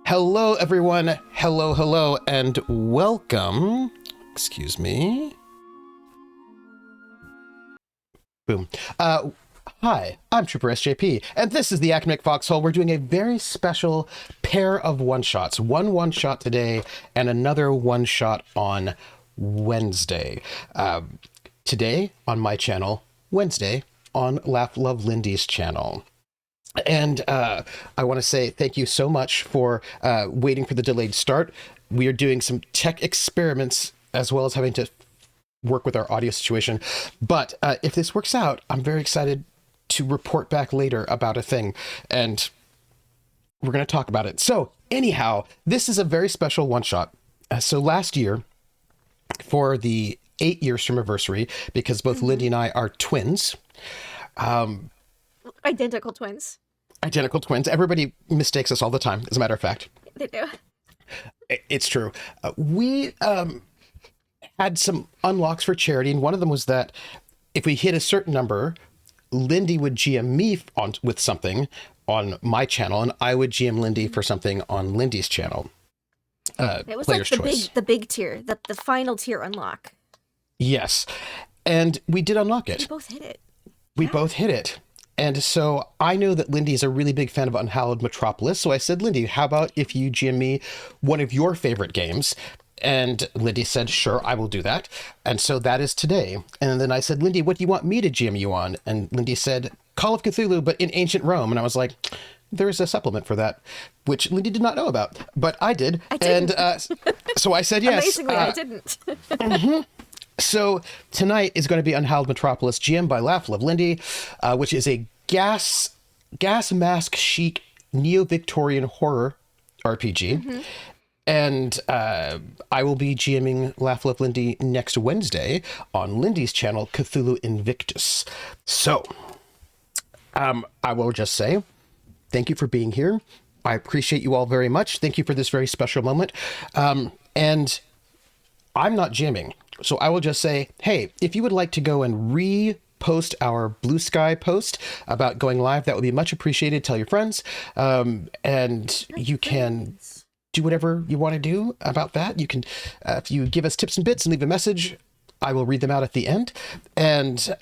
Hello, everyone. Hello, and welcome. Excuse me. Boom. Hi, I'm troopersjp, and this is the Academic Foxhole. We're doing a very special pair of one-shots. One one-shot today, and another one-shot on Wednesday. Today on my channel, Wednesday on laughlovelindy's channel. And I want to say thank you so much for waiting for the delayed start. We are doing some tech experiments as well as having to work with our audio situation. But if this works out, I'm very excited to report back later about a thing. And we're going to talk about it. So anyhow, this is a very special one-shot. So last year, for the 8-year streamiversary, because both Lindy and I are twins. Identical twins. Identical twins. Everybody mistakes us all the time, as a matter of fact. They do. It's true. We had some unlocks for charity, and one of them was that if we hit a certain number, Lindy would GM me with something on my channel, and I would GM Lindy for something on Lindy's channel. It was like the big tier, the final tier unlock. Yes. And we did unlock it. We both hit it. We both hit it. And so I know that Lindy is a really big fan of Unhallowed Metropolis. So I said, Lindy, how about if you GM me one of your favorite games? And Lindy said, sure, I will do that. And so that is today. And then I said, Lindy, what do you want me to GM you on? And Lindy said, Call of Cthulhu, but in ancient Rome. And I was like, there's a supplement for that, which Lindy did not know about, but I did. I didn't. And so I said yes. Amazingly, I didn't. So tonight is going to be Unhallowed Metropolis, GM by laughlovelindy, which is a gas mask chic neo-Victorian horror RPG. And I will be GMing laughlovelindy next Wednesday on Lindy's channel, Cthulhu Invictus. So I will just say thank you for being here. I appreciate you all very much. Thank you for this very special moment. And I'm not GMing. So I will just say, hey, if you would like to go and repost our Bluesky post about going live, that would be much appreciated. Tell your friends. And you can do whatever you want to do about that. You can, if you give us tips and bits and leave a message, I will read them out at the end. And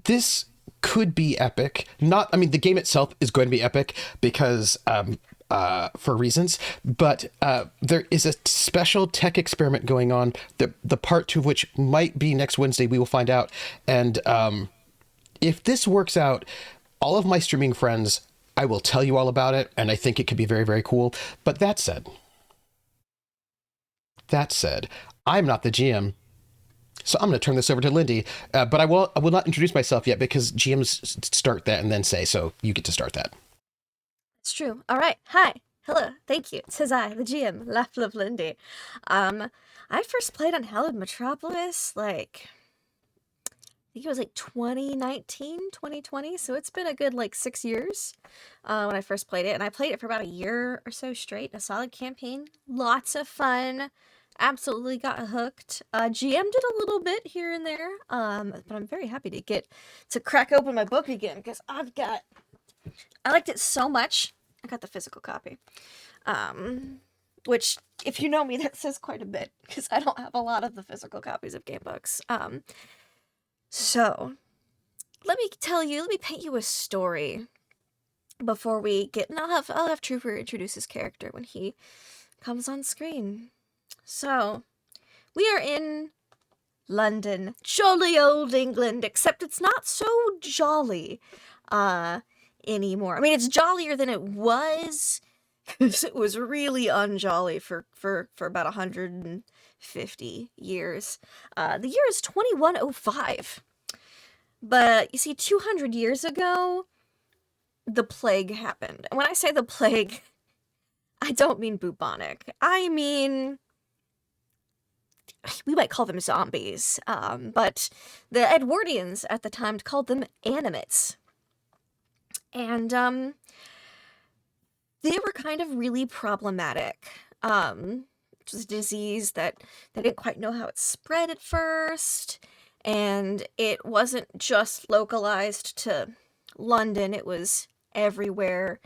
this could be epic. The game itself is going to be epic because for reasons, but there is a special tech experiment going on, the part 2 of which might be next Wednesday. We will find out. And if this works out, all of my streaming friends, I will tell you all about it, and I think it could be very, very cool. But that said, I'm not the GM. So I'm going to turn this over to Lindy, but I will not introduce myself yet because GMs start that and then say, so you get to start that. It's true. All right. Hi. Hello. Thank you. It says I, the GM, laughlovelindy. I first played Unhallowed Metropolis, I think it was 2019, 2020. So it's been a good 6 years when I first played it. And I played it for about a year or so straight. A solid campaign. Lots of fun. Absolutely got hooked. GM'd it a little bit here and there. But I'm very happy to get to crack open my book again because I liked it so much. I got the physical copy. Which, if you know me, that says quite a bit because I don't have a lot of the physical copies of game books. So let me paint you a story before we get, and I'll have Trooper introduce his character when he comes on screen. So, we are in London, jolly old England, except it's not so jolly anymore. I mean, it's jollier than it was, because it was really unjolly for about 150 years. The year is 2105. But, you see, 200 years ago, the plague happened. And when I say the plague, I don't mean bubonic. I mean, we might call them zombies, but the Edwardians at the time called them animates. And they were kind of really problematic. It was a disease that they didn't quite know how it spread at first, and it wasn't just localized to London, it was everywhere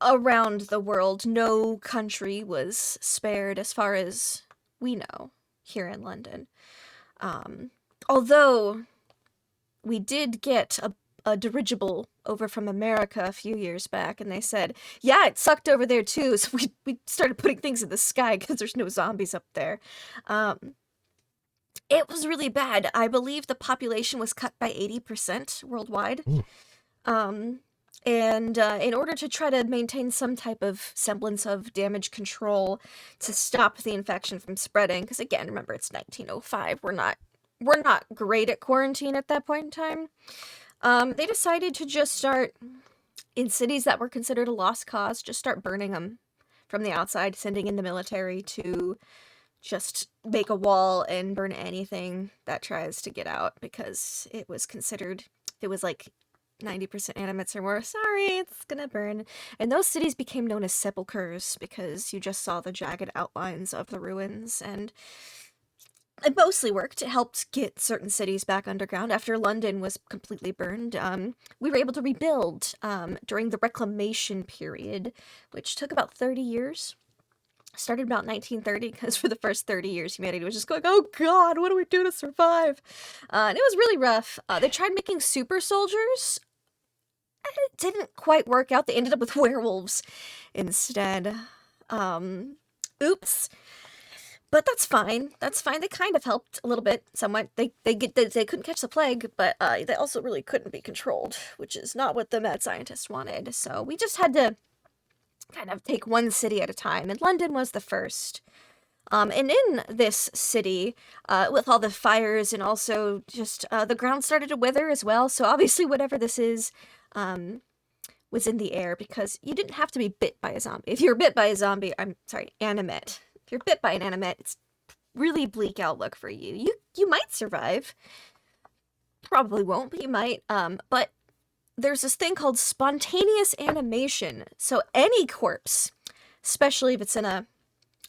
around the world. No country was spared as far as we know here in London. Although we did get a dirigible over from America a few years back, and they said, yeah, it sucked over there too, so we started putting things in the sky because there's no zombies up there. It was really bad. I believe the population was cut by 80% worldwide. And in order to try to maintain some type of semblance of damage control to stop the infection from spreading, because again, remember, it's 1905, we're not great at quarantine at that point in time, they decided to just start, in cities that were considered a lost cause, just start burning them from the outside, sending in the military to just make a wall and burn anything that tries to get out, because it was considered, it was like 90% animates or more, sorry, it's gonna burn. And those cities became known as sepulchres because you just saw the jagged outlines of the ruins, and it mostly worked. It helped get certain cities back underground. After London was completely burned, we were able to rebuild during the Reclamation period, which took about 30 years. Started about 1930, because for the first 30 years, humanity was just going, oh god, what do we do to survive? And it was really rough. They tried making super soldiers. It didn't quite work out. They ended up with werewolves instead. Oops. But that's fine. That's fine. They kind of helped a little bit, somewhat. They couldn't catch the plague, but they also really couldn't be controlled, which is not what the mad scientists wanted. So we just had to kind of take one city at a time, and London was the first. And in this city, with all the fires and also just the ground started to wither as well. So obviously, whatever this is, was in the air, because you didn't have to be bit by a zombie. If you were bit by a zombie, animate. If you're bit by an animate, it's really bleak outlook for you. You might survive. Probably won't, but you might. But there's this thing called spontaneous animation. So any corpse, especially if it's in a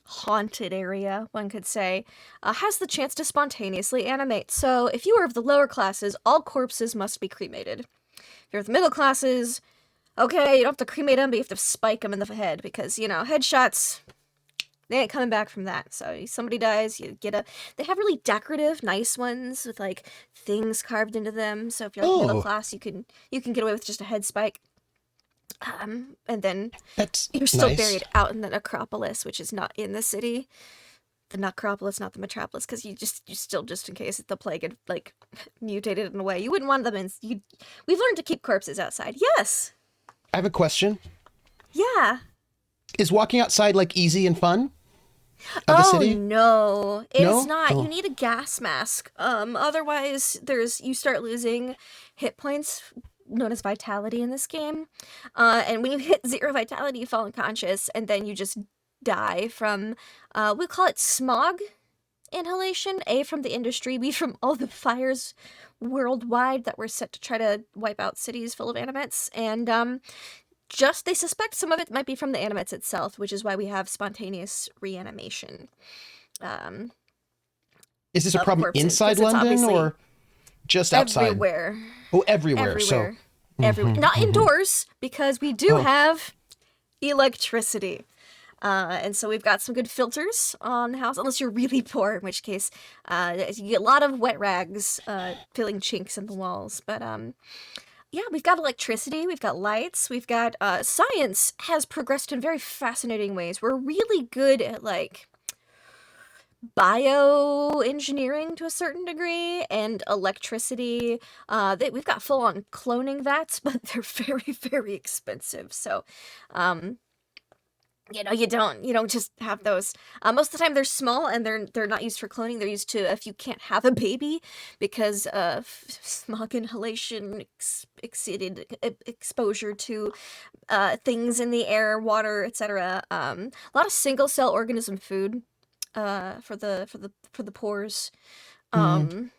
haunted area, one could say, has the chance to spontaneously animate. So if you are of the lower classes, all corpses must be cremated. If you're of the middle classes, okay, you don't have to cremate them, but you have to spike them in the head, because, headshots, they ain't coming back from that. So somebody dies, you get they have really decorative, nice ones with, like, things carved into them. So if you're like middle class, you can get away with just a head spike. And then you're still nice. Buried out in the necropolis, which is not in the city. The necropolis, not the metropolis, because you still, just in case the plague had, like, mutated in a way, you wouldn't want them in. We've learned to keep corpses outside. Yes. I have a question. Yeah. Is walking outside, like, easy and fun? The city? No, it's No? not. Oh. You need a gas mask. Otherwise, you start losing hit points, known as vitality in this game. And when you hit 0 vitality, you fall unconscious, and then you just die from, we call it smog inhalation. A, from the industry, B, from all the fires worldwide that were set to try to wipe out cities full of animates, and they suspect some of it might be from the animates itself, which is why we have spontaneous reanimation. Is this a problem corpses, inside 'cause it's London obviously or just outside? Everywhere. Oh, everywhere. Everywhere. So, Everywhere. Not indoors, because we do have electricity. And so we've got some good filters on the house, unless you're really poor, in which case you get a lot of wet rags filling chinks in the walls. But yeah, we've got electricity, we've got lights, we've got science has progressed in very fascinating ways. We're really good at, like, bioengineering to a certain degree, and electricity. We've got full-on cloning vats, but they're very, very expensive. So, you don't just have those. Most of the time they're small, and they're not used for cloning. They're used to if you can't have a baby because of smog inhalation, exceeded exposure to things in the air, water, etc. A lot of single cell organism food for the pores. So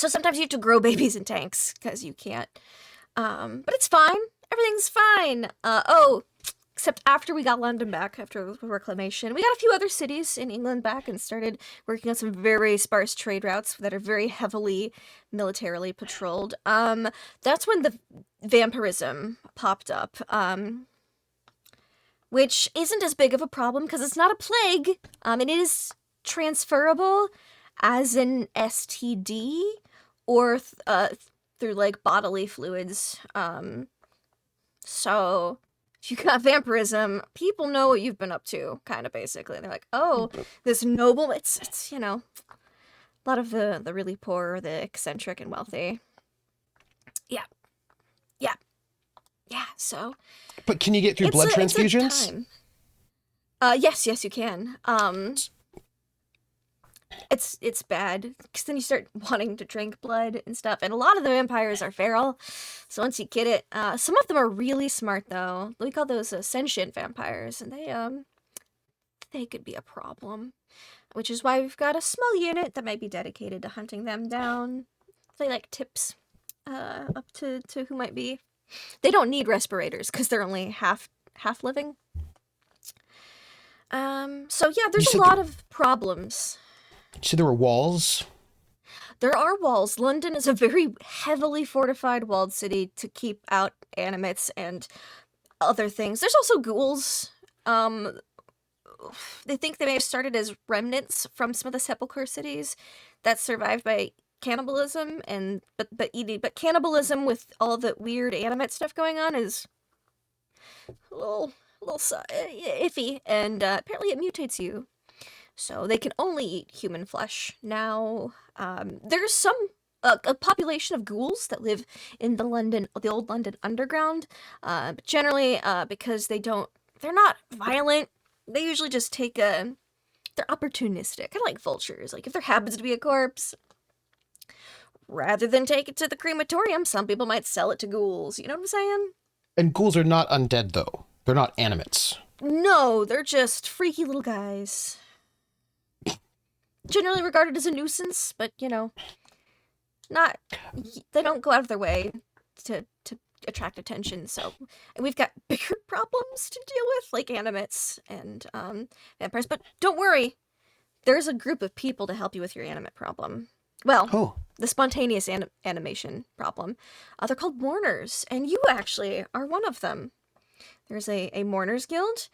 sometimes you have to grow babies in tanks because you can't. But it's fine. Everything's fine. except after we got London back, after the Reclamation. We got a few other cities in England back and started working on some very sparse trade routes that are very heavily militarily patrolled. That's when the vampirism popped up, which isn't as big of a problem because it's not a plague, and it is transferable as an STD or through like bodily fluids. So if you got vampirism, people know what you've been up to, kind of basically. They're like, oh, this noble, it's you know, a lot of the really poor, the eccentric and wealthy. Yeah. So. But can you get through blood transfusions? Yes, you can. It's bad because then you start wanting to drink blood and stuff, and a lot of the vampires are feral. So once you get it, some of them are really smart though. We call those sentient vampires, and they could be a problem. Which is why we've got a small unit that might be dedicated to hunting them down. They like tips up to who might be. They don't need respirators because they're only half living. So yeah, there's a lot of problems. So there were walls? There are walls. London is a very heavily fortified walled city to keep out animates and other things. There's also ghouls. They think they may have started as remnants from some of the sepulchre cities that survived by cannibalism, but cannibalism with all the weird animate stuff going on is a little iffy, and apparently it mutates you. So they can only eat human flesh. Now, there's a population of ghouls that live in the old London Underground. But generally, because they're not violent, they usually just they're opportunistic, kind of like vultures. Like if there happens to be a corpse, rather than take it to the crematorium, some people might sell it to ghouls. You know what I'm saying? And ghouls are not undead, though. They're not animates. No, they're just freaky little guys. Generally regarded as a nuisance, but, you know, they don't go out of their way to attract attention, so, and we've got bigger problems to deal with, like animates and, vampires, but don't worry, there's a group of people to help you with your animate problem. Well, the spontaneous animation problem. They're called mourners, and you actually are one of them. There's a mourners guild,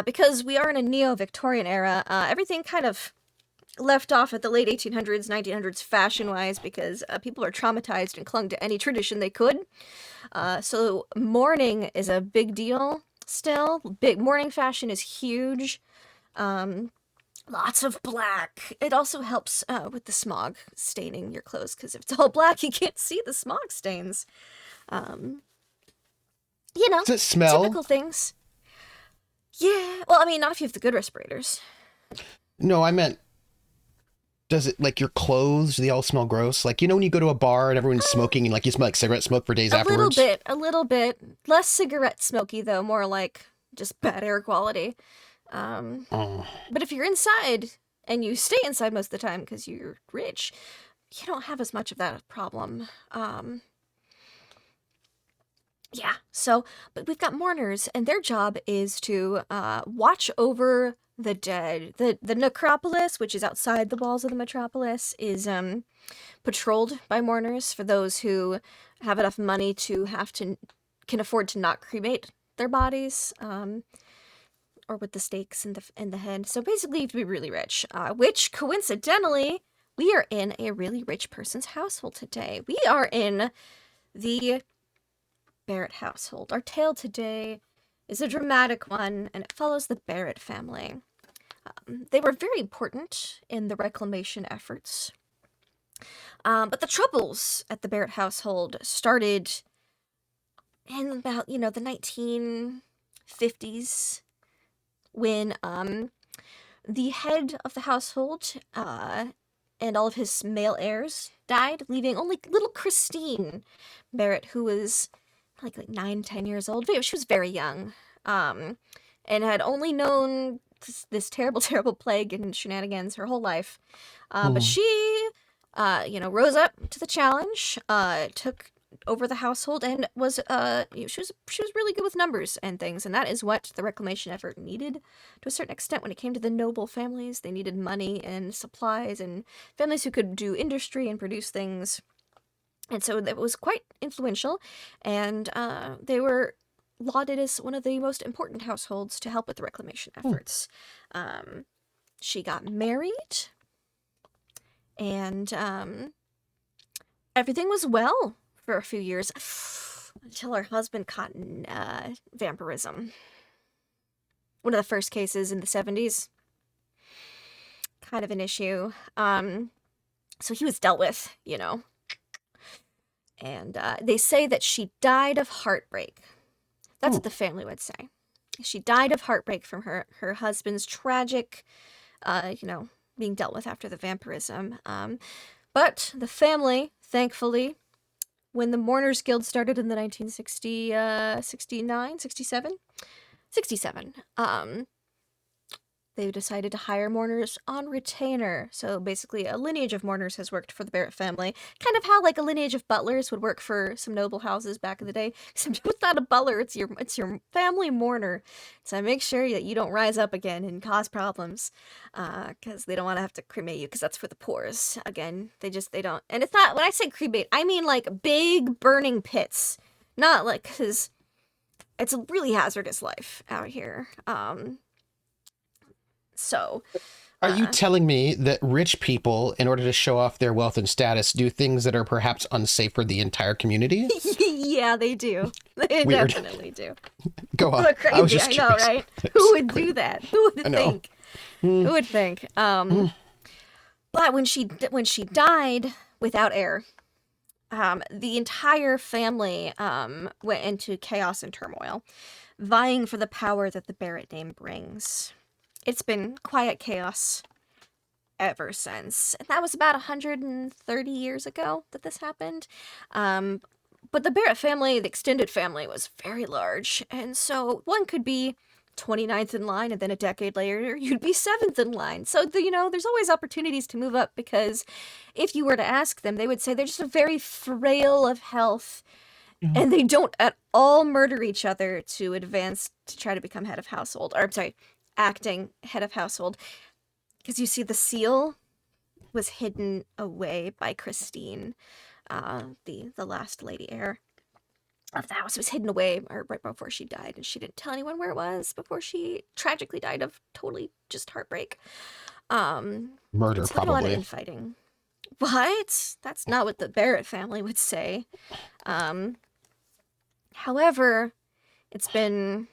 because we are in a neo-Victorian era. Everything kind of left off at the late 1800s, 1900s fashion-wise, because people are traumatized and clung to any tradition they could. So mourning is a big deal still. Mourning fashion is huge. Lots of black. It also helps with the smog staining your clothes, because if it's all black, you can't see the smog stains. You know, does it smell? Typical things. Yeah, well, I mean, not if you have the good respirators. No, I meant, does it, like, your clothes, do they all smell gross? Like, you know when you go to a bar and everyone's smoking and, like, you smell like cigarette smoke for days afterwards? A little bit. Less cigarette smoky, though, more like just bad air quality. But if you're inside, and you stay inside most of the time because you're rich, you don't have as much of that problem. Yeah, so, but we've got mourners, and their job is to watch over the dead. The necropolis, which is outside the walls of the metropolis, is patrolled by mourners for those who have enough money to can afford to not cremate their bodies, or with the stakes in the head. So basically, you have to be really rich, which coincidentally, we are in a really rich person's household today. We are in the Barrett household. Our tale today is a dramatic one, and it follows the Barrett family. They were very important in the reclamation efforts. But the troubles at the Barrett household started in about, the 1950s, when the head of the household and all of his male heirs died, leaving only little Christine Barrett, who was like 9-10 years old. She was very young, and had only known this terrible, terrible plague and shenanigans her whole life. But she, rose up to the challenge, took over the household and was she was really good with numbers and things, and that is what the reclamation effort needed to a certain extent. When it came to the noble families, they needed money and supplies and families who could do industry and produce things, and so that was quite influential, and they were lauded as one of the most important households to help with the reclamation efforts. She got married, and everything was well for a few years until her husband caught vampirism. One of the first cases in the 70s. Kind of an issue. So he was dealt with, you know. And they say that she died of heartbreak. That's what the family would say. She died of heartbreak from her husband's tragic, being dealt with after the vampirism. But the family, thankfully, when the Mourners Guild started in the 1967, they decided to hire mourners on retainer. So basically a lineage of mourners has worked for the Barrett family. Kind of how like a lineage of butlers would work for some noble houses back in the day. Except it's not a butler, it's your family mourner. So make sure that you don't rise up again and cause problems. Because they don't want to have to cremate you, because that's for the poors. Again, they don't. And it's not, when I say cremate, I mean like big burning pits. Not like, because it's a really hazardous life out here. So, are you telling me that rich people, in order to show off their wealth and status, do things that are perhaps unsafe for the entire community? Yeah, they do. They Weird. Definitely do. Go on. Crazy, I was just know, curious. right? Who would do that? Who would think? Who would think? But when she died without heir, the entire family went into chaos and turmoil, vying for the power that the Barrett name brings. It's been quiet chaos ever since. And that was about 130 years ago that this happened. But the Barrett family, the extended family, was very large. And so one could be 29th in line, and then a decade later, you'd be 7th in line. So, there's always opportunities to move up, because if you were to ask them, they would say they're just very frail of health. And they don't at all murder each other to advance to try to become head of household. Or, I'm sorry, acting head of household, because you see the seal was hidden away by Christine, the last lady heir of the house. It was hidden away right before she died, and she didn't tell anyone where it was before she tragically died of totally just heartbreak. Murder, so probably. A lot of probably. infighting. But that's not what the Barrett family would say. However, it's been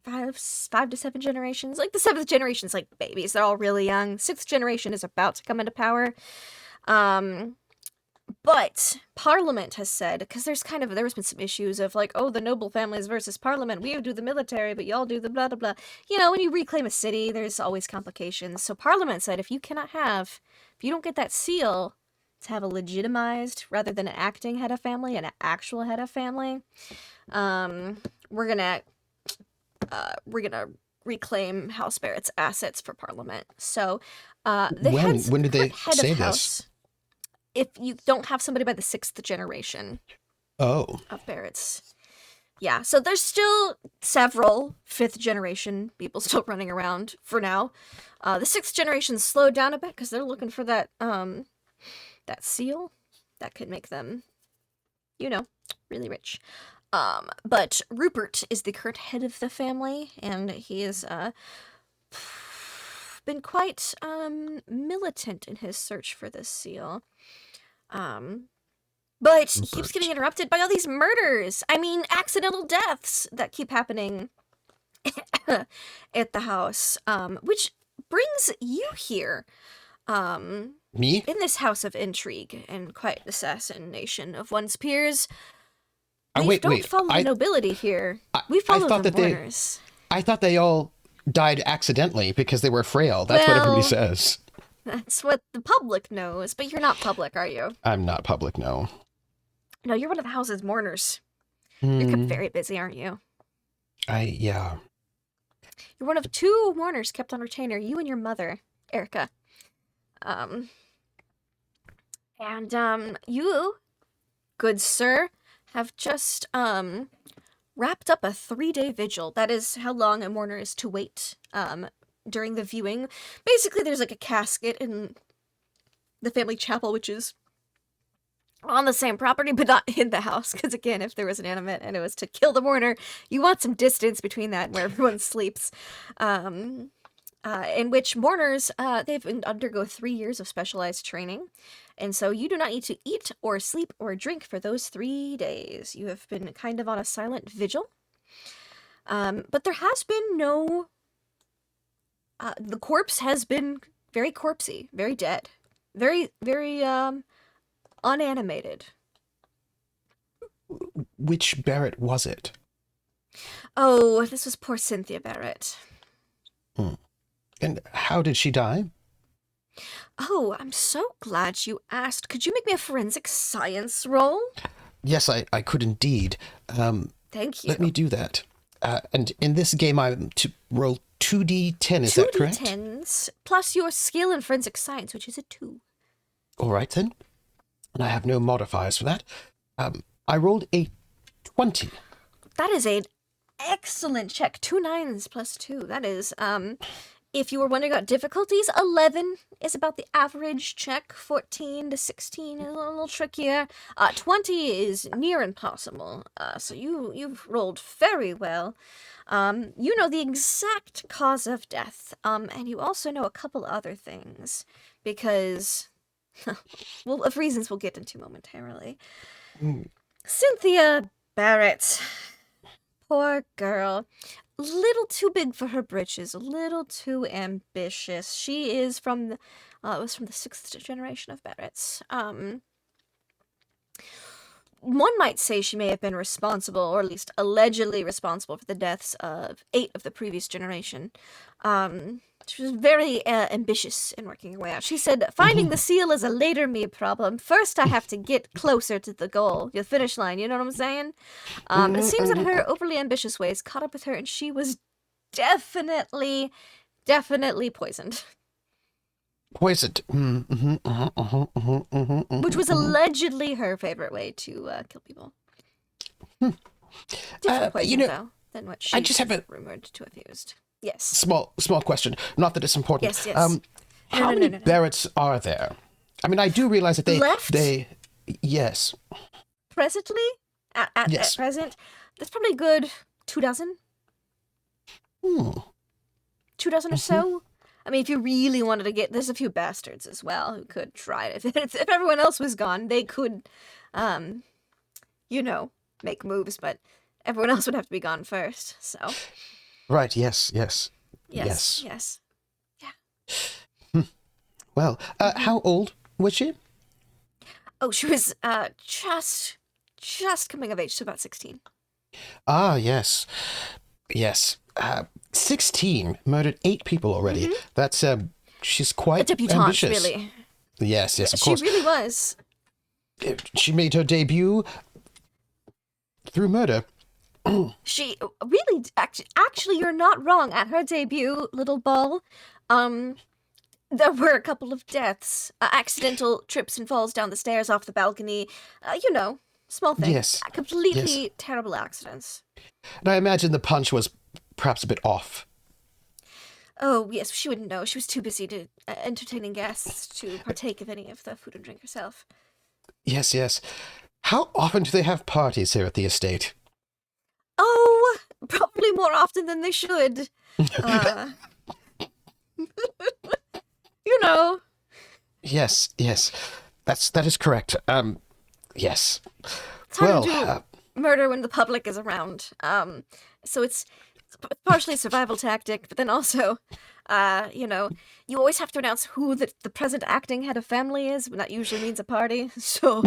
five to seven generations. Like the 7th generation's like babies. They're all really young. 6th generation is about to come into power. But Parliament has said, because there's been some issues of like, oh, the noble families versus Parliament. We do the military, but y'all do the blah, blah, blah. When you reclaim a city, there's always complications. So Parliament said, if you don't get that seal to have a legitimized, rather than an acting head of family, an actual head of family, we're gonna reclaim House Barrett's assets for Parliament. So when did they say this? If you don't have somebody by the 6th generation of Barrett's. Yeah, so there's still several 5th generation people still running around for now. The 6th generation slowed down a bit because they're looking for that seal that could make them, really rich. But Rupert is the current head of the family, and he has been quite militant in his search for this seal. But he keeps getting interrupted by all these murders. I mean, accidental deaths that keep happening at the house, which brings you here. Me? In this house of intrigue and quiet assassination of one's peers. We don't follow the nobility here. We follow the mourners. I thought they all died accidentally because they were frail. That's what everybody says. That's what the public knows, but you're not public, are you? I'm not public, no. No, you're one of the house's mourners. You're kept very busy, aren't you? Yeah. You're one of 2 mourners kept on retainer, you and your mother, Erica. And you good sir, have just wrapped up a 3-day vigil. That is how long a mourner is to wait during the viewing. Basically, there's like a casket in the family chapel, which is on the same property, but not in the house. Because again, if there was an animate and it was to kill the mourner, you want some distance between that and where everyone sleeps. In which mourners, they've undergo 3 years of specialized training. And so you do not need to eat or sleep or drink for those 3 days. You have been kind of on a silent vigil. But there has been no... the corpse has been very corpsey, very dead. Very, very, unanimated. Which Barrett was it? Oh, this was poor Cynthia Barrett. And how did she die? Oh, I'm so glad you asked. Could you make me a forensic science roll? Yes, I could indeed. Thank you. Let me do that. And in this game, I'm to roll 2d10, is that correct? 2d10s, plus your skill in forensic science, which is a 2. All right, then. And I have no modifiers for that. I rolled a 20. That is an excellent check. 2 9s plus 2. That is, if you were wondering about difficulties, 11 is about the average check. 14 to 16 is a little trickier. 20 is near impossible. So you've rolled very well. You know the exact cause of death. And you also know a couple other things. Because, well, of reasons we'll get into momentarily. Cynthia Barrett. Poor girl. Little too big for her britches, a little too ambitious. She is from the, it was from the 6th generation of Barretts. One might say she may have been responsible, or at least allegedly responsible, for the deaths of 8 of the previous generation. She was very ambitious in working her way out. She said, finding the seal is a later me problem. First, I have to get closer to the goal, the finish line, you know what I'm saying? It seems that her overly ambitious ways caught up with her, and she was definitely poisoned. Poisoned. Which was allegedly her favorite way to kill people. Different poison, though, than what she rumored to have used. Yes. Small question. Not that it's important. Yes. How many Barretts are there? I mean, I do realize that they yes. Presently, at present, there's probably a good 2 dozen. 2 dozen or so. I mean, if you really wanted to there's a few bastards as well who could try it. If everyone else was gone, they could, make moves, but everyone else would have to be gone first, so. Right, yes. Yeah. Well, how old was she? Oh, she was, just coming of age, so about 16. Ah, yes. 16, murdered 8 people already. That's, she's quite a debutante, ambitious. Really. Yes, of course. She really was. She made her debut through murder. She really, actually, you're not wrong. At her debut, Little Ball, there were a couple of deaths. Accidental trips and falls down the stairs off the balcony. Small things. Yes. Completely terrible accidents. And I imagine the punch was perhaps a bit off. Oh, yes, she wouldn't know. She was too busy to entertaining guests to partake of any of the food and drink herself. Yes. How often do they have parties here at the estate? Oh, probably more often than they should. Yes. That is correct. Yes. It's hard to do murder when the public is around. So it's partially a survival tactic, but then also, you always have to announce who the present acting head of family is, and that usually means a party, so...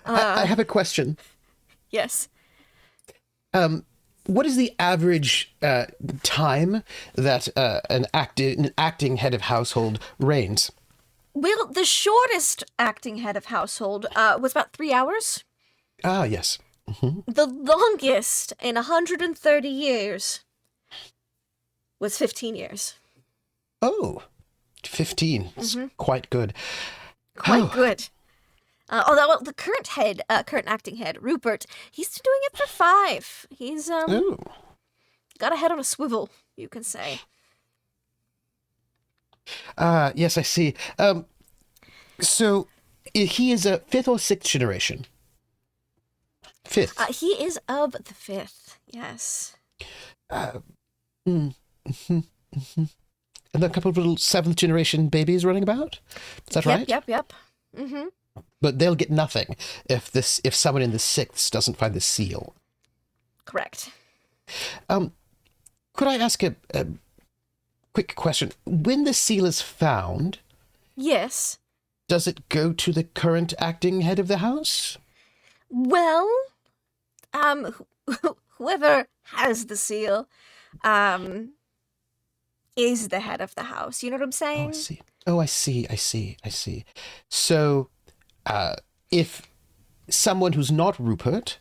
I have a question. Yes. What is the average time that an acting head of household reigns? Well, the shortest acting head of household was about 3 hours. Ah, yes. The longest in 130 years was 15 years. Oh, 15. It's quite good. Quite good. Although the current acting head, Rupert, he's been doing it for 5. He's Oh. got a head on a swivel, you can say. Yes, I see. So he is a 5th or 6th generation? 5th. He is of the 5th, yes. And a couple of little 7th generation babies running about? Is that right? Yep. Mm-hmm. But they'll get nothing if someone in the 6th doesn't find the seal. Correct. Could I ask a quick question? When the seal is found, Yes. does it go to the current acting head of the house? Well, whoever has the seal, is the head of the house. You know what I'm saying? I see. So, if someone who's not Rupert,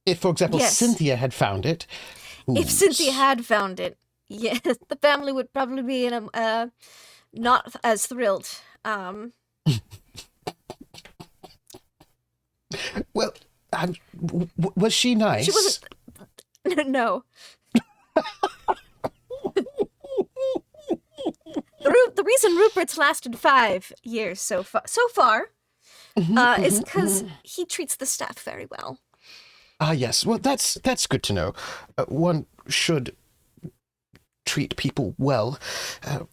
if, for example, Yes. Cynthia had found it... If Cynthia had found it, yes, the family would probably be in a, not as thrilled. Well, was she nice? She wasn't... No. The reason Rupert's lasted 5 years so far is because he treats the staff very well. Yes. Well, that's good to know. One should treat people well,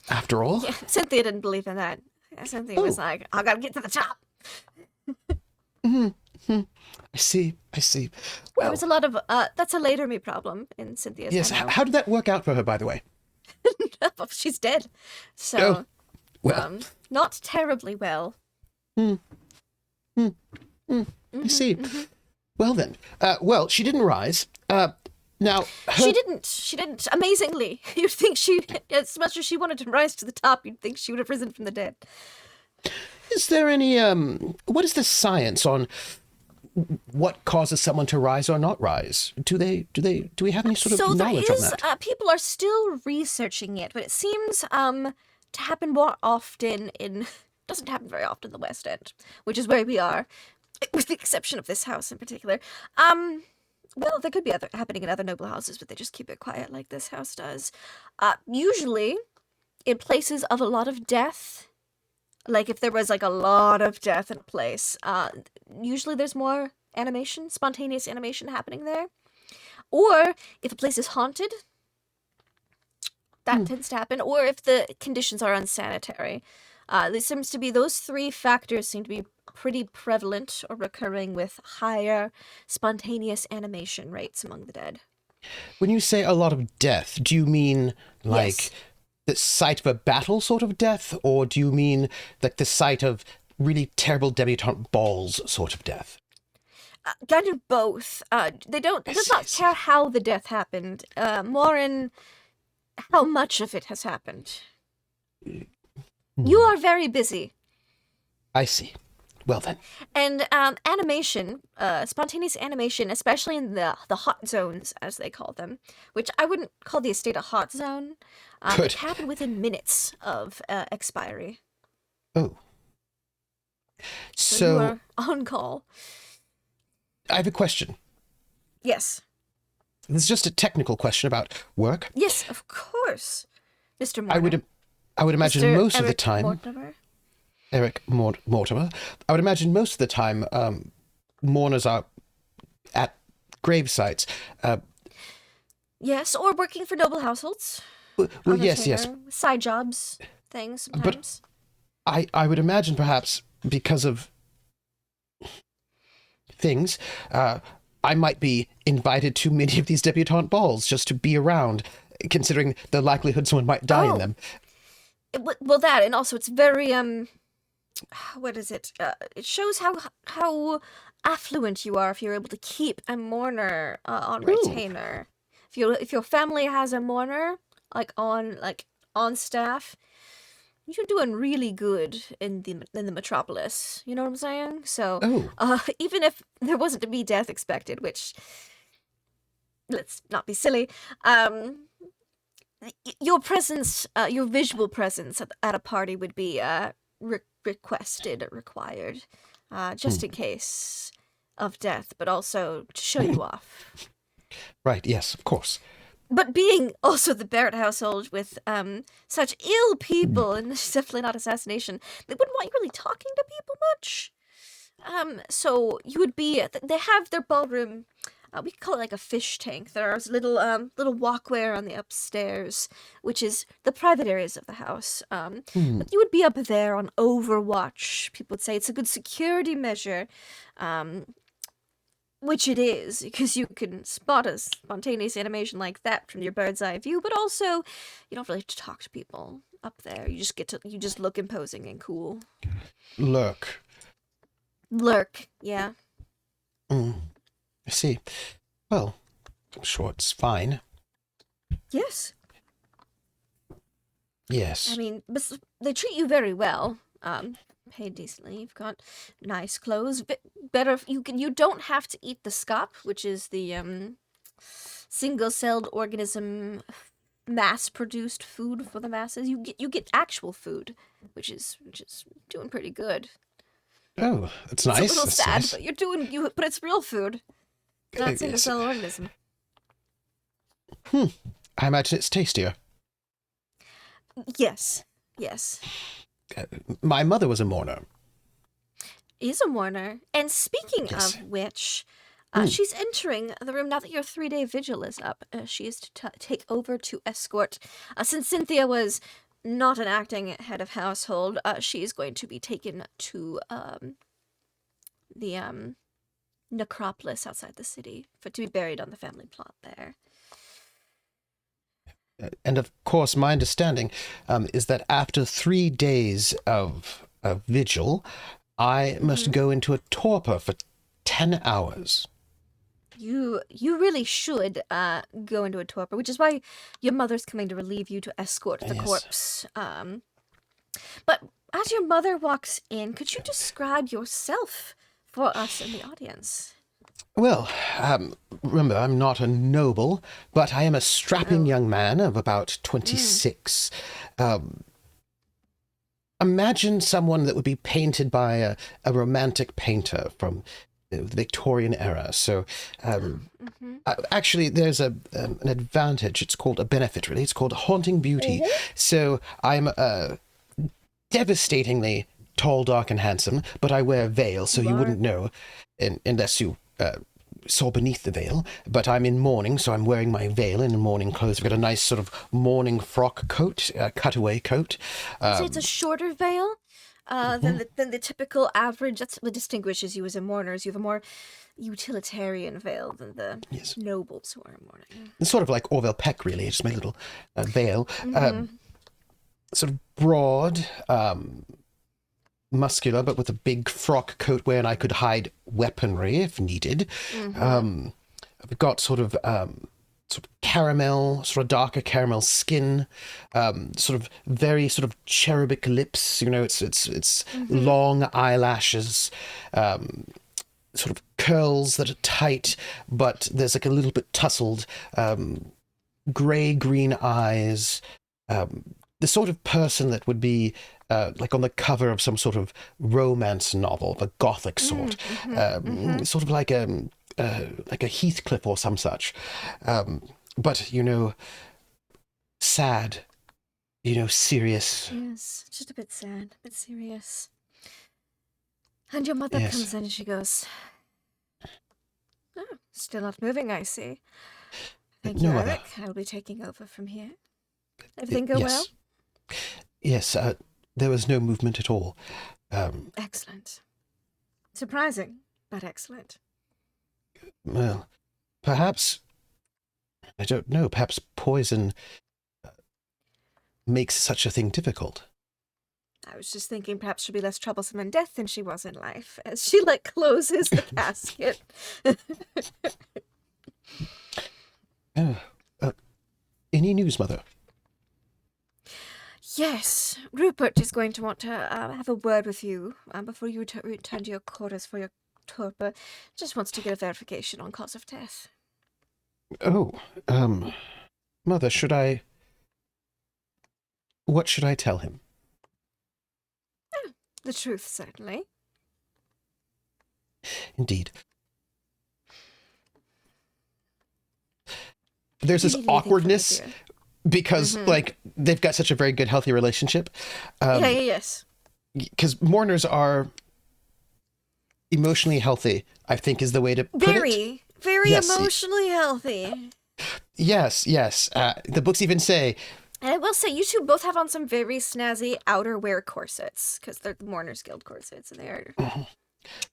after all. Yeah, Cynthia didn't believe in that. Cynthia was like, I gotta get to the top. I see. Well, There was a lot of, that's a later me problem in Cynthia's yes. mind now. How did that work out for her, by the way? She's dead. So, Well, not terribly well. I see. Well then, she didn't rise. Now, She didn't. Amazingly, you'd think as much as she wanted to rise to the top, you'd think she would have risen from the dead. is there any what is the science on what causes someone to rise or not rise? Do we have any sort of knowledge on that? People are still researching it, but it seems to happen more often doesn't happen very often in the West End, which is where we are, with the exception of this house in particular. Well, there could be happening in other noble houses, but they just keep it quiet like this house does. Usually, in places of a lot of death, like if there was like a lot of death in a place, usually there's more animation, spontaneous animation happening there. Or if a place is haunted, that tends to happen. Or if the conditions are unsanitary. Those 3 factors seem to be pretty prevalent or recurring with higher spontaneous animation rates among the dead. When you say a lot of death, do you mean like Yes. the sight of a battle sort of death, or do you mean like the sight of really terrible debutante balls sort of death? Kind of both. It does not care how the death happened, more in how much of it has happened. You are very busy. I see. Well then. And animation, spontaneous animation, especially in the hot zones, as they call them, which I wouldn't call the estate a hot zone, Good. it happened within minutes of expiry. Oh. So you So are on call. I have a question. Yes. This is just a technical question about work. Yes, of course, Mr. Mortimer. I would imagine Mr. most of the Erik time, Mortimer? Erik Mortimer. I would imagine most of the time, mourners are at grave sites. Yes, or working for noble households. Well, On yes. retainer, side jobs, things sometimes. I would imagine perhaps because of things, I might be invited to many of these debutante balls just to be around, considering the likelihood someone might die in them. Well, that, and also it's very what is it? It shows how affluent you are if you're able to keep a mourner on retainer. If your family has a mourner on staff, you're doing really good in the metropolis. You know what I'm saying? So, even if there wasn't to be death expected, which, let's not be silly, your presence, your visual presence at a party would be requested or required. just in case of death, but also to show you off. Right, yes, of course. But being also the Barrett household with such ill people, and this is definitely not assassination, they wouldn't want you really talking to people much. So you would be. They have their ballroom. We could call it like a fish tank. There's little walkway on the upstairs, which is the private areas of the house. But you would be up there on overwatch. People would say it's a good security measure. Which it is, because you can spot a spontaneous animation like that from your bird's eye view, but also you don't really have to talk to people up there. You just look imposing and cool. Lurk, yeah. I see. Well, I'm sure it's fine. Yes. Yes. I mean, they treat you very well. Paid decently. You've got nice clothes. Better you don't have to eat the scop, which is the single-celled organism mass-produced food for the masses. You get actual food, which is doing pretty good. Oh, that's nice. It's a little that's sad, nice. but but it's real food. Not single-celled organism. I imagine it's tastier. Yes. My mother was a mourner. Is a mourner. And speaking Yes. of which, she's entering the room now that your 3-day vigil is up. She is to take over to escort. Since Cynthia was not an acting head of household, she is going to be taken to the necropolis outside the city to be buried on the family plot there. And of course, my understanding is that after 3 days of vigil, I must go into a torpor for 10 hours. You really should go into a torpor, which is why your mother's coming to relieve you to escort the corpse. But as your mother walks in, could you describe yourself for us in the audience? Well, remember, I'm not a noble, but I am a strapping young man of about 26. Imagine someone that would be painted by a romantic painter from the Victorian era. So, actually, there's an advantage. It's called a benefit, really. It's called haunting beauty. So, I'm devastatingly tall, dark, and handsome, but I wear a veil, so you wouldn't know unless you saw beneath the veil. But I'm in mourning, so I'm wearing my veil and mourning clothes. I've got a nice sort of mourning frock coat, cutaway coat. So it's a shorter veil than the typical average. That's what distinguishes you as a mourner. Is you have a more utilitarian veil than the nobles who are mourning. It's sort of like Orville Peck, really. It's my little veil. Sort of broad, muscular, but with a big frock coat where I could hide weaponry if needed. I've got sort of caramel, sort of darker caramel skin, sort of very sort of cherubic lips. You know, it's long eyelashes, sort of curls that are tight, but there's like a little bit tousled, gray-green eyes. The sort of person that would be like on the cover of some sort of romance novel, the gothic sort, sort of like a Heathcliff or some such, but sad, serious. Yes, just a bit sad, a bit serious. And your mother comes in and she goes, "Oh, still not moving, I see. Thank you, Erik. I'll be taking over from here. Everything go well?" Yes, there was no movement at all. Excellent. Surprising, but excellent. Well, perhaps, I don't know, perhaps poison makes such a thing difficult. I was just thinking perhaps she'll be less troublesome in death than she was in life, as she, closes the casket. Any news, Mother? Yes, Rupert is going to want to have a word with you before you return to your quarters for your torpor. Just wants to get a verification on cause of death. Oh, Mother, what should I tell him? The truth, certainly. Indeed. There's this You need anything from me, awkwardness dear? because, like, they've got such a very good, healthy relationship. Yes. Because mourners are emotionally healthy, I think is the way to put it. Very Yes. emotionally healthy. Yes. The books even say, And I will say, you two both have on some very snazzy outerwear corsets, because they're the Mourners Guild corsets, and they are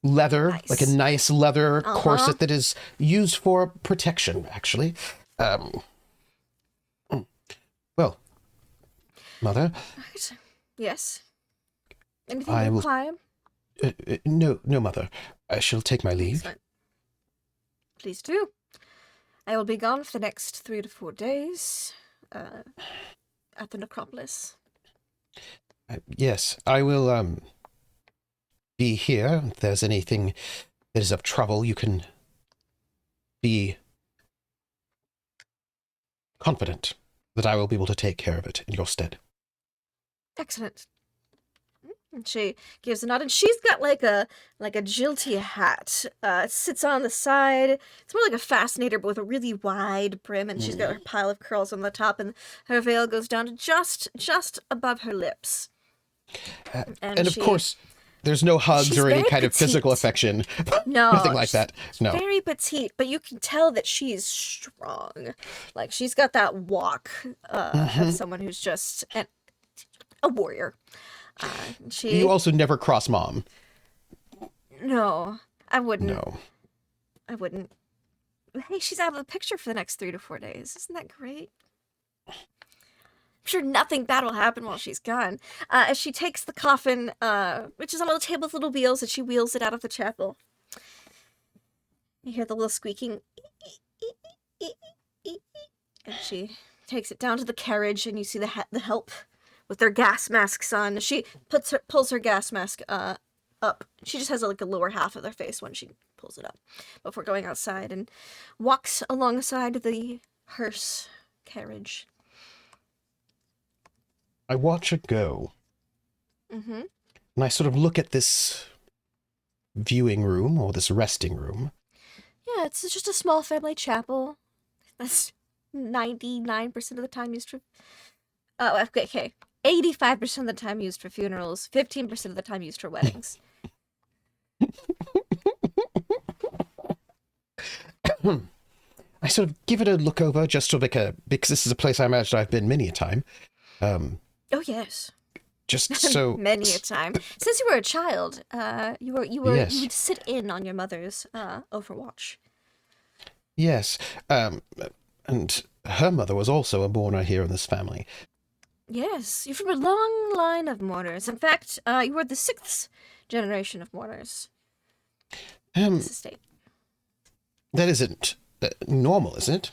leather, nice. like a nice leather corset that is used for protection, actually. Well, Mother, Yes. Anything I you will- require? no, Mother. I shall take my leave. Excellent. Please do. I will be gone for the next 3 to 4 days at the necropolis. Yes, I will be here. If there's anything that is of trouble, you can be confident that I will be able to take care of it in your stead. Excellent. And she gives a nod, and she's got like a jilty hat. It sits on the side. It's more like a fascinator, but with a really wide brim, and she's got her pile of curls on the top, and her veil goes down to just above her lips. And of course, there's no hugs she's or any very kind of physical petite. affection. No, Nothing like that. No. Very petite, but you can tell that she's strong. Like she's got that walk of someone who's just a warrior. You also never cross Mom. No, I wouldn't. No. I wouldn't. Hey, she's out of the picture for the next 3 to 4 days. Isn't that great? I'm sure nothing bad will happen while she's gone. As she takes the coffin, which is on a little table with little wheels, and she wheels it out of the chapel. You hear the little squeaking. And she takes it down to the carriage, and you see the help with their gas masks on. She pulls her gas mask up. She just has like a lower half of their face when she pulls it up before going outside, and walks alongside the hearse carriage. I watch her go. Mm-hmm. And I sort of look at this viewing room or this resting room. Yeah, it's just a small family chapel. That's 99% of the time used for... Oh, okay. 85% of the time used for funerals, 15% of the time used for weddings. I sort of give it a look over just to because this is a place I imagine I've been many a time. Oh, yes. Just so... Many a time. Since you were a child, you would sit in on your mother's overwatch. Yes. And her mother was also a mourner here in this family. Yes, you're from a long line of mourners. In fact, you were the 6th generation of mourners. This estate. That isn't normal, is it?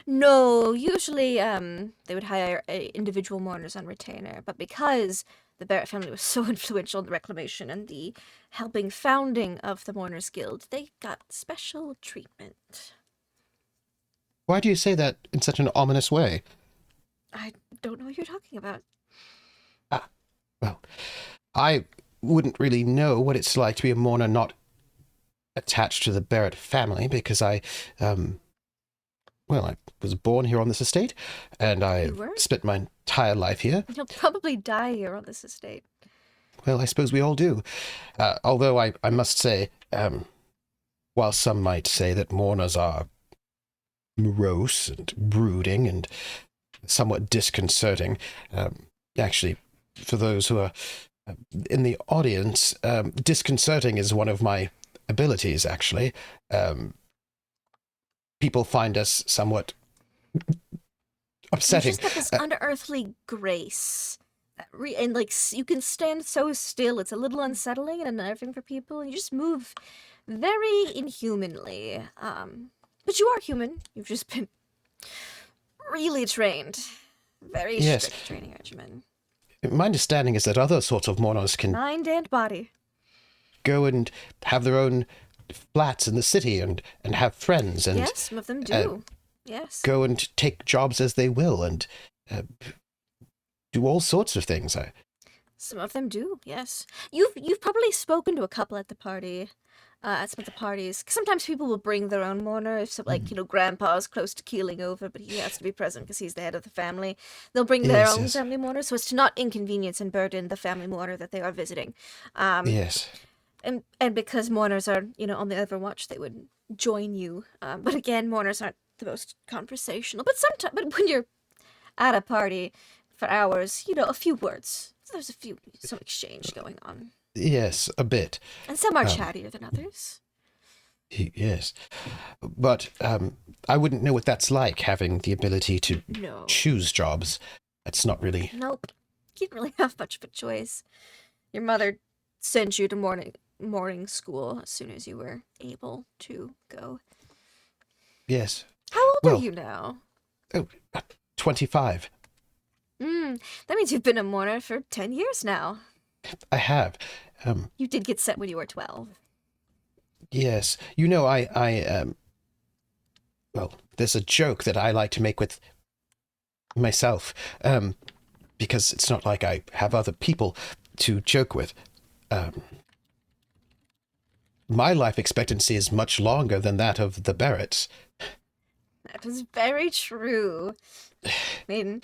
No, usually they would hire individual mourners on retainer, but because the Barrett family was so influential in the reclamation and the helping founding of the Mourners Guild, they got special treatment. Why do you say that in such an ominous way? I don't know what you're talking about. Well, I wouldn't really know what it's like to be a mourner not attached to the Barrett family because I was born here on this estate and I spent my entire life here. You'll probably die here on this estate. Well, I suppose we all do. Although I must say, while some might say that mourners are morose and brooding and somewhat disconcerting, actually, for those who are in the audience, disconcerting is one of my abilities, actually. People find us somewhat upsetting. You just got this unearthly grace. And, like, you can stand so still. It's a little unsettling and unnerving for people. You just move very inhumanly. But you are human. You've just been really trained. Very strict training regimen. My understanding is that other sorts of mourners can... Mind and body. ...go and have their own flats in the city and have friends and... Yes, some of them do. Yes. Go and take jobs as they will and do all sorts of things. Some of them do, yes. You've probably spoken to a couple at the party, at some of the parties. 'Cause sometimes people will bring their own mourner. If like Grandpa's close to keeling over, but he has to be present because he's the head of the family. They'll bring their Yes, own yes, family mourner, so as to not inconvenience and burden the family mourner that they are visiting. yes. And because mourners are on the Overwatch, they would join you. But again, mourners aren't the most conversational. But but when you're at a party for hours, a few words. So there's some exchange going on. Yes, a bit. And some are chattier than others. Yes. But I wouldn't know what that's like, having the ability to No. choose jobs. That's not really... Nope. You didn't really have much of a choice. Your mother sent you to morning school as soon as you were able to go. Yes. How old Well, are you now? Oh, 25. That means you've been a mourner for 10 years now. I have. You did get sent when you were 12. Yes. Well, there's a joke that I like to make with myself, because it's not like I have other people to joke with. My life expectancy is much longer than that of the Barretts. That is very true. I mean,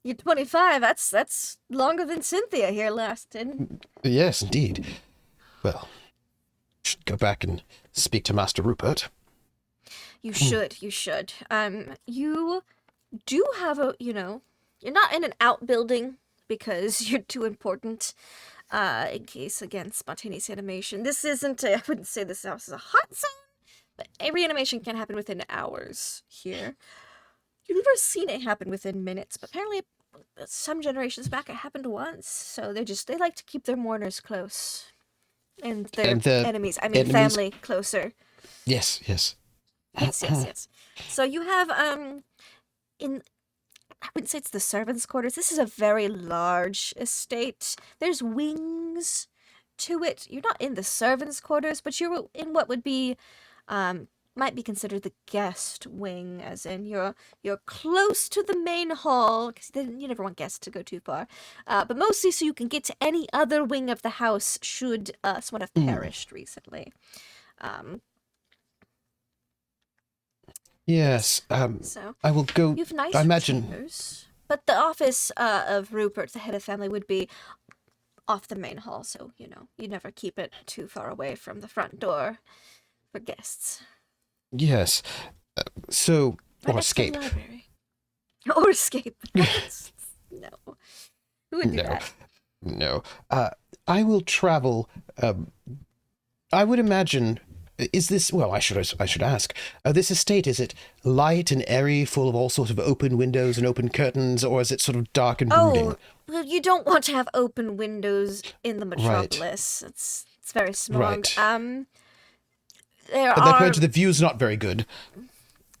you're 25. That's longer than Cynthia here lasted. Yes, indeed. Well, should go back and speak to Master Rupert. You should. You do have you're not in an outbuilding because you're too important. In case, again, spontaneous animation. This isn't I wouldn't say this house is a hot zone, but a reanimation can happen within hours here. You've never seen it happen within minutes, but apparently some generations back it happened once. So they like to keep their mourners close. And their enemies, family closer. Yes. Yes. So you have, I wouldn't say it's the servants' quarters. This is a very large estate. There's wings to it. You're not in the servants' quarters, but you're in what would be, might be considered the guest wing, as in you're close to the main hall, because you never want guests to go too far, but mostly so you can get to any other wing of the house should someone have perished recently. Yes. So I will go. you have nice I imagine. chambers, but the office of Rupert, the head of family, would be off the main hall, so you never keep it too far away from the front door for guests. Yes. So, Right or next to the escape. library. Or escape. No. Who would do that? No. I will travel. I would imagine. Is this? Well, I should ask. This estate, is it light and airy, full of all sorts of open windows and open curtains, or is it sort of dark and brooding? Oh, well, you don't want to have open windows in the metropolis. Right. It's very small. Right. I've heard the view's not very good.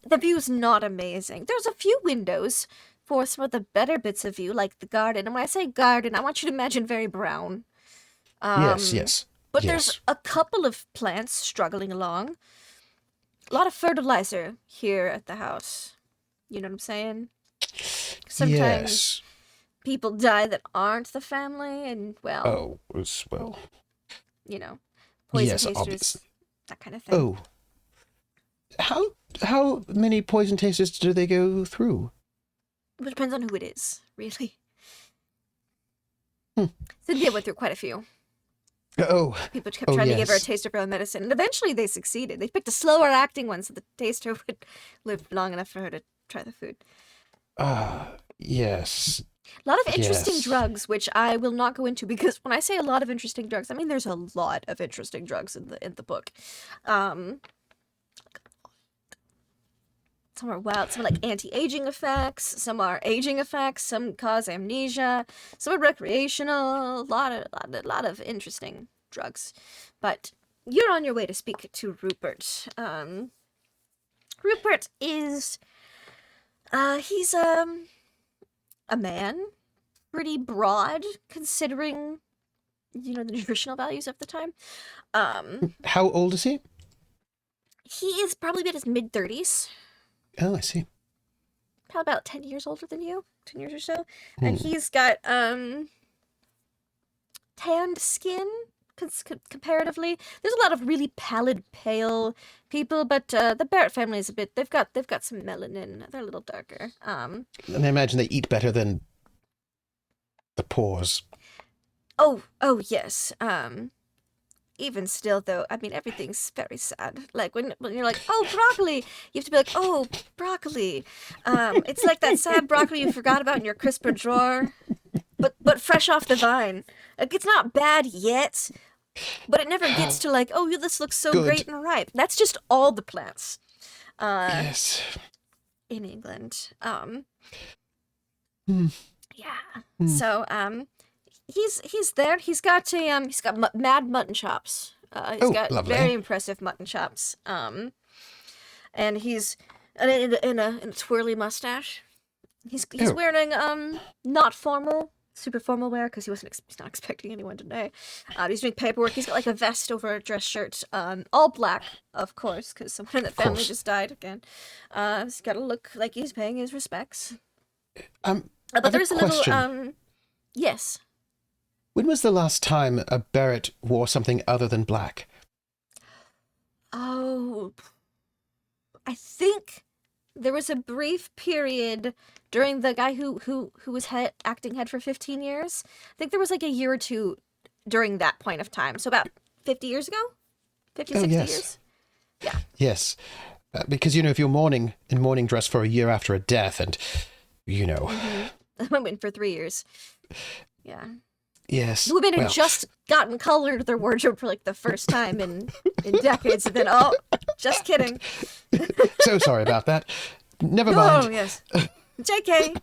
The view's not amazing. There's a few windows for some of the better bits of view, like the garden. And when I say garden, I want you to imagine very brown. Yes. But there's a couple of plants struggling along. A lot of fertilizer here at the house. You know what I'm saying? Sometimes people die that aren't the family, and poison tasters, obviously. that kind of thing. Oh, how many poison tasters do they go through? It depends on who it is, really. Cynthia went through quite a few. People kept trying to give her a taste of her own medicine, and eventually they succeeded. They picked a slower acting one so the taster would live long enough for her to try the food. Yes. A lot of interesting drugs, which I will not go into, because when I say a lot of interesting drugs, I mean there's a lot of interesting drugs in the book. Some are wild, some are like anti-aging effects, some are aging effects, some cause amnesia, some are recreational, a lot of interesting drugs. But you're on your way to speak to Rupert. Rupert is, he's a man, pretty broad, considering, the nutritional values of the time. How old is he? He is probably in his mid-30s. Oh, I see. Probably about 10 years older than you, 10 years or so. And he's got, tanned skin comparatively. There's a lot of really pallid, pale people, but the Barrett family is a bit. They've got some melanin. They're a little darker. And I imagine they eat better than the Poors. Oh yes. Even still, though, I mean, everything's very sad. Like, when you're like, oh, broccoli, you have to be like, oh, broccoli. It's like that sad broccoli you forgot about in your crisper drawer, but fresh off the vine. Like, it's not bad yet, but it never gets to like, oh, this looks so Good. great and ripe. That's just all the plants. Yes. In England. Hmm. Yeah. So, he's there. He's got mad mutton chops. He's got lovely. very impressive mutton chops. And he's in a twirly mustache. He's wearing not formal, super formal wear because he's not expecting anyone today. He's doing paperwork. He's got like a vest over a dress shirt, all black, of course, because someone in the family just died again. He's got to look like he's paying his respects. But there's a little yes. When was the last time a Barrett wore something other than black? Oh, I think there was a brief period during the guy who was acting head for 15 years. I think there was like a year or two during that point of time. So about 50 years ago? 50, 60 years? Yeah. Yes. Because, if you're in mourning dress for a year after a death and, I went for 3 years. Yeah. Yes. The women had just gotten colored their wardrobe for like the first time in decades, and then just kidding. So sorry about that. Never mind. Oh yes. JK.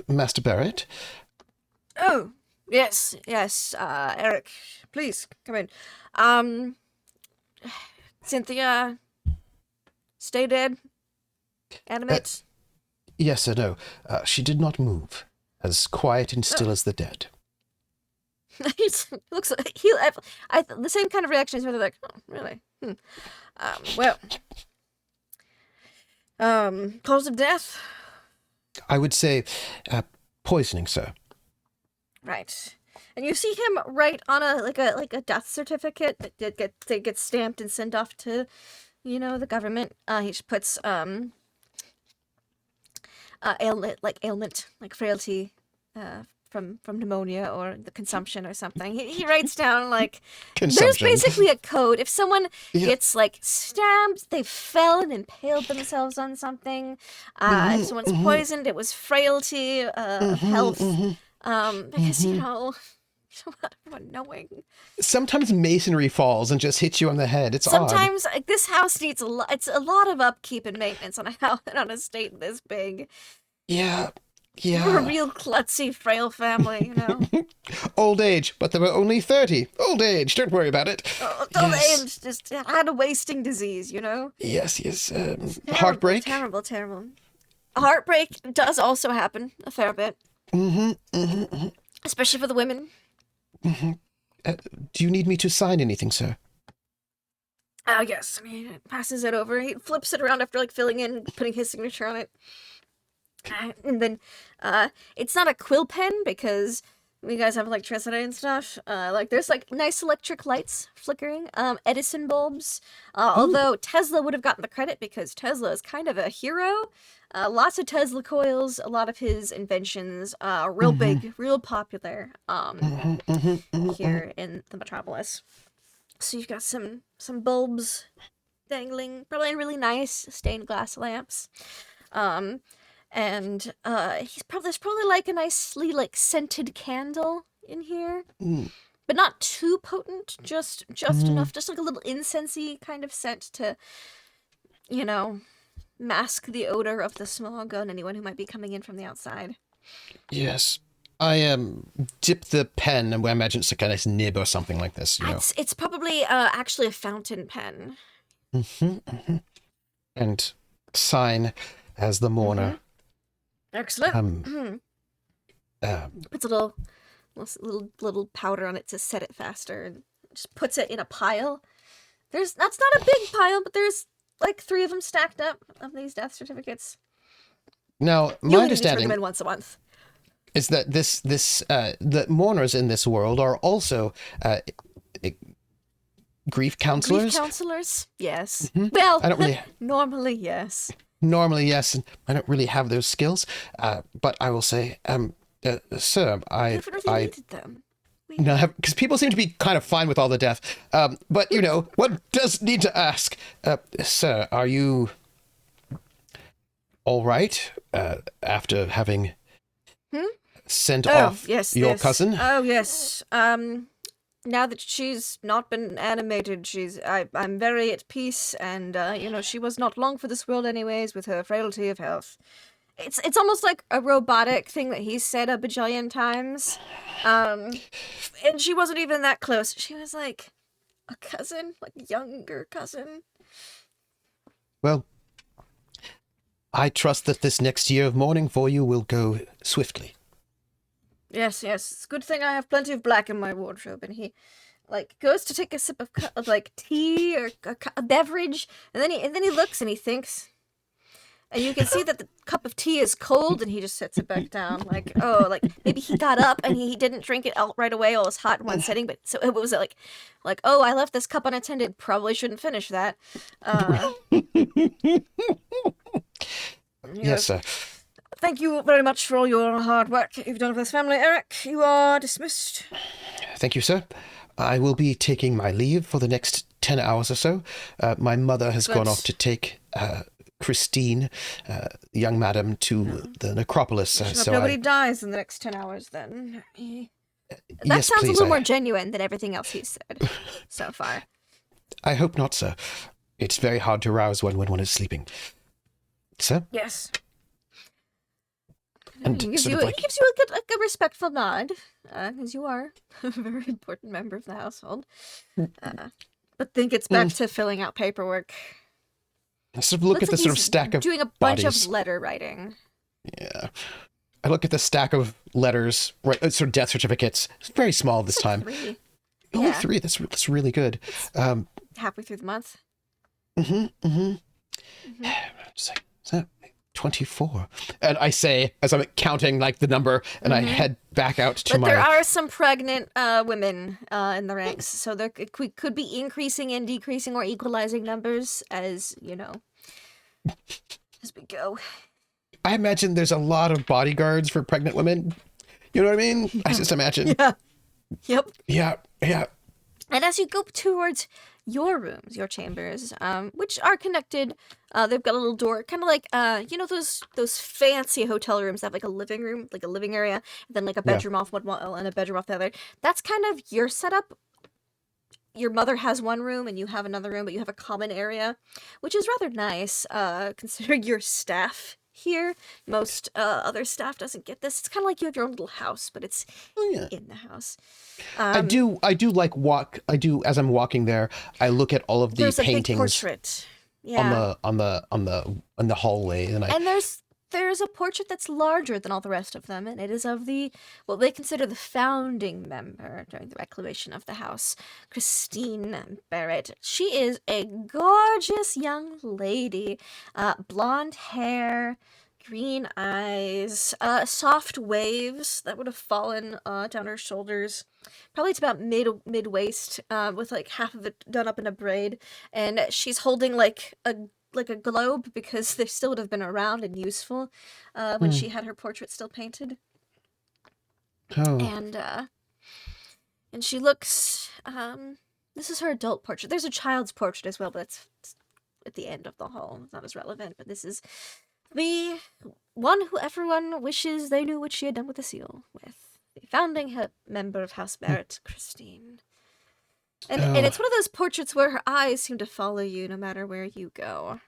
Master Barrett. Oh yes. Erik, please come in. Cynthia, stay dead. Animate. Yes or no? She did not move, as quiet and still as the dead. Looks like the same kind of reaction is where they're like, oh, really? Cause of death? I would say poisoning, sir. Right. And you see him write on a death certificate that gets stamped and sent off to, the government. He just puts ailment, like frailty, from pneumonia or the consumption or something. He writes down there's basically a code. If someone gets stabbed, they fell and impaled themselves on something. If someone's poisoned, it was frailty of health. Because everyone knowing. Sometimes masonry falls and just hits you on the head. It's sometimes odd. This house needs it's a lot of upkeep and maintenance on an estate this big. Yeah. We're a real klutzy, frail family, Old age, but there were only 30. Old age, don't worry about it. Old age just had a wasting disease, Yes. Heartbreak? Terrible. Heartbreak does also happen a fair bit. Especially for the women. Do you need me to sign anything, sir? Yes. I mean, it passes it over. He flips it around after filling in, putting his signature on it. And then, it's not a quill pen because we guys have electricity and stuff. There's nice electric lights flickering. Edison bulbs. Although Tesla would have gotten the credit because Tesla is kind of a hero. Lots of Tesla coils. A lot of his inventions are real big, real popular. Here in the metropolis. So you've got some bulbs dangling, probably really nice stained glass lamps. And there's probably a nicely scented candle in here, but not too potent. Just enough, just a little incensey kind of scent to, mask the odor of the smog on anyone who might be coming in from the outside. Yes, I dip the pen, and I imagine it's a nice nib or something like this. It's probably actually a fountain pen. And sign as the mourner. Excellent. Puts a little powder on it to set it faster, and just puts it in a pile. That's not a big pile, but there's 3 of them stacked up of these death certificates. Now, my You understanding. turn them in once a month. is that the mourners in this world are also grief counselors. Grief counselors? Yes. Mm-hmm. Well, I don't really. normally, yes. Normally, yes, and I don't really have those skills. But I will say, sir, We haven't really needed them. no, because people seem to be kind of fine with all the death. But one does need to ask, sir, are you all right after having sent off your cousin? Oh, yes. Now that she's not been animated, I'm very at peace, and she was not long for this world anyways with her frailty of health. It's almost like a robotic thing that he said a bajillion times. And she wasn't even that close. She was like a cousin, like a younger cousin. Well, I trust that this next year of mourning for you will go swiftly. Yes. It's a good thing I have plenty of black in my wardrobe. And he, goes to take a sip of tea or a beverage, and then he looks and he thinks, and you can see that the cup of tea is cold, and he just sets it back down. Maybe he got up and he didn't drink it out right away while it was hot in one sitting. But so it was oh, I left this cup unattended. Probably shouldn't finish that. Yes, sir. Thank you very much for all your hard work you've done for this family, Erik. You are dismissed. Thank you, sir. I will be taking my leave for the next 10 hours or so. My mother has gone off to take Christine, young madam, to the necropolis. So nobody dies in the next 10 hours, then. That yes, sounds please, a little more genuine than everything else he's said so far. I hope not, sir. It's very hard to rouse one when one is sleeping. Sir? Yes. And he gives you a good, a respectful nod, because you are a very important member of the household. But then gets back to filling out paperwork. I sort of look at the sort of stack of doing a bunch of letter writing. Yeah. I look at the stack of letters, sort of death certificates. It's very small this time. 3. Only 3. That's really good. Halfway through the month. It's like, is that 24? And I say, as I'm counting the number, and I head back out to But there are some pregnant women in the ranks, so there could be increasing and decreasing or equalizing numbers as as we go. I imagine there's a lot of bodyguards for pregnant women. You know what I mean? I just imagine. Yeah. Yep. Yeah. And as you go towards your rooms, your chambers, which are connected, they've got a little door, kind of like, those fancy hotel rooms that have a living room, a living area, and then a bedroom off one wall and a bedroom off the other. That's kind of your setup. Your mother has one room and you have another room, but you have a common area, which is rather nice, considering your staff here. Most other staff doesn't get this. It's kind of like you have your own little house, but it's in the house. I do as I'm walking there, I look at all of the paintings. There's a big portrait. Yeah. On the hallway, and there's a portrait that's larger than all the rest of them, and it is of what they consider the founding member during the reclamation of the house, Christine Barrett. She is a gorgeous young lady, blonde hair, green eyes, soft waves that would have fallen down her shoulders. Probably to about mid waist, with half of it done up in a braid, and she's holding a globe because they still would have been around and useful when she had her portrait still painted. Oh. And she looks. This is her adult portrait. There's a child's portrait as well, but that's at the end of the hall. It's not as relevant. But this is the one who everyone wishes they knew what she had done with the seal, with the founding member of House Barrett, Christine. And it's one of those portraits where her eyes seem to follow you no matter where you go.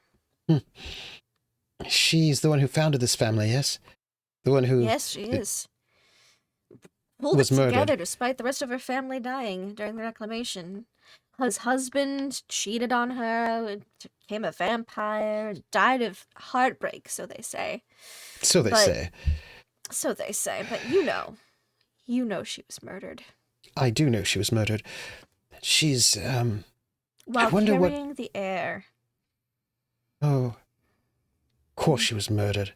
She's the one who founded this family, yes? The one who... Yes, she is. Pulled it together despite the rest of her family dying during the reclamation. His husband cheated on her, became a vampire, died of heartbreak, so they say. So they say, but you know she was murdered. I do know she was murdered. She's, while carrying the heir. Oh, of course she was murdered.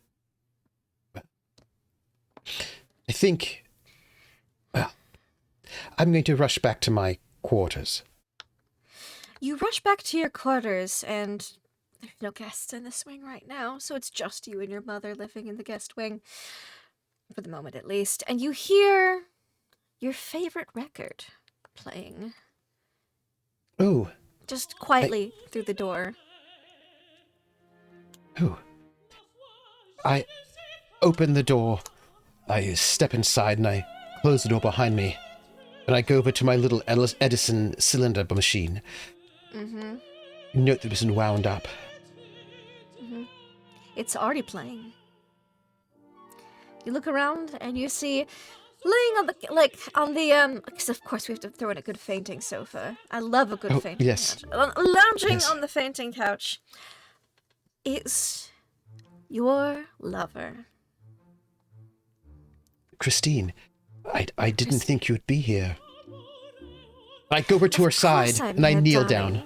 I think... Well, I'm going to rush back to my quarters. You rush back to your quarters, and there's no guests in the swing right now, so it's just you and your mother living in the guest wing, for the moment at least, and you hear your favorite record playing. Oh. Just quietly through the door. Oh. I open the door. I step inside and I close the door behind me. And I go over to my little Edison cylinder machine. Mm-hmm. Note that it's been wound up. Mm-hmm. It's already playing. You look around and you see, laying on the because of course we have to throw in a good fainting sofa. I love a good fainting yes. couch. Lounging Yes. on the fainting couch is your lover. Christine, I didn't think you'd be here. I go over to her side and I kneel down.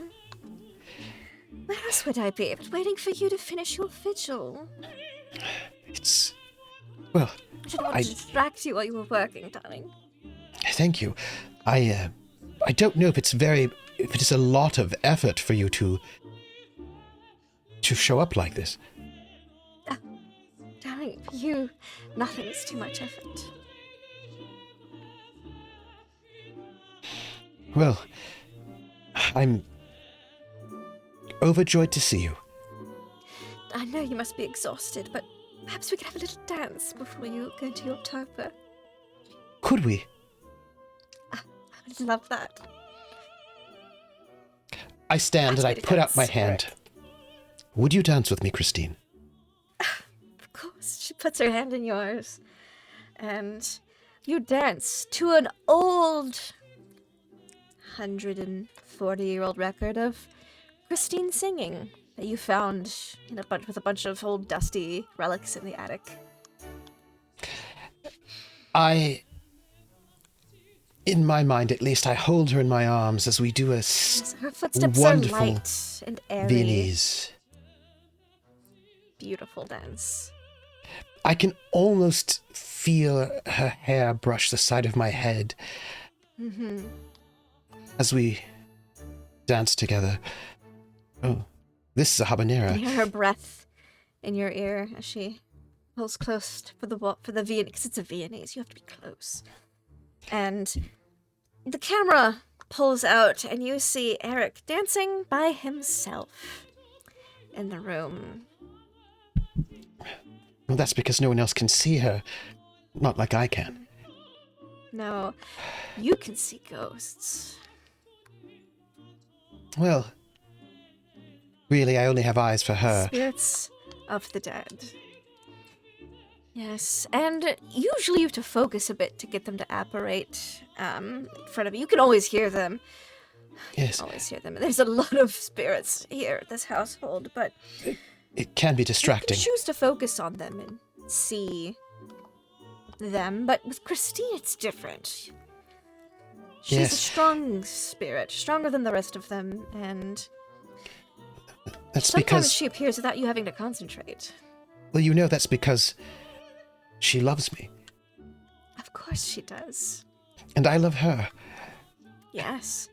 Where else would I be but waiting for you to finish your vigil? It's... Well, I didn't want to distract you while you were working, darling. Thank you. I don't know if it is a lot of effort for you to show up like this. Darling, nothing's too much effort. Well, I'm overjoyed to see you. I know you must be exhausted, but perhaps we could have a little dance before you go into your torpor. Could we? I would love that. I stand and I put out my hand. Would you dance with me, Christine? Of course. She puts her hand in yours. And you dance to an old 140-year-old record of Christine singing that you found with a bunch of old dusty relics in the attic. In my mind at least, I hold her in my arms as we do a Her footsteps wonderful are light and airy. Viennese. Beautiful dance. I can almost feel her hair brush the side of my head as we dance together. Oh, this is a habanera. You hear her breath in your ear as she pulls close for the Viennese, because it's a Viennese. You have to be close. And the camera pulls out, and you see Erik dancing by himself in the room. Well, that's because no one else can see her. Not like I can. No, you can see ghosts. Well, really, I only have eyes for her. Spirits of the dead. Yes, and usually you have to focus a bit to get them to apparate in front of you. You can always hear them. Yes. You can always hear them. There's a lot of spirits here at this household, but it can be distracting. You choose to focus on them and see them, but with Christine it's different. She's a strong spirit, stronger than the rest of them, and that's sometimes because she appears without you having to concentrate. Well, you know that's because she loves me. Of course she does. And I love her. Yes.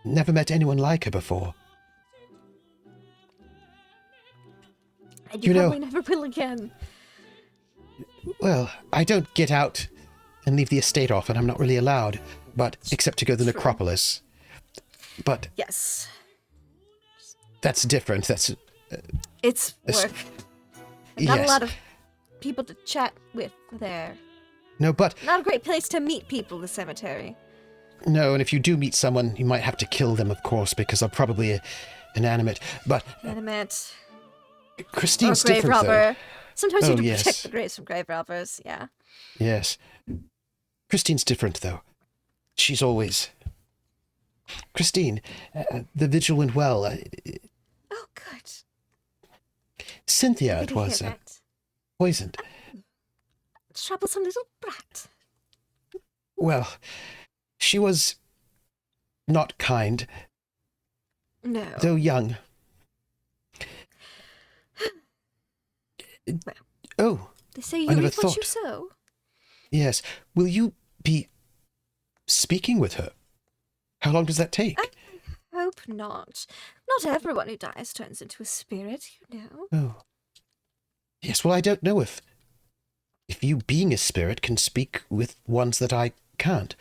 Never met anyone like her before. And you probably never will again. Well, I don't get out and leave the estate often. I'm not really allowed, but except to go to the necropolis. But yes, that's different. It's work. Not a lot of people to chat with there. No, but not a great place to meet people, the cemetery. No, and if you do meet someone, you might have to kill them, of course, because they're probably inanimate. But inanimate. Christine's or grave different, robber. though. Sometimes you have to protect the graves from grave robbers. Yeah. Yes. Christine's different, though. She's always... Christine, the vigil went well. Oh, good. Cynthia, it was poisoned. Troublesome little brat. Well, she was not kind. No. Though young. Well, they say you reap what you sow. Yes. Will you be speaking with her? How long does that take? I hope not. Not everyone who dies turns into a spirit, you know. Oh. Yes, well, I don't know if you being a spirit can speak with ones that I can't.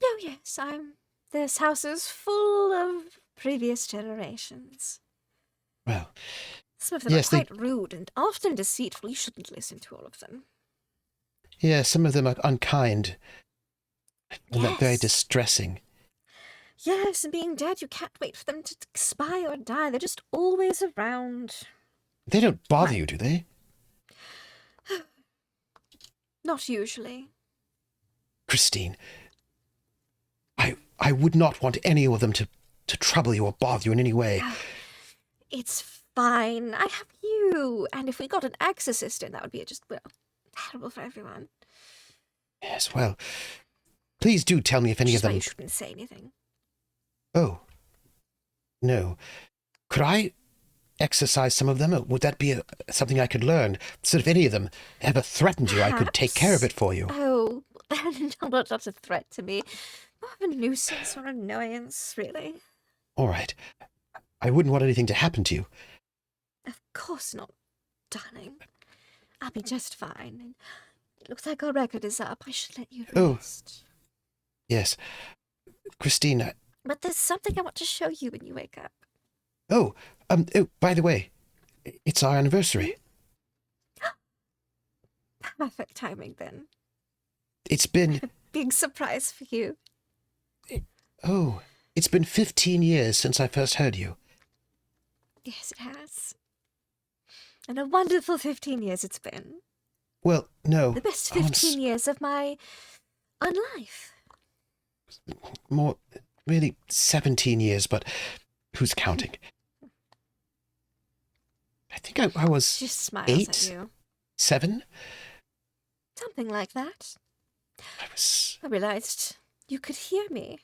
Oh, yes, this house is full of previous generations. Well, Some of them yes, are quite rude and often deceitful. You shouldn't listen to all of them. Yeah, some of them are unkind. And that very Yes. distressing. Yes, and being dead, you can't wait for them to expire or die. They're just always around. They don't bother you, do they? Not usually. Christine, I would not want any of them to trouble you or bother you in any way. It's fine. I have you. And if we got an exorcist in, that would be just, well, terrible for everyone. Yes, well, please do tell me if any of them... You shouldn't say anything. Oh. No. Could I exercise some of them? Or would that be something I could learn? So if any of them ever threatened you, I could take care of it for you. Oh, not a threat to me. More of a nuisance or annoyance, really. All right. I wouldn't want anything to happen to you. Of course not, darling. I'll be just fine. It looks like our record is up. I should let you rest. Oh. Yes. Christine, But there's something I want to show you when you wake up. Oh, by the way, it's our anniversary. Perfect timing, then. It's been... A big surprise for you. It's been 15 years since I first heard you. Yes, it has. And a wonderful 15 years it's been. Well, no. The best 15 years of my life. More, really 17 years, but who's counting? I think I was Just smiles 8, at you. 7? Something like that. I realized you could hear me.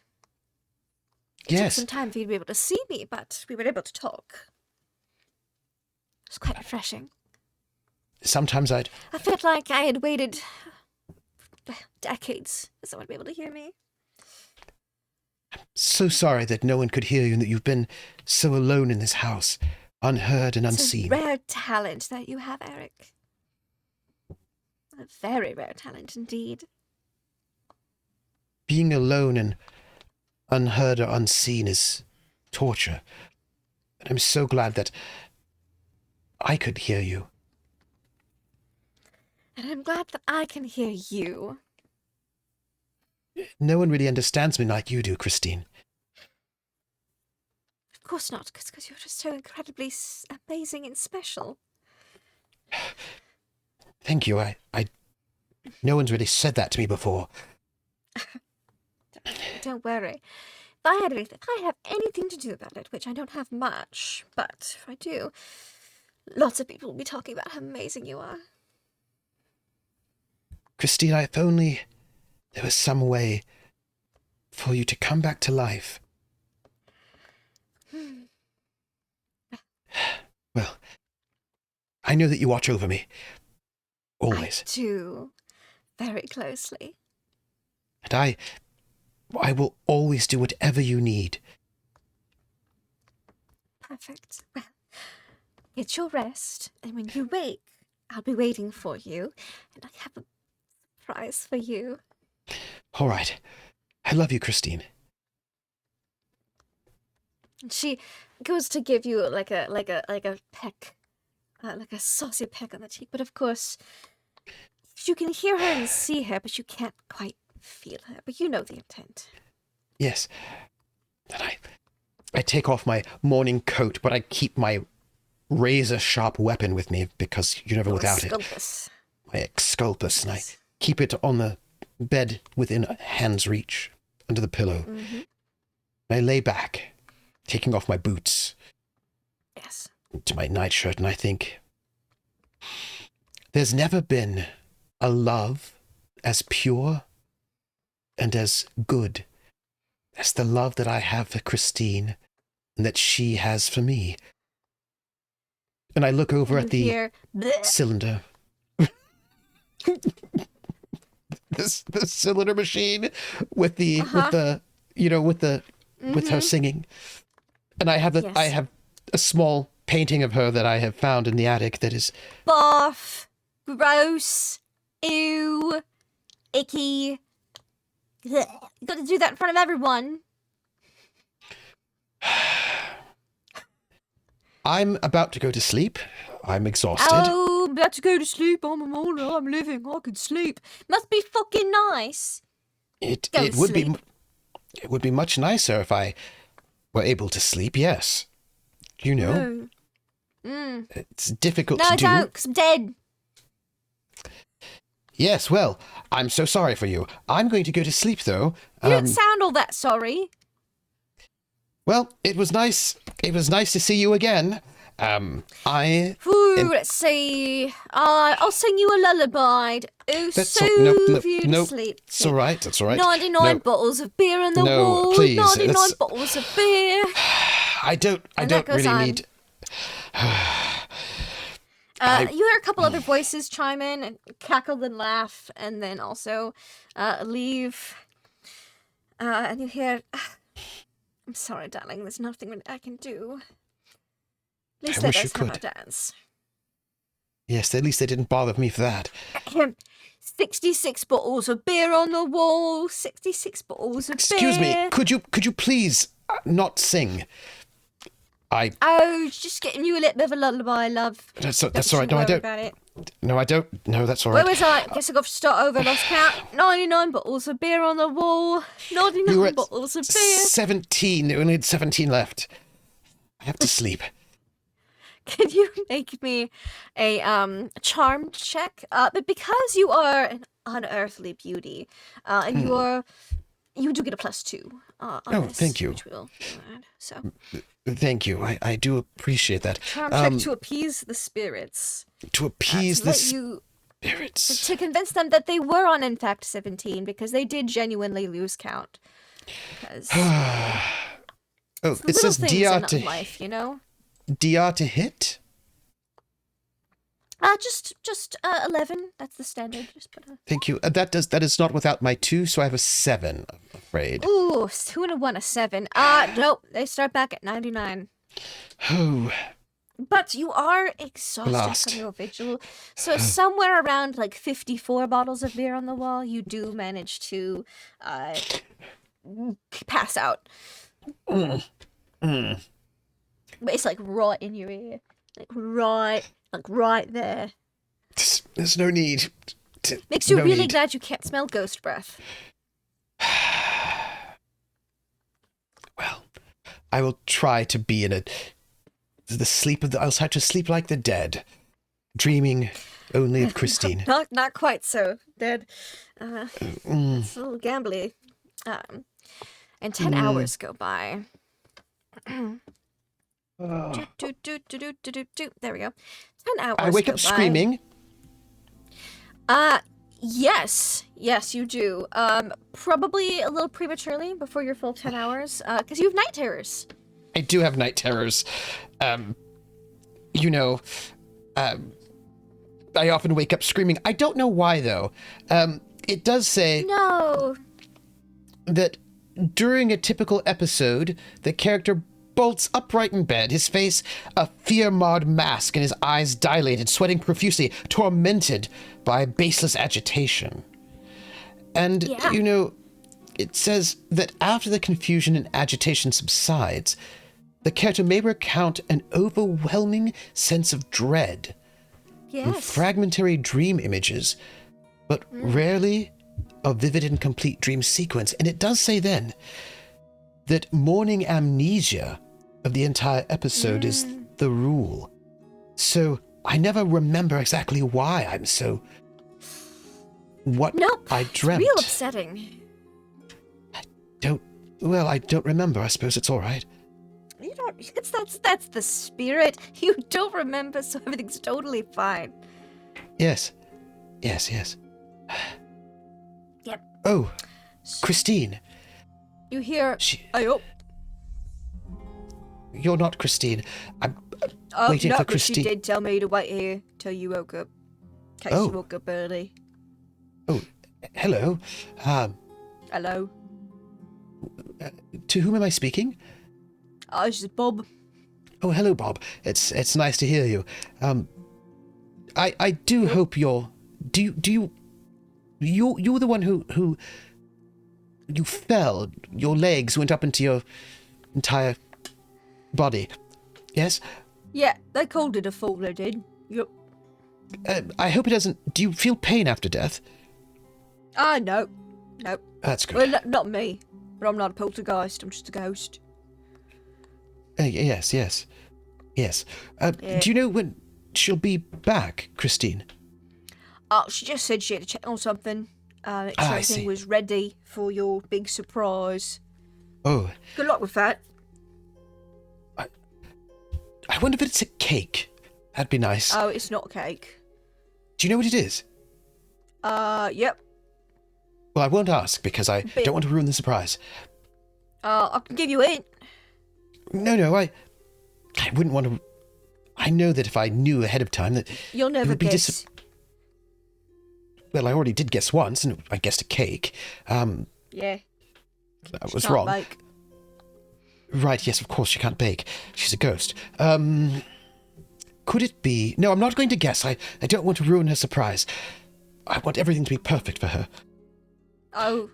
It Yes. took some time for you to be able to see me, but we were able to talk. It was quite refreshing. Sometimes I felt like I had waited decades for someone to be able to hear me. I'm so sorry that no one could hear you and that you've been so alone in this house, unheard and unseen. It's a rare talent that you have, Erik. A very rare talent indeed. Being alone and unheard or unseen is torture. And I'm so glad that I could hear you. And I'm glad that I can hear you. No one really understands me like you do, Christine. Of course not, because you're just so incredibly amazing and special. Thank you. No one's really said that to me before. Don't worry. If I have anything to do about it, which I don't have much, but if I do, lots of people will be talking about how amazing you are. Christine, if only there was some way for you to come back to life. Well, I know that you watch over me. Always. I do. Very closely. And I will always do whatever you need. Perfect. Well, get your rest, and when you wake, I'll be waiting for you, and I have a surprise for you. All right. I love you, Christine. And she goes to give you like a peck, like a saucy peck on the cheek. But of course, you can hear her and see her, but you can't quite feel her. But you know the intent. Yes. And I take off my morning coat, but I keep my razor-sharp weapon with me because you're never without it. My exculpus, and I keep it on the bed within hand's reach, under the pillow. Mm-hmm. I lay back, taking off my boots. Yes. To my nightshirt, and I think, there's never been a love as pure and as good as the love that I have for Christine and that she has for me. And I look over at the cylinder. this cylinder machine with the with her singing. And I have a small painting of her that I have found in the attic that is Barf. Gross. Ew. Icky. Ugh. You got to do that in front of everyone. I'm about to go to sleep. I'm exhausted. Oh, I'm about to go to sleep. I'm a Mourner. I'm living. I could sleep. Must be fucking nice. It would be much nicer if I were able to sleep. Yes, you know, it's difficult to do. No, don't, 'cause I'm dead. Yes, well, I'm so sorry for you. I'm going to go to sleep though. You don't sound all that sorry. Well, it was nice. It was nice to see you again. Let's see. I'll sing you a lullaby. Oh, soothe you to sleep. It's all right. That's all right. 99 bottles of beer on the wall. Please, 99 bottles of beer. I don't really need. You hear a couple other voices chime in and cackle and laugh, and then also leave. And you hear, I'm sorry, darling, there's nothing that I can do. At least let us have our dance. Yes, at least they didn't bother me for that. 66 bottles of beer on the wall. 66 bottles of beer. Excuse me, could you please not sing? Oh, just getting you a little bit of a lullaby, love. That's all right. No, I don't. No, I don't. No, that's all right. Where was I? Guess I got to start over. Lost count. 99 bottles of beer on the wall. 99 bottles of beer. 17. We only had 17 left. I have to sleep. Can you make me a charm check? But because you are an unearthly beauty, and you do get a +2. On this, thank you. Which we'll add, so. Thank you. I do appreciate that. Charm check to appease the spirits. To appease the spirits. To convince them that they were on, in fact, 17, because they did genuinely lose count. Because it says DR to life, you know. DR to hit. Just 11. That's the standard. Just put a... Thank you. That is not without my 2, so I have a 7. I'm afraid. Ooh, 2 and a 1, a 7. Nope. They start back at 99. Oh. But you are exhausted from your vigil, so somewhere around like 54 bottles of beer on the wall, you do manage to pass out. But it's like right in your ear, like right there. There's no need. Makes you really glad you can't smell ghost breath. Well, I will try to be in the sleep of I'll try to sleep like the dead, dreaming only of Christine. not quite so dead. It's a little gambly. And 10 hours go by. There we go. 10 hours. I wake up screaming. Yes, you do. Probably a little prematurely before your full 10 hours, because you have night terrors. I do have night terrors. I often wake up screaming. I don't know why though. It does say that during a typical episode, the character bolts upright in bed, his face a fear-marred mask and his eyes dilated, sweating profusely, tormented by baseless agitation. And, it says that after the confusion and agitation subsides, the character may recount an overwhelming sense of dread and fragmentary dream images, but rarely a vivid and complete dream sequence. And it does say then that morning amnesia of the entire episode is the rule. So I never remember exactly why I'm so... I dreamt. It's real upsetting. I don't remember. I suppose it's all right. You don't... That's the spirit. You don't remember, so everything's totally fine. Yes. Yep. Oh, Christine. You hear... You're not Christine. I'm waiting for Christine. She did tell me to wait here till you woke up. In case you woke up early. hello. Hello. To whom am I speaking? This is Bob. Oh, hello, Bob. It's nice to hear you. I do hope you're the one who you fell. Your legs went up into your entire body. Yes? Yeah, they called it a fall, they did. Yep. I hope it doesn't... Do you feel pain after death? No. Nope. That's good. Well, not me. But I'm not a poltergeist, I'm just a ghost. Yes. Yeah. Do you know when she'll be back, Christine? She just said she had to check on something. Make sure I everything see. was ready for your big surprise. Oh. Good luck with that. I wonder if it's a cake. That'd be nice. Oh, it's not a cake. Do you know what it is? Yep. Well, I won't ask because I don't want to ruin the surprise. I can give you a hint. No, I wouldn't want to... I know that if I knew ahead of time that... You'll it never would be guess. Well, I already did guess once, and I guessed a cake. Yeah. I She was can't wrong. bake. Right, yes, of course, she can't bake. She's a ghost. Could it be... No, I'm not going to guess. I don't want to ruin her surprise. I want everything to be perfect for her. Oh,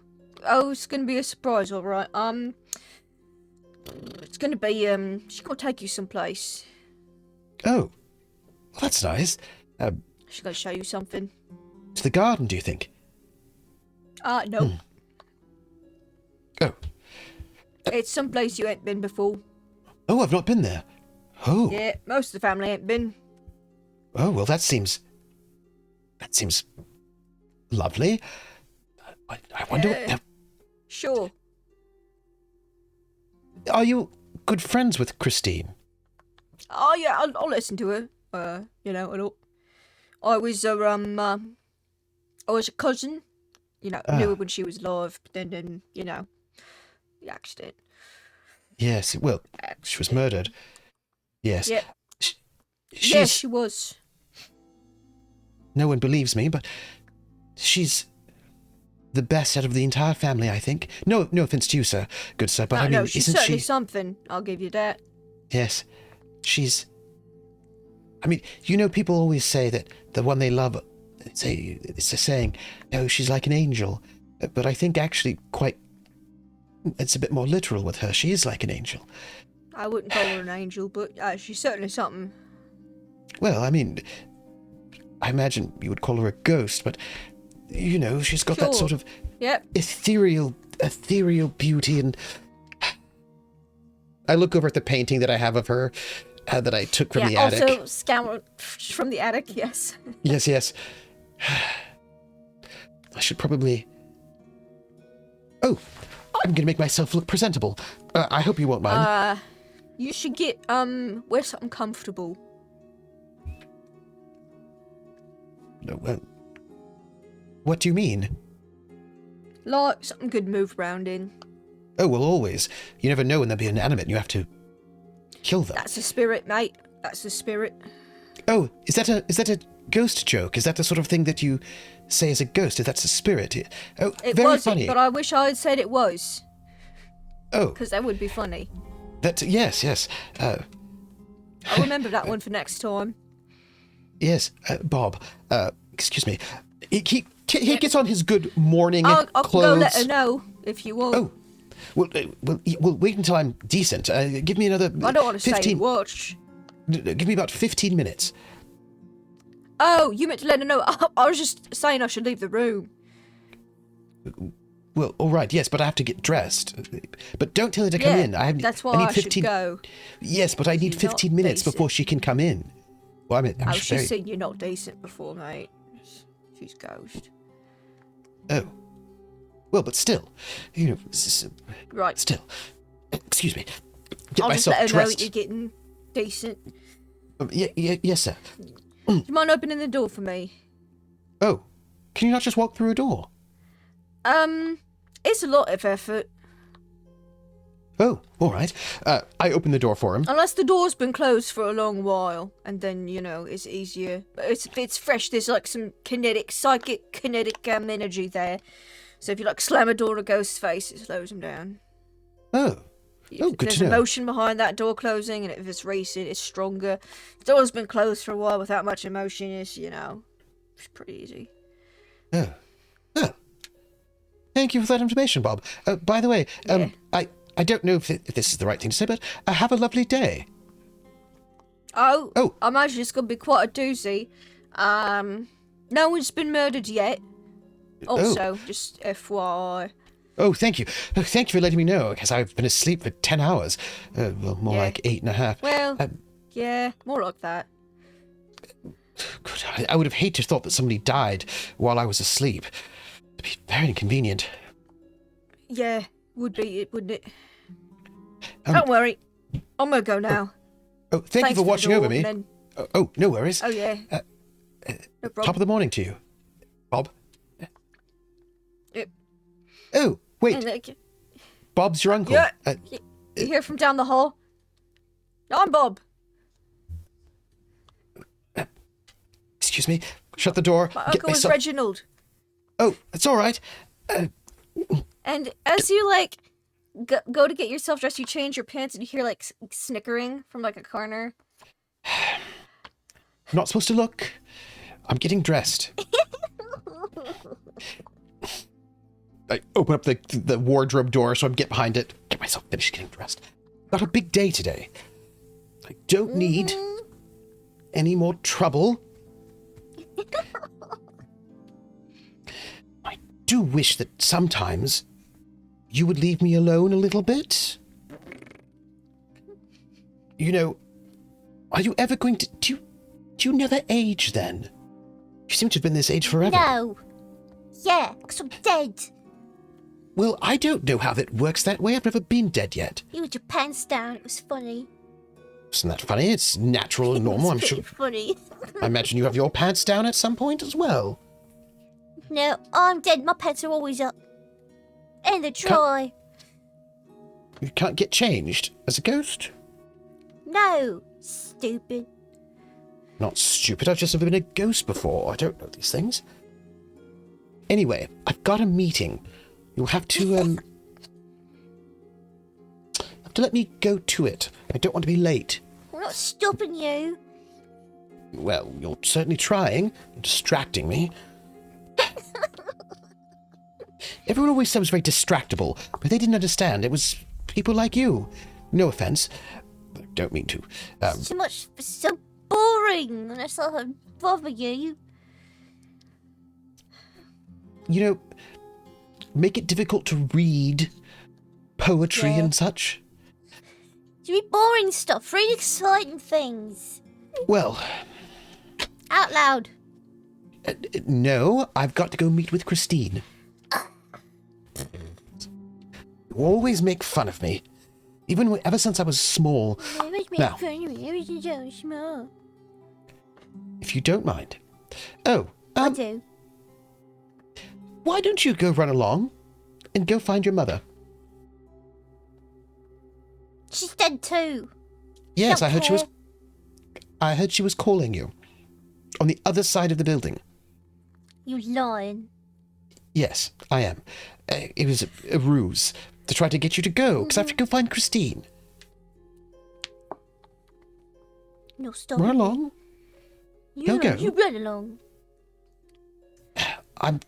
it's gonna be a surprise, alright. It's gonna be, she's gonna take you someplace. Oh, well, that's nice. She's gonna show you something. To the garden, do you think? No. Oh. It's someplace you ain't been before. Oh, I've not been there. Oh. Yeah, most of the family ain't been. Oh, well, that seems lovely. I wonder what... Sure. Are you good friends with Christine? Oh, yeah, I'll listen to her. I was a cousin. Knew her when she was alive, but then, the accident. Yes, well, she was murdered. Yes. Yeah. Yes, she was. No one believes me, but she's the best out of the entire family, I think. No offense to you, sir, good sir, but I mean, No, she's isn't certainly she... something. I'll give you that. Yes, she's... I mean, people always say that the one they love, it's a saying, no, she's like an angel. But I think actually it's a bit more literal with her. She is like an angel. I wouldn't call her an angel, but she's certainly something. Well, I mean, I imagine you would call her a ghost, but, she's got that sort of ethereal beauty, and I look over at the painting that I have of her that I took from the attic. Also scoured from the attic, yes. Yes. I should probably... Oh, I'm going to make myself look presentable. I hope you won't mind. You should get, wear something comfortable. No, what do you mean? Like something good to move around in. Oh, well, always. You never know when they'll be inanimate and you have to kill them. That's the spirit, mate. That's the spirit. Oh, is that a ghost joke? Is that the sort of thing that you say as a ghost? If that's a spirit? Oh, it very wasn't, funny. But I wish I had said it was. Oh. Because that would be funny. Yes. I'll remember that one for next time. Yes, Bob. Excuse me. He gets on his good morning I'll clothes. go let her know if you want. Oh, well, wait until I'm decent. Give me another. I don't want to 15, stay and watch. Give me about 15 minutes. Oh, you meant to let her know. I was just saying I should leave the room. Well, all right, yes, but I have to get dressed. But don't tell her to come in. That's why I need I 15. should go. Yes, but I need She's 15 not minutes decent. before she can come in. Well, She's seen you're not decent before, mate. She's ghost. Oh. Well, but still, Right. Still, excuse me. Get I'll just myself let her know dressed. that you're getting decent. Yes, sir. Do you mind opening the door for me? Oh, can you not just walk through a door? It's a lot of effort. Oh, all right. I open the door for him. Unless the door's been closed for a long while, and then, it's easier. But it's fresh, there's like some psychic kinetic energy there. So if you slam a door in a ghost's face, it slows them down. Oh. Oh, good to know. There's emotion behind that door closing, and if it's racing, it's stronger. If the door's been closed for a while without much emotion, it's pretty easy. Oh. Oh. Thank you for that information, Bob. By the way, Yeah. I don't know if this is the right thing to say, but have a lovely day. Oh, Oh. I imagine it's going to be quite a doozy. No one's been murdered yet. Also, just FYI. Oh, thank you. Thank you for letting me know, because I've been asleep for 10 hours. Well, more like 8.5. Well, yeah, more like that. God, I would have hated to thought that somebody died while I was asleep. It'd be very inconvenient. Yeah, would be, wouldn't it? Don't worry. I'm going to go now. Oh, thank you for watching over me. Then... Oh, no worries. Oh, yeah. No problem. Top of the morning to you, Bob. Yep. Oh, wait. And, Bob's your uncle. Yeah. You hear from down the hall? I'm Bob. Excuse me. Shut the door. My uncle is Reginald. Oh, it's all right. And as you, go to get yourself dressed, you change your pants, and you hear, snickering from, a corner. I'm not supposed to look. I'm getting dressed. I open up the wardrobe door so I can get behind it. Get myself finished getting dressed. Got a big day today. I don't need any more trouble. I do wish that sometimes you would leave me alone a little bit. Are you ever going to... Do you never age then? You seem to have been this age forever. No. Yeah, because I'm dead. Well, I don't know how that works that way. I've never been dead yet. You had your pants down. It was funny. Isn't that funny? It's natural and normal, I'm sure. Funny. I imagine you have your pants down at some point as well. No, I'm dead. My pants are always up. And they're dry. You can't get changed as a ghost? No, stupid. Not stupid, I've just never been a ghost before. I don't know these things. Anyway, I've got a meeting. You'll have to let me go to it. I don't want to be late. I'm not stopping you. Well, you're certainly trying. You're distracting me. Everyone always said I was very distractible, but they didn't understand. It was people like you. No offense. I don't mean to. So boring. And I thought I'd bother you. Make it difficult to read poetry Yeah. and such. You read boring stuff. Read exciting things. Well, Out loud. no, I've got to go meet with Christine. You always make fun of me. Ever since I was small. Now, if you don't mind. Oh, I do. why don't you go run along and go find your mother? She's dead too. Yes, Don't care. I heard she was calling you. On the other side of the building. You lying. Yes, I am. It was a ruse to try to get you to go, because I have to go find Christine. No, stop. Run along. You go. You run along. I'm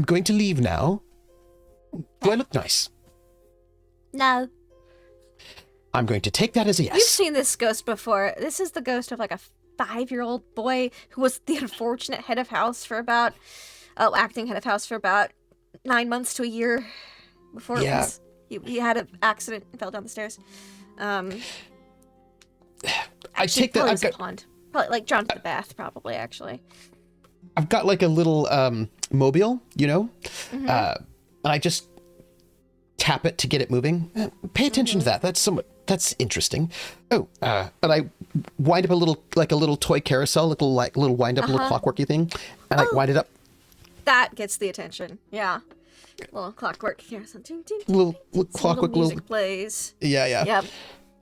going to leave now. Do I look nice? No. I'm going to take that as a yes. You've seen this ghost before. This is the ghost of a 5-year-old boy who was the unfortunate head of house for about, acting head of house for about 9 months to a year before Yeah. he had an accident and fell down the stairs. I Actually, take that. probably was a pond. Probably drowned in the bath. Probably actually. I've got a little mobile, Mm-hmm. and I just tap it to get it moving. Pay attention to that. That's interesting. Oh, and I wind up a little toy carousel, little wind up, little clockworky thing, and I wind it up. That gets the attention. Yeah. little clockwork here. So little some clockwork, music plays. Yeah. Yep.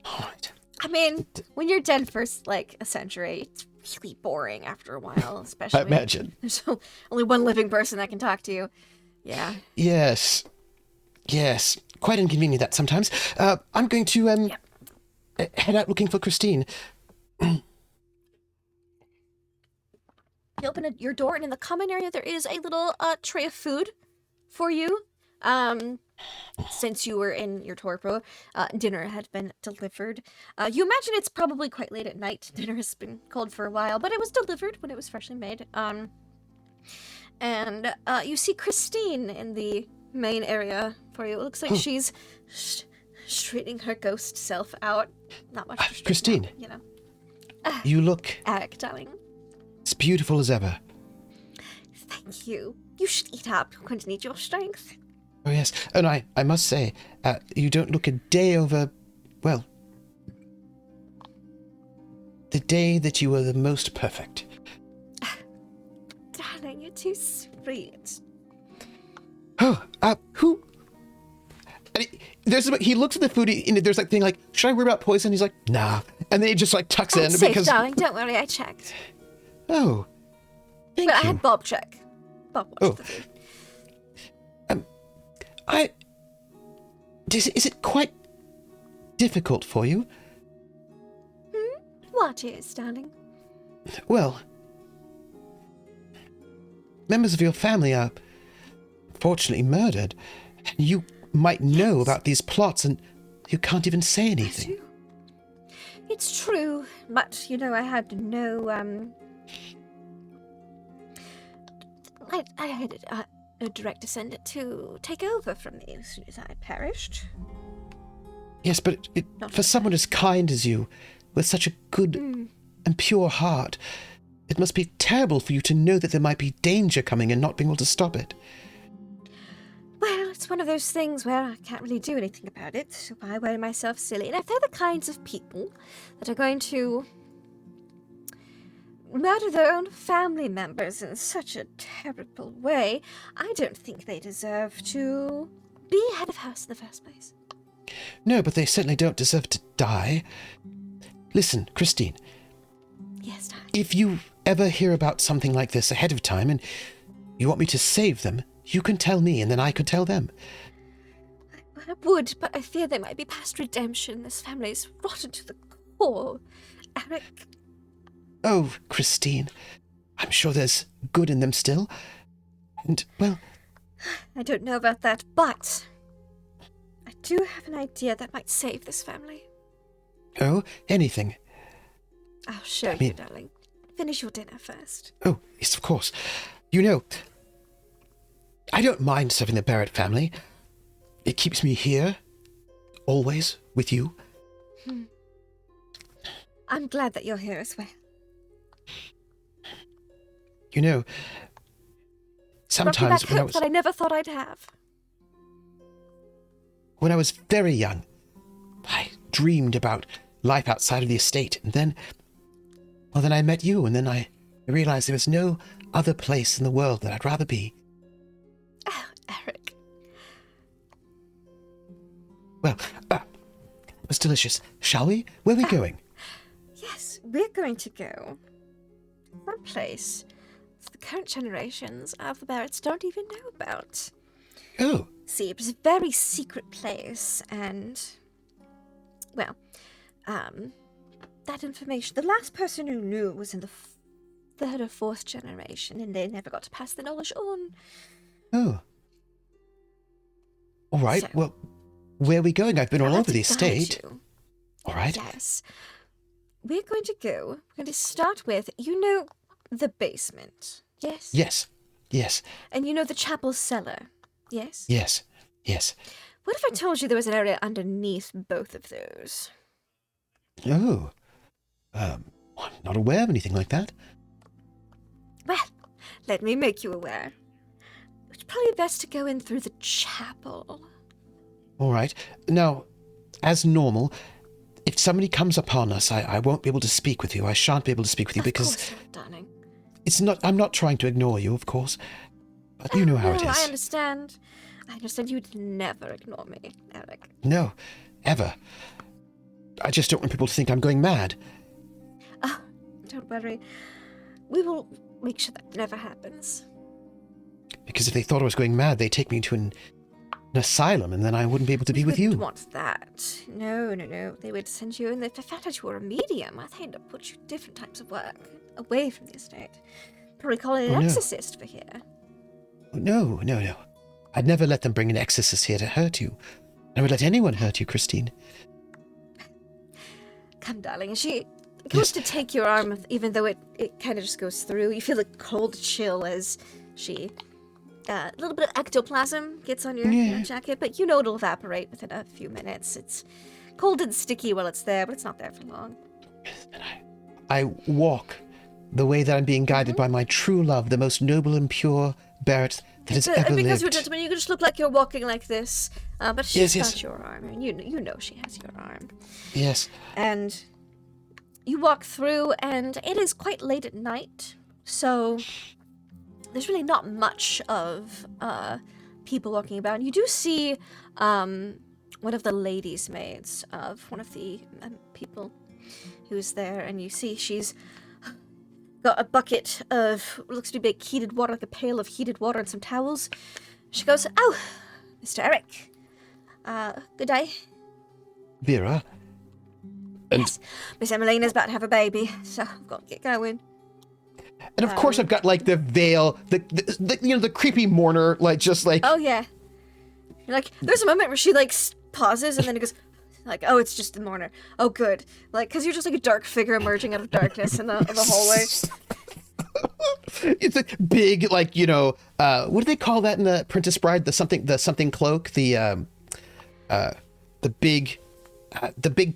All right. I mean, when you're dead for like a century, it's really boring after a while, especially. I imagine. There's only one living person that can talk to you. Yeah. Yes. Quite inconvenient that sometimes. I'm going to head out looking for Christine. You open your door, and in the common area there is a little tray of food for you. Since you were in your torpor, dinner had been delivered. You imagine it's probably quite late at night. Dinner has been cold for a while, but it was delivered when it was freshly made. And you see Christine in the main area for you. It looks like she's straightening her ghost self out. Not much to straighten Christine. out, you know. You look Erik, darling. as beautiful as ever. Thank you. You should eat up. You're going to need your strength. Oh, yes. And I must say, you don't look a day over, well, the day that you were the most perfect. Darling, you're too sweet. Oh, who? And he looks at the food, and there's like thing like, should I worry about poison? He's like, nah. And then he just like tucks in Safe, because. darling. Don't worry, I checked. Oh, thank But I you. had Bob check. Bob watched the food. Is it quite difficult for you? What is, darling? Well, members of your family are fortunately murdered. You might know about these plots and you can't even say anything. It's true, but, you know, I had no, I had no direct descendant to take over from me as soon as I perished. Yes, but for someone as kind as you, with such a good and pure heart, it must be terrible for you to know that there might be danger coming and not being able to stop it. Well, it's one of those things where I can't really do anything about it, so I worry myself silly. And if they're the kinds of people that are going to murder their own family members in such a terrible way, I don't think they deserve to be head of house in the first place. No, but they certainly don't deserve to die. Listen, Christine. Yes, darling. If you ever hear about something like this ahead of time and you want me to save them, you can tell me and then I could tell them. I would, but I fear they might be past redemption. This family's rotten to the core. Erik. Oh, Christine, I'm sure there's good in them still. And, well... I don't know about that, but I do have an idea that might save this family. Oh, anything. I'll show you, darling. Finish your dinner first. Oh, yes, of course. You know, I don't mind serving the Barrett family. It keeps me here, always, with you. I'm glad that you're here as well. You know, sometimes that hope that I never thought I'd have. When I was very young, I dreamed about life outside of the estate, and then I met you, and then I realized there was no other place in the world that I'd rather be. Oh, Erik. Well, it was delicious. Shall we? Where are we going? Yes, we're going to go someplace the current generations of the Barretts don't even know about. Oh. See, it was a very secret place, and, well, that information, the last person who knew was in the third or fourth generation, and they never got to pass the knowledge on. Oh. All right, So, well, where are we going? I've been all over the to guide estate. you. All right. Yes. We're going to start with, you know, the basement, yes? Yes. Yes. And you know the chapel cellar, yes? Yes. Yes. What if I told you there was an area underneath both of those? Oh. I'm not aware of anything like that. Well, let me make you aware. It's probably best to go in through the chapel. All right. Now, as normal, if somebody comes upon us, I won't be able to speak with you. I shan't be able to speak with you because... Of course not, darling. I'm not trying to ignore you, of course. But you know how it is. I understand. I understand you'd never ignore me, Erik. No, ever. I just don't want people to think I'm going mad. Don't worry. We will make sure that never happens. Because if they thought I was going mad, they'd take me to an asylum, and then I wouldn't be able to be with They you. wouldn't want that. No. They would send you, and if they found out you were a medium, I think they'd put you in different types of work, away from the estate. Probably call it an exorcist for here. No. I'd never let them bring an exorcist here to hurt you. I would let anyone hurt you, Christine. Come, darling. And she goes to take your arm, even though it kind of just goes through. You feel a cold chill as she... a little bit of ectoplasm gets on your jacket, but you know it'll evaporate within a few minutes. It's cold and sticky while it's there, but it's not there for long. And I walk the way that I'm being guided by my true love, the most noble and pure Barrett that has ever because you're a lived. gentleman, you just look like you're walking like this. But she's got your arm, and you know she has your arm. Yes. And you walk through, and it is quite late at night, so there's really not much of people walking about. And you do see one of the ladies' maids of one of the people who's there, and you see she's got a bucket of what looks to be big heated water, like a pail of heated water and some towels. She goes, "Oh, Mr. Erik, good day." Vera? And, Yes, Miss Emelina's about to have a baby, so I've got to get going. and of course I've got like the veil, the creepy mourner, Oh yeah. You're like, there's a moment where she like pauses and then it goes, like, oh, it's just the mourner. Oh, good. Like, because you're just like a dark figure emerging out of darkness in the hallway. It's a big, like, what do they call that in the Princess Bride? The something cloak, the big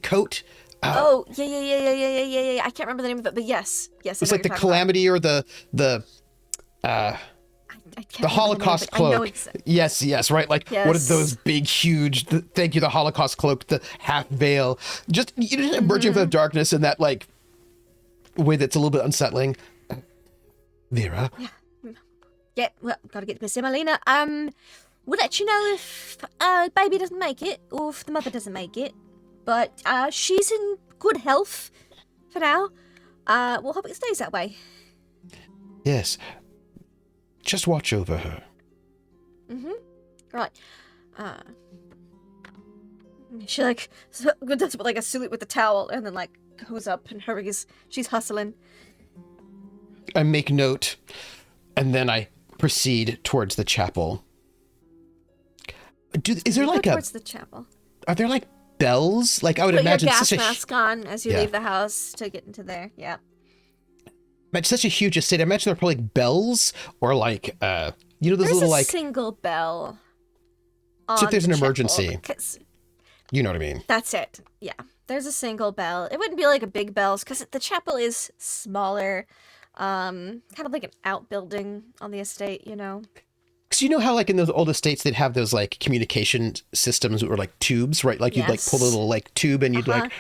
coat. Oh, yeah. I can't remember the name of it, but yes. It's like the calamity or the Holocaust cloak. Yes, right. Like what are those big, huge? Thank you, the Holocaust cloak, the half veil, just emerging from the darkness in that like way that's a little bit unsettling. Vera. Yeah. Well, gotta get Miss Emelina. We'll let you know if baby doesn't make it or if the mother doesn't make it. But she's in good health for now. We'll hope it stays that way. Yes. Just watch over her. Right. She like does like a salute with the towel and then like goes up and hurries. She's hustling. I make note, and then I proceed towards the chapel. Is there like towards the chapel? Are there like bells? Like I would Put imagine your gas such mask on as you leave the house to get into there. Yeah. But such a huge estate. I imagine there are probably like bells or like those There's little a like single bell. so if there's an the chapel, emergency. You know what I mean? That's it. Yeah. There's a single bell. It wouldn't be like a big bells because the chapel is smaller. Kind of like an outbuilding on the estate, Because you know how like in those old estates they'd have those like communication systems that were like tubes, right? Like you'd like pull a little like tube and you'd like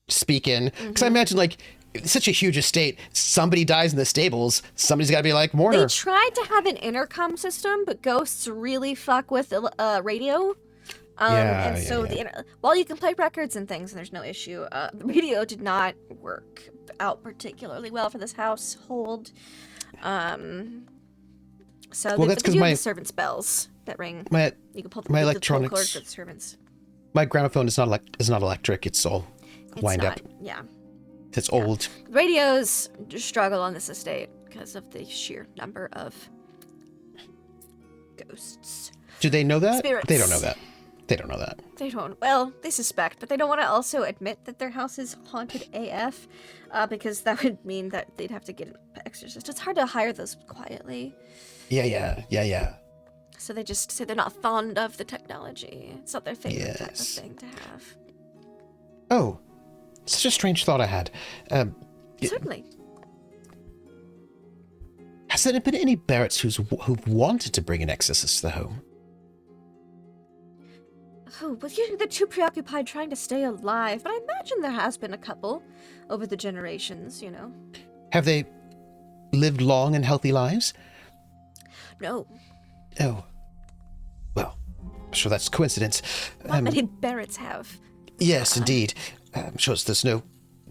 speak in. Because I imagine like it's such a huge estate, somebody dies in the stables, somebody's got to be like, Mourner. They tried to have an intercom system, but ghosts really fuck with radio. While you can play records and things, and there's no issue, the radio did not work out particularly well for this household. So that's because the servants' bells that ring. You can pull the electronics, cord for the servants. My gramophone is not electric. It's all wind up. Yeah. It's old. Radios struggle on this estate because of the sheer number of ghosts. Do they know that? Spirits. They don't know that. They don't know that. They don't. Well, they suspect, but they don't want to also admit that their house is haunted AF, because that would mean that they'd have to get an exorcist. It's hard to hire those quietly. Yeah. So they just say they're not fond of the technology. It's not their favorite type of thing to have. Oh, such a strange thought I had. Certainly. Has there been any Barretts who've wanted to bring an exorcist to the home? Oh, well, they're too preoccupied trying to stay alive, but I imagine there has been a couple over the generations, Have they lived long and healthy lives? No. Oh. I'm sure that's coincidence. Not many Barretts have. Yes, indeed. I'm sure there's no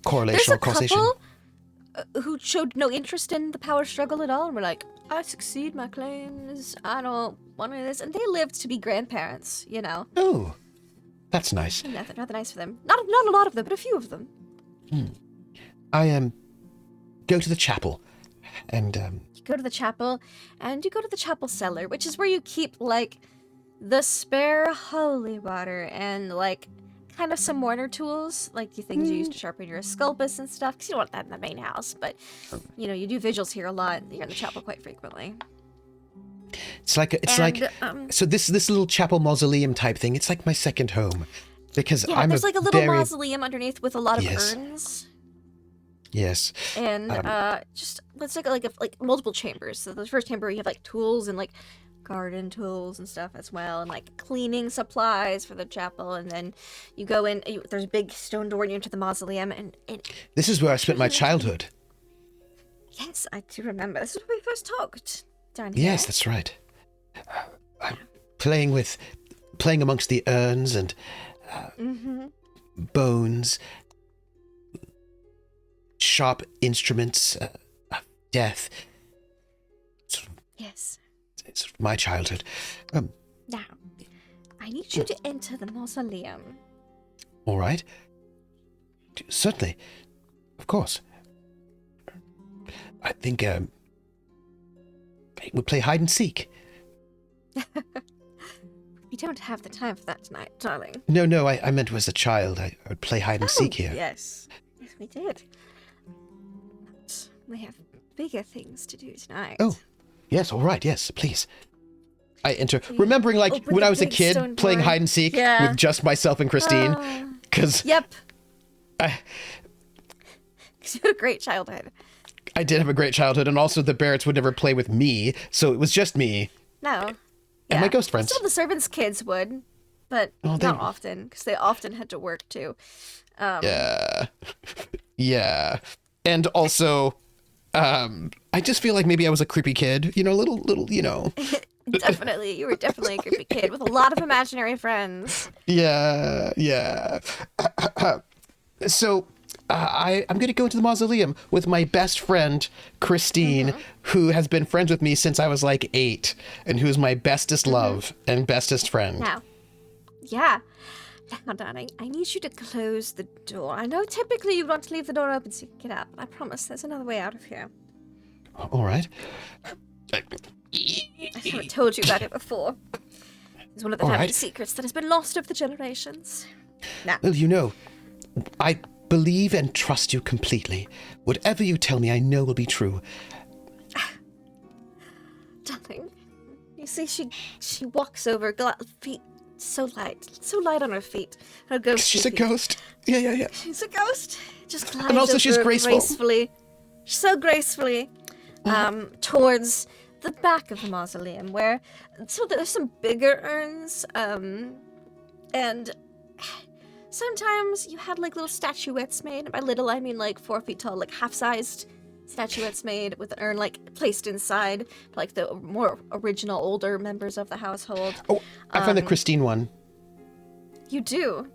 correlation There's or a causation. couple who showed no interest in the power struggle at all and were like, I succeed my claims, I don't want this. And they lived to be grandparents, you know. Oh, that's nice. Nothing nice for them. Not a lot of them, but a few of them. I go to the chapel, and You go to the chapel, and you go to the chapel cellar, which is where you keep, like, the spare holy water and, like, kind of some Mourner tools, like the things you use to sharpen your scalpus and stuff, because you don't want that in the main house, but, you know, you do vigils here a lot. You're in the chapel quite frequently. so this little chapel mausoleum type thing. It's like my second home, because Yeah, I'm there's like a little very, mausoleum underneath with a lot of Yes. urns. Yes. And just let's like multiple chambers. So the first chamber you have like tools and like garden tools and stuff as well, and like cleaning supplies for the chapel. And then you go in. There's a big stone door and you enter the mausoleum. And This is where I spent my childhood. yes, I do remember. This is where we first talked down here. Yes, that's right. I'm playing amongst the urns and bones, sharp instruments of death. Yes. It's my childhood. Now, I need you to enter the mausoleum. All right. Certainly. Of course. I think we'll play hide and seek. We don't have the time for that tonight, darling. No, I meant as a child. I would play hide and seek here. Yes. Yes, we did. But we have bigger things to do tonight. Oh, yes, all right, yes, please. I enter, remembering like open when the I was a big kid stone playing door. hide and seek Yeah. with just myself and Christine, because Yep. I 'Cause you had a great childhood. did have a great childhood, and also the Barretts would never play with me, so it was just me No. and my ghost friends. Still, the servants' kids would, but Oh, they- not often, because they often had to work too. Yeah, and also, I just feel like maybe I was a creepy kid, little, Definitely, you were definitely a creepy kid with a lot of imaginary friends. Yeah. So, I'm going to go into the mausoleum with my best friend, Christine, who has been friends with me since I was like 8, and who's my bestest love and bestest friend. Now, now, darling, I need you to close the door. I know typically you want to leave the door open so you can get out, but I promise there's another way out of here. All right. I haven't told you about it before. It's one of the All family right. secrets that has been lost over the generations. Now, Well, I believe and trust you completely. Whatever you tell me, I know will be true. darling, you see, she walks over, feet so light on her feet. Her ghost. She's a ghost. Yeah. She's a ghost. Just glides And also over she's graceful. gracefully, so gracefully, towards the back of the mausoleum, where there's some bigger urns, and sometimes you had like little statuettes made. And by little, I mean like 4 feet tall, like half-sized statuettes made with an urn like placed inside, like the more original, older members of the household. Oh, I found the Christine one. You do.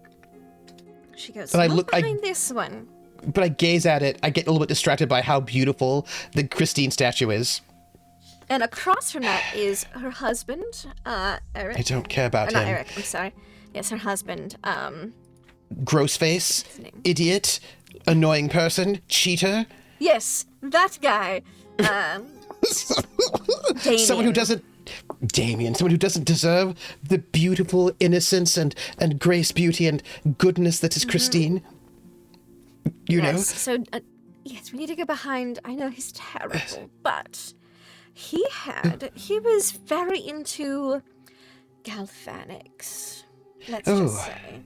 She goes, But I look look- I- behind this one. But I gaze at it. I get a little bit distracted by how beautiful the Christine statue is. And across from that is her husband, Erik. I don't care about Not him. Erik, I'm sorry. Yes, her husband. Gross face, What's his name? idiot, annoying person, cheater. Yes, that guy. Damien. Someone who doesn't deserve the beautiful innocence and grace, beauty, and goodness that is Christine. You know? Yes, so, yes, we need to go behind. I know he's terrible, but he was very into galvanics. Let's just say.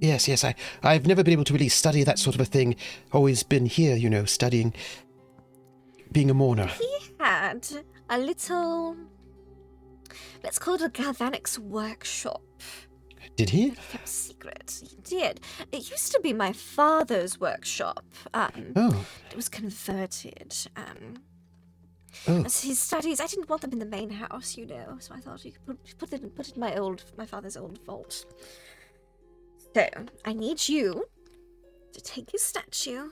Yes. I've never been able to really study that sort of a thing. Always been here, studying, being a mourner. He had a little, let's call it a galvanics workshop. Did he? Kept secret. He did. It used to be my father's workshop. Oh, It was converted. Oh. As his studies, I didn't want them in the main house, so I thought you could put it in my father's old vault. So, I need you to take his statue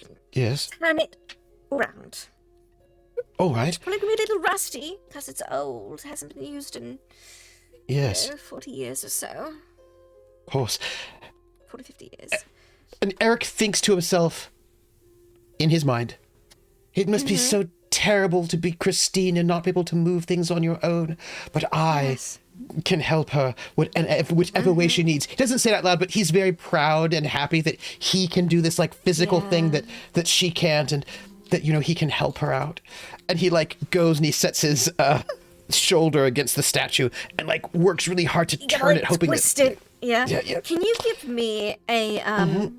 and Yes. turn it around. All right. It's probably gonna be a little rusty, because it's old, hasn't been used in, Yes. 40 years or so. Of course. 40, 50 years. And Erik thinks to himself, in his mind, it must be so terrible to be Christine and not be able to move things on your own, but I can help her whichever way she needs. He doesn't say it out loud, but he's very proud and happy that he can do this like physical thing that she can't, and that, he can help her out. And he like goes and he sets his shoulder against the statue and like works really hard to turn it, hoping twist that... it. Yeah. Yeah. Can you give me a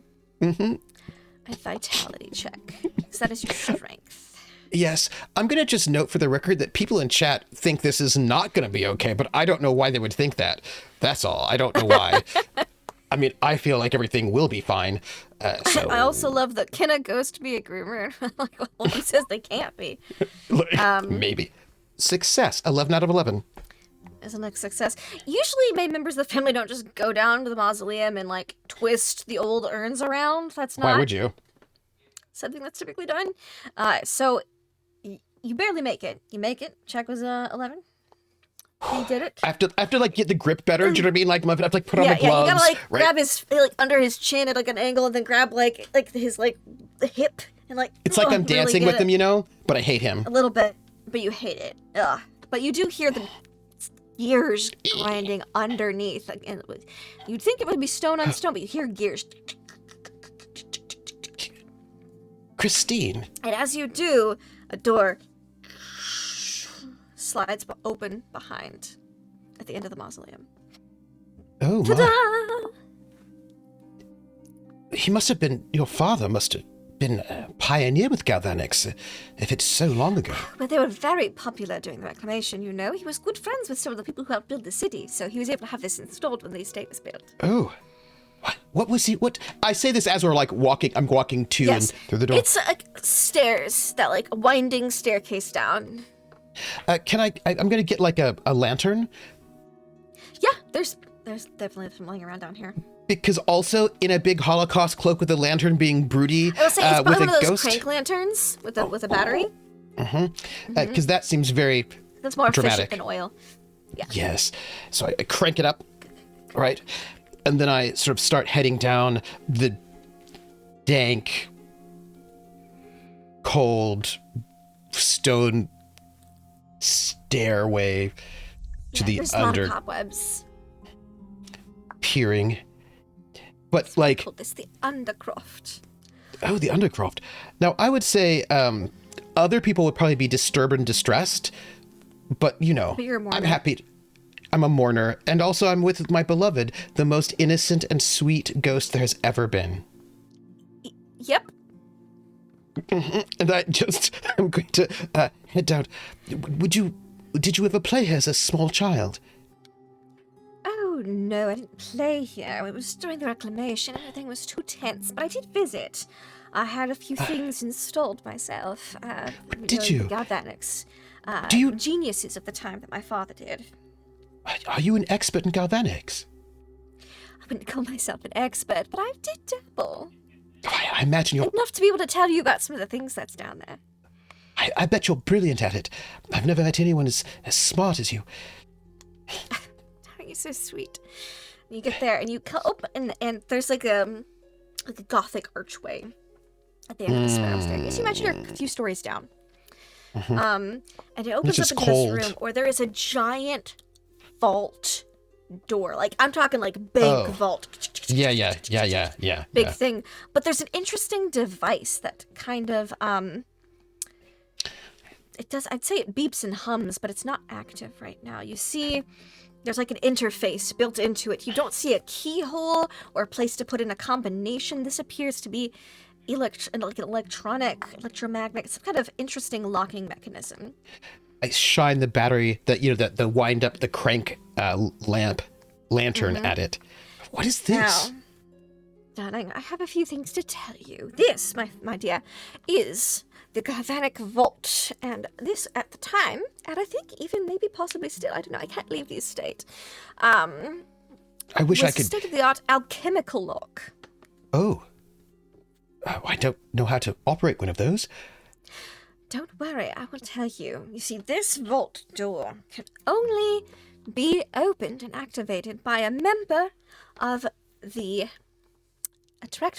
vitality check? Because that is your strength. Yes, I'm going to just note for the record that people in chat think this is not going to be okay, but I don't know why they would think that. That's all. I don't know why. I mean, I feel like everything will be fine. So... I also love that Kenna goes to be a groomer. Like, well, he says they can't be. Maybe. Success. 11 out of 11. Isn't a success. Usually, main members of the family don't just go down to the mausoleum and, like, twist the old urns around. That's not... Why would you? Something that's typically done. So... You barely make it. You make it. Check was 11. You did it. I have to like get the grip better. Do you know what I mean? Like I have to like put on the gloves. Yeah, you gotta like right? grab his like under his chin at like an angle, and then grab like his like the hip and like. It's like I'm dancing with him, but I hate him. A little bit, but you hate it. Ugh. But you do hear the gears grinding underneath. And you'd think it would be stone on stone, but you hear gears. Christine. And as you do, a door slides open behind at the end of the mausoleum. Oh, Ta-da! Your father must have been a pioneer with Galvanics, if it's so long ago. But they were very popular during the Reclamation, He was good friends with some of the people who helped build the city, so he was able to have this installed when the estate was built. Oh. What was he? What? I say this as we're like walking. I'm walking to and through the door. It's stairs, that like winding staircase down. I'm going to get like a lantern. Yeah, there's definitely some lying around down here. Because also in a big Holocaust cloak with a lantern being broody I will say it's probably with one a of those ghost. crank lanterns with a battery. Because that seems very That's more dramatic. efficient than oil. Yeah. Yes. So I crank it up, right? And then I sort of start heading down the dank, cold, stone stairway to the there's under a lot of cobwebs. peering. But like, Called this the Undercroft. oh, the Undercroft. Now I would say other people would probably be disturbed and distressed, but But you're a mourner. I'm happy. I'm a mourner, and also I'm with my beloved, the most innocent and sweet ghost there has ever been. Yep. And I'm going to head down. Did you ever play here as a small child? Oh, no, I didn't play here. It was during the Reclamation. Everything was too tense, but I did visit. I had a few things installed myself. Did you? Galvanics. Do you- Geniuses of the time that my father did. Are you an expert in galvanics? I wouldn't call myself an expert, but I did dabble. I imagine you're... Enough to be able to tell you about some of the things that's down there. I bet you're brilliant at it. I've never met anyone as smart as you. Aren't you so sweet? And you get there, and you come up, and there's like a Gothic archway at the end of the spiral staircase. You imagine you're a few stories down. And it opens up just into cold. this room where there is a giant vault door. Like, I'm talking like big vault. Yeah. Big thing. But there's an interesting device that kind of, I'd say it beeps and hums, but it's not active right now. You see, there's like an interface built into it. You don't see a keyhole or a place to put in a combination. This appears to be like an electromagnet, some kind of interesting locking mechanism. I shine the battery, the wind up, the crank lantern at it. What is this? Now, Darling, I have a few things to tell you. This, my dear, is the Galvanic Vault, and this at the time, and I think even maybe possibly still, I don't know, I can't leave the estate, I wish I was a could... state-of-the-art alchemical lock. Oh. I don't know how to operate one of those. Don't worry, I will tell you. You see, this vault door can only be opened and activated by a direct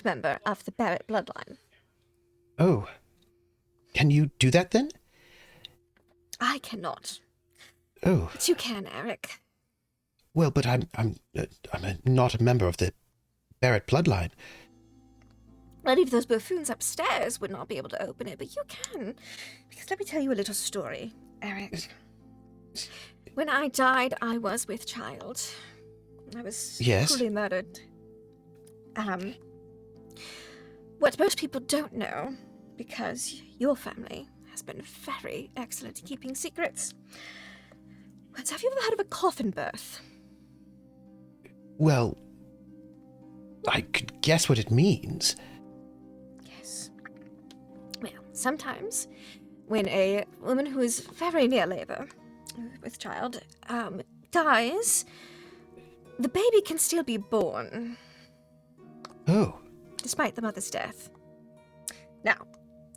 member of the Barrett bloodline. Oh. Can you do that then? I cannot. Oh. But you can, Erik. Well, but I'm not a member of the Barrett bloodline. Well, even those buffoons upstairs would not be able to open it, but you can. Because let me tell you a little story, Erik. When I died, I was with child. I was cruelly murdered. What most people don't know, because your family has been very excellent at keeping secrets. But have you ever heard of a coffin birth? Well, I could guess what it means. Yes. Well, sometimes when a woman who is very near labor with child dies, the baby can still be born. Oh. Despite the mother's death. Now,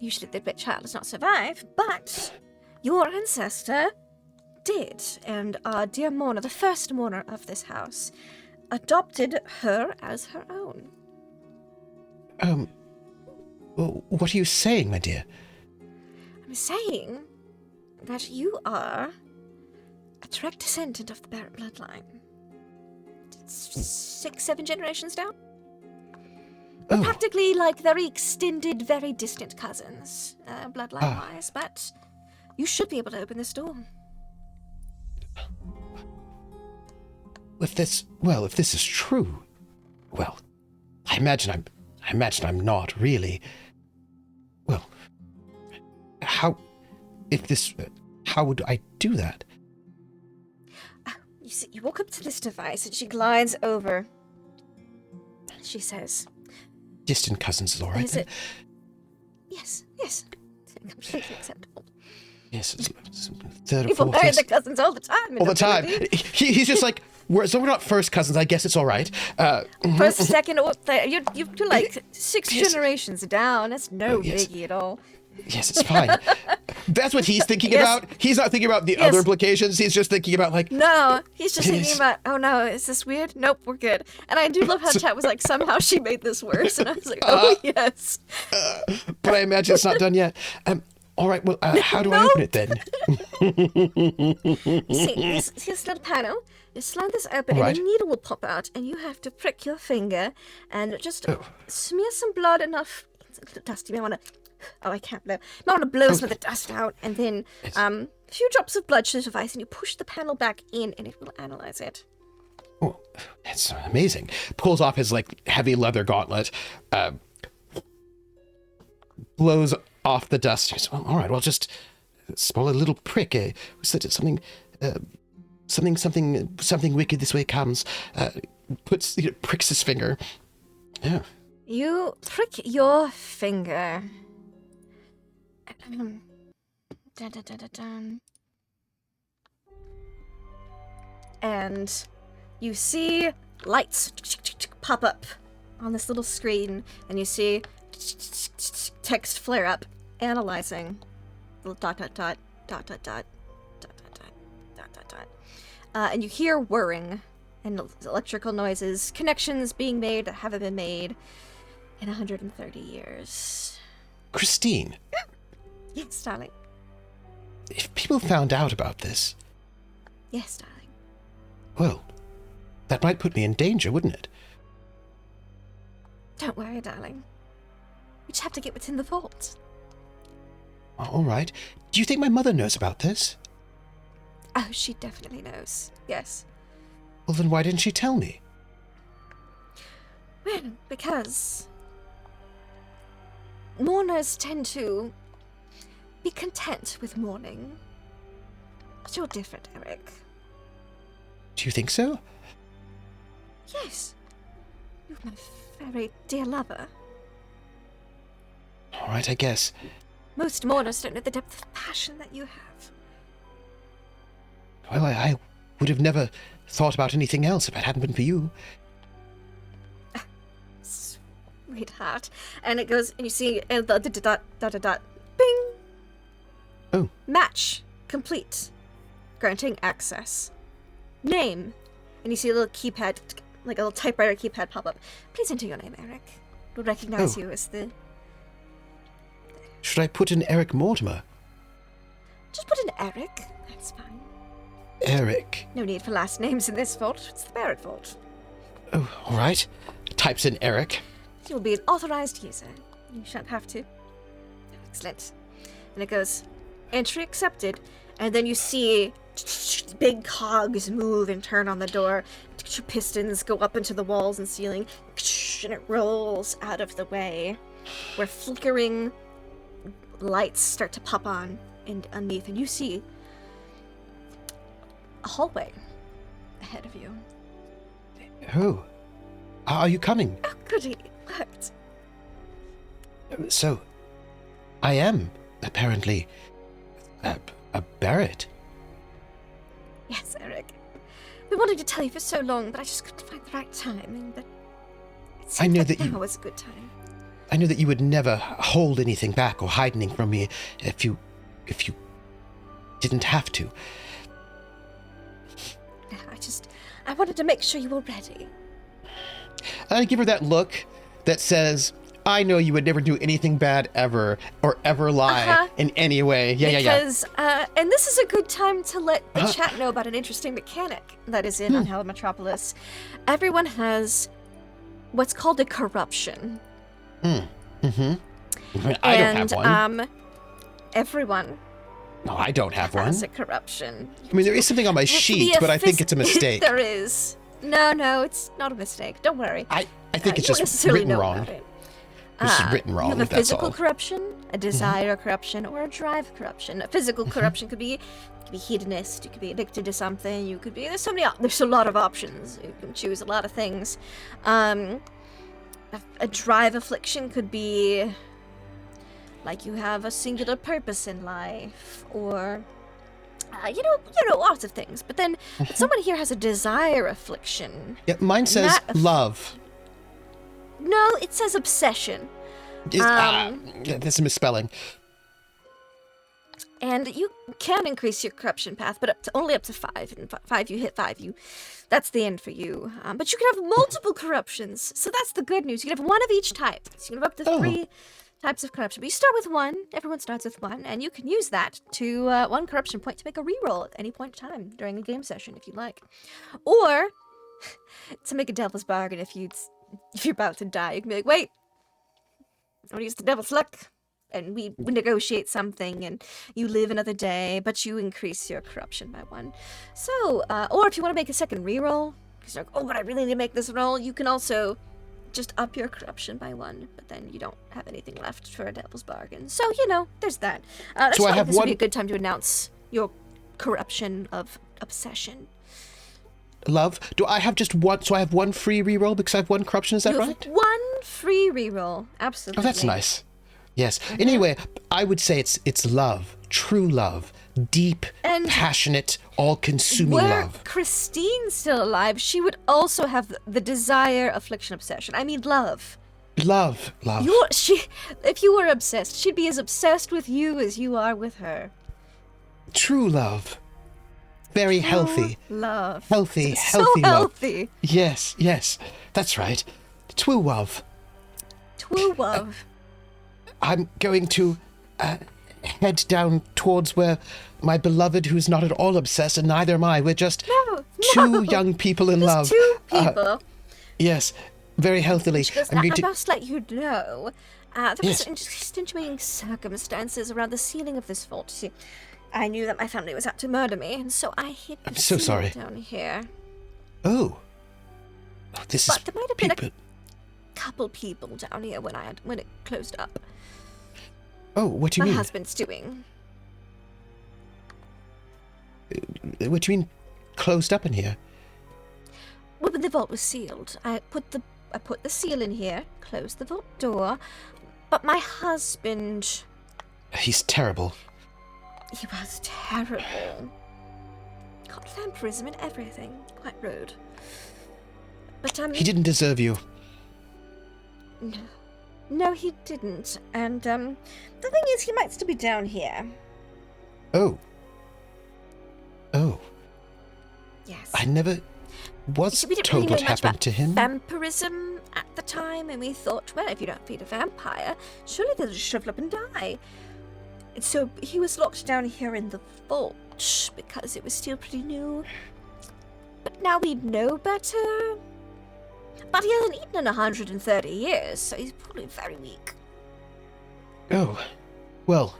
usually the child does not survive, but your ancestor did, and our dear Mourner, the first Mourner of this house, adopted her as her own. Well, what are you saying, my dear? I'm saying that you are a direct descendant of the Barrett bloodline. 6, 7 generations down? We're practically like very extended, very distant cousins, bloodline-wise, but you should be able to open this door. If this is true, well, I imagine I'm not really. Well, how would I do that? You see, you walk up to this device and she glides over. She says, distant cousins is all right. Then? Yes. Completely acceptable. Yes, it's third or people fourth. marry their cousins all the time. All the time. He's just like, so we're not first cousins. I guess it's all right. First, second, or third. You're like 6 generations down. That's no biggie at all. Yes, it's fine. That's what he's thinking about. He's not thinking about the other implications. He's just thinking about like... No, he's just thinking about, oh no, is this weird? Nope, we're good. And I do love how chat was like, somehow she made this worse. And I was like, oh yes. But I imagine it's not done yet. All right, well, how do I open it then? See this little panel? You slide this open and a needle will pop out and you have to prick your finger and just smear some blood enough. It's a little dusty. You may want to... Oh, I can't blow. You might want to blow some of the dust out and then a few drops of blood to the device and you push the panel back in and it will analyze it. Oh, that's amazing. Pulls off his like heavy leather gauntlet, blows off the dust. Says, well, all right, well, just small little prick. Something wicked this way comes. Pricks his finger. Yeah. You prick your finger. And you see lights pop up on this little screen, and you see text flare up, analyzing. Little dot dot dot dot dot dot dot dot dot dot dot. And you hear whirring and electrical noises, connections being made that haven't been made in 130 years. Christine. Yes, darling. If people found out about this... Yes, darling. Well, that might put me in danger, wouldn't it? Don't worry, darling. We just have to get within the vault. All right. Do you think my mother knows about this? Oh, she definitely knows. Yes. Well, then why didn't she tell me? Well, because... mourners tend to be content with mourning. But you're different, Erik. Do you think so? Yes. You're my very dear lover. All right, I guess. Most mourners don't know the depth of passion that you have. Well, I would have never thought about anything else if it hadn't been for you. Sweetheart. And it goes, and you see, and the dot, bing! Oh. Match. Complete. Granting access. Name. And you see a little keypad, like a little typewriter keypad pop up. Please enter your name, Erik. We'll recognize you as the... Should I put in Erik Mortimer? Just put in Erik. That's fine. Erik. No need for last names in this vault. It's the Barrett vault. Oh, all right. Types in Erik. You'll be an authorized user. You shan't have to. Excellent. And it goes, entry accepted. And then you see big cogs move and turn on the door. Pistons go up into the walls and ceiling. And it rolls out of the way. Where flickering lights start to pop on and underneath. And you see a hallway ahead of you. Oh. Are you coming? Oh, goody. What? So, I am, apparently, a Barrett. Yes, Erik. We wanted to tell you for so long, but I just couldn't find the right time, and that it seemed know like that now you- was a good time. I knew that you would never hold anything back or hide anything from me if you didn't have to. No, I wanted to make sure you were ready. I give her that look that says, I know you would never do anything bad ever or ever lie in any way. Yeah. Because, and this is a good time to let the chat know about an interesting mechanic that is in Unhallowed Metropolis. Everyone has what's called a corruption. I don't have one. Everyone No, I don't have one. has a corruption. I mean, there is something on my To be sheet, but I think it's a mistake. There is. No, it's not a mistake. Don't worry. I think it's you don't just necessarily written know wrong. about it. It's just written wrong, You have a that's physical all. corruption, a desire corruption, or a drive corruption. A physical corruption could be hedonist. You could be addicted to something. You could be there's a lot of options. You can choose a lot of things. A drive affliction could be like you have a singular purpose in life, or lots of things. But then someone here has a desire affliction. Yeah, mine says Not a- love. No, it says obsession. Yeah, that's a misspelling. And you can increase your corruption path, but only up to 5. And 5, you hit 5, that's the end for you. But you can have multiple corruptions, so that's the good news. You can have one of each type. So you can have up to 3 types of corruption. But you start with 1. Everyone starts with 1, and you can use that to 1 corruption point to make a reroll at any point in time during a game session, if you like, or to make a devil's bargain if you're about to die. You can be like, wait, I'm gonna use the devil's luck. And we negotiate something, and you live another day, but you increase your corruption by 1. So, or if you want to make a second reroll, because you're like, oh, but I really need to make this roll, you can also just up your corruption by 1, but then you don't have anything left for a devil's bargain. So, there's that. I So I have this would be a one- good time to announce your corruption of obsession. Love. Do I have just one? So I have 1 free reroll because I have 1 corruption. Is that You right? have 1 free reroll. Absolutely. Oh, that's nice. Yes. Anyway, I would say it's love, true love, deep, And passionate, all-consuming Were love. Christine still alive, she would also have the desire, affliction, obsession. I mean, love. Love. If you were obsessed, she'd be as obsessed with you as you are with her. True love. Very healthy. Love. Healthy So love. healthy. Yes. That's right. True love. True love. I'm going to head down towards where my beloved, who's not at all obsessed, and neither am I. We're just two young people in love. Just 2 people. Yes, very healthily. She goes, I'm I going to. must let you know, there Yes. was extenuating circumstances around the ceiling of this vault. See, I knew that my family was out to murder me, and so I hid the I'm so ceiling sorry. down here. Oh, this But is there might have been people. Couple people down here when it closed up. Oh, what do you My mean? husband's doing. What do you mean, closed up in here? Well, when the vault was sealed, I put the I put the seal in here, closed the vault door, but my husband... He's terrible. He was terrible. Got vampirism and everything. Quite rude. But, He didn't deserve you. No. No, he didn't. And, the thing is, he might still be down here. Oh. Oh. Yes. I never was We didn't told really know what much happened about to him. vampirism at the time, and we thought, well, if you don't feed a vampire, surely they'll just shrivel up and die. And so he was locked down here in the vault because it was still pretty new. But now we know better. But he hasn't eaten in 130 years, so he's probably very weak. Oh. Well.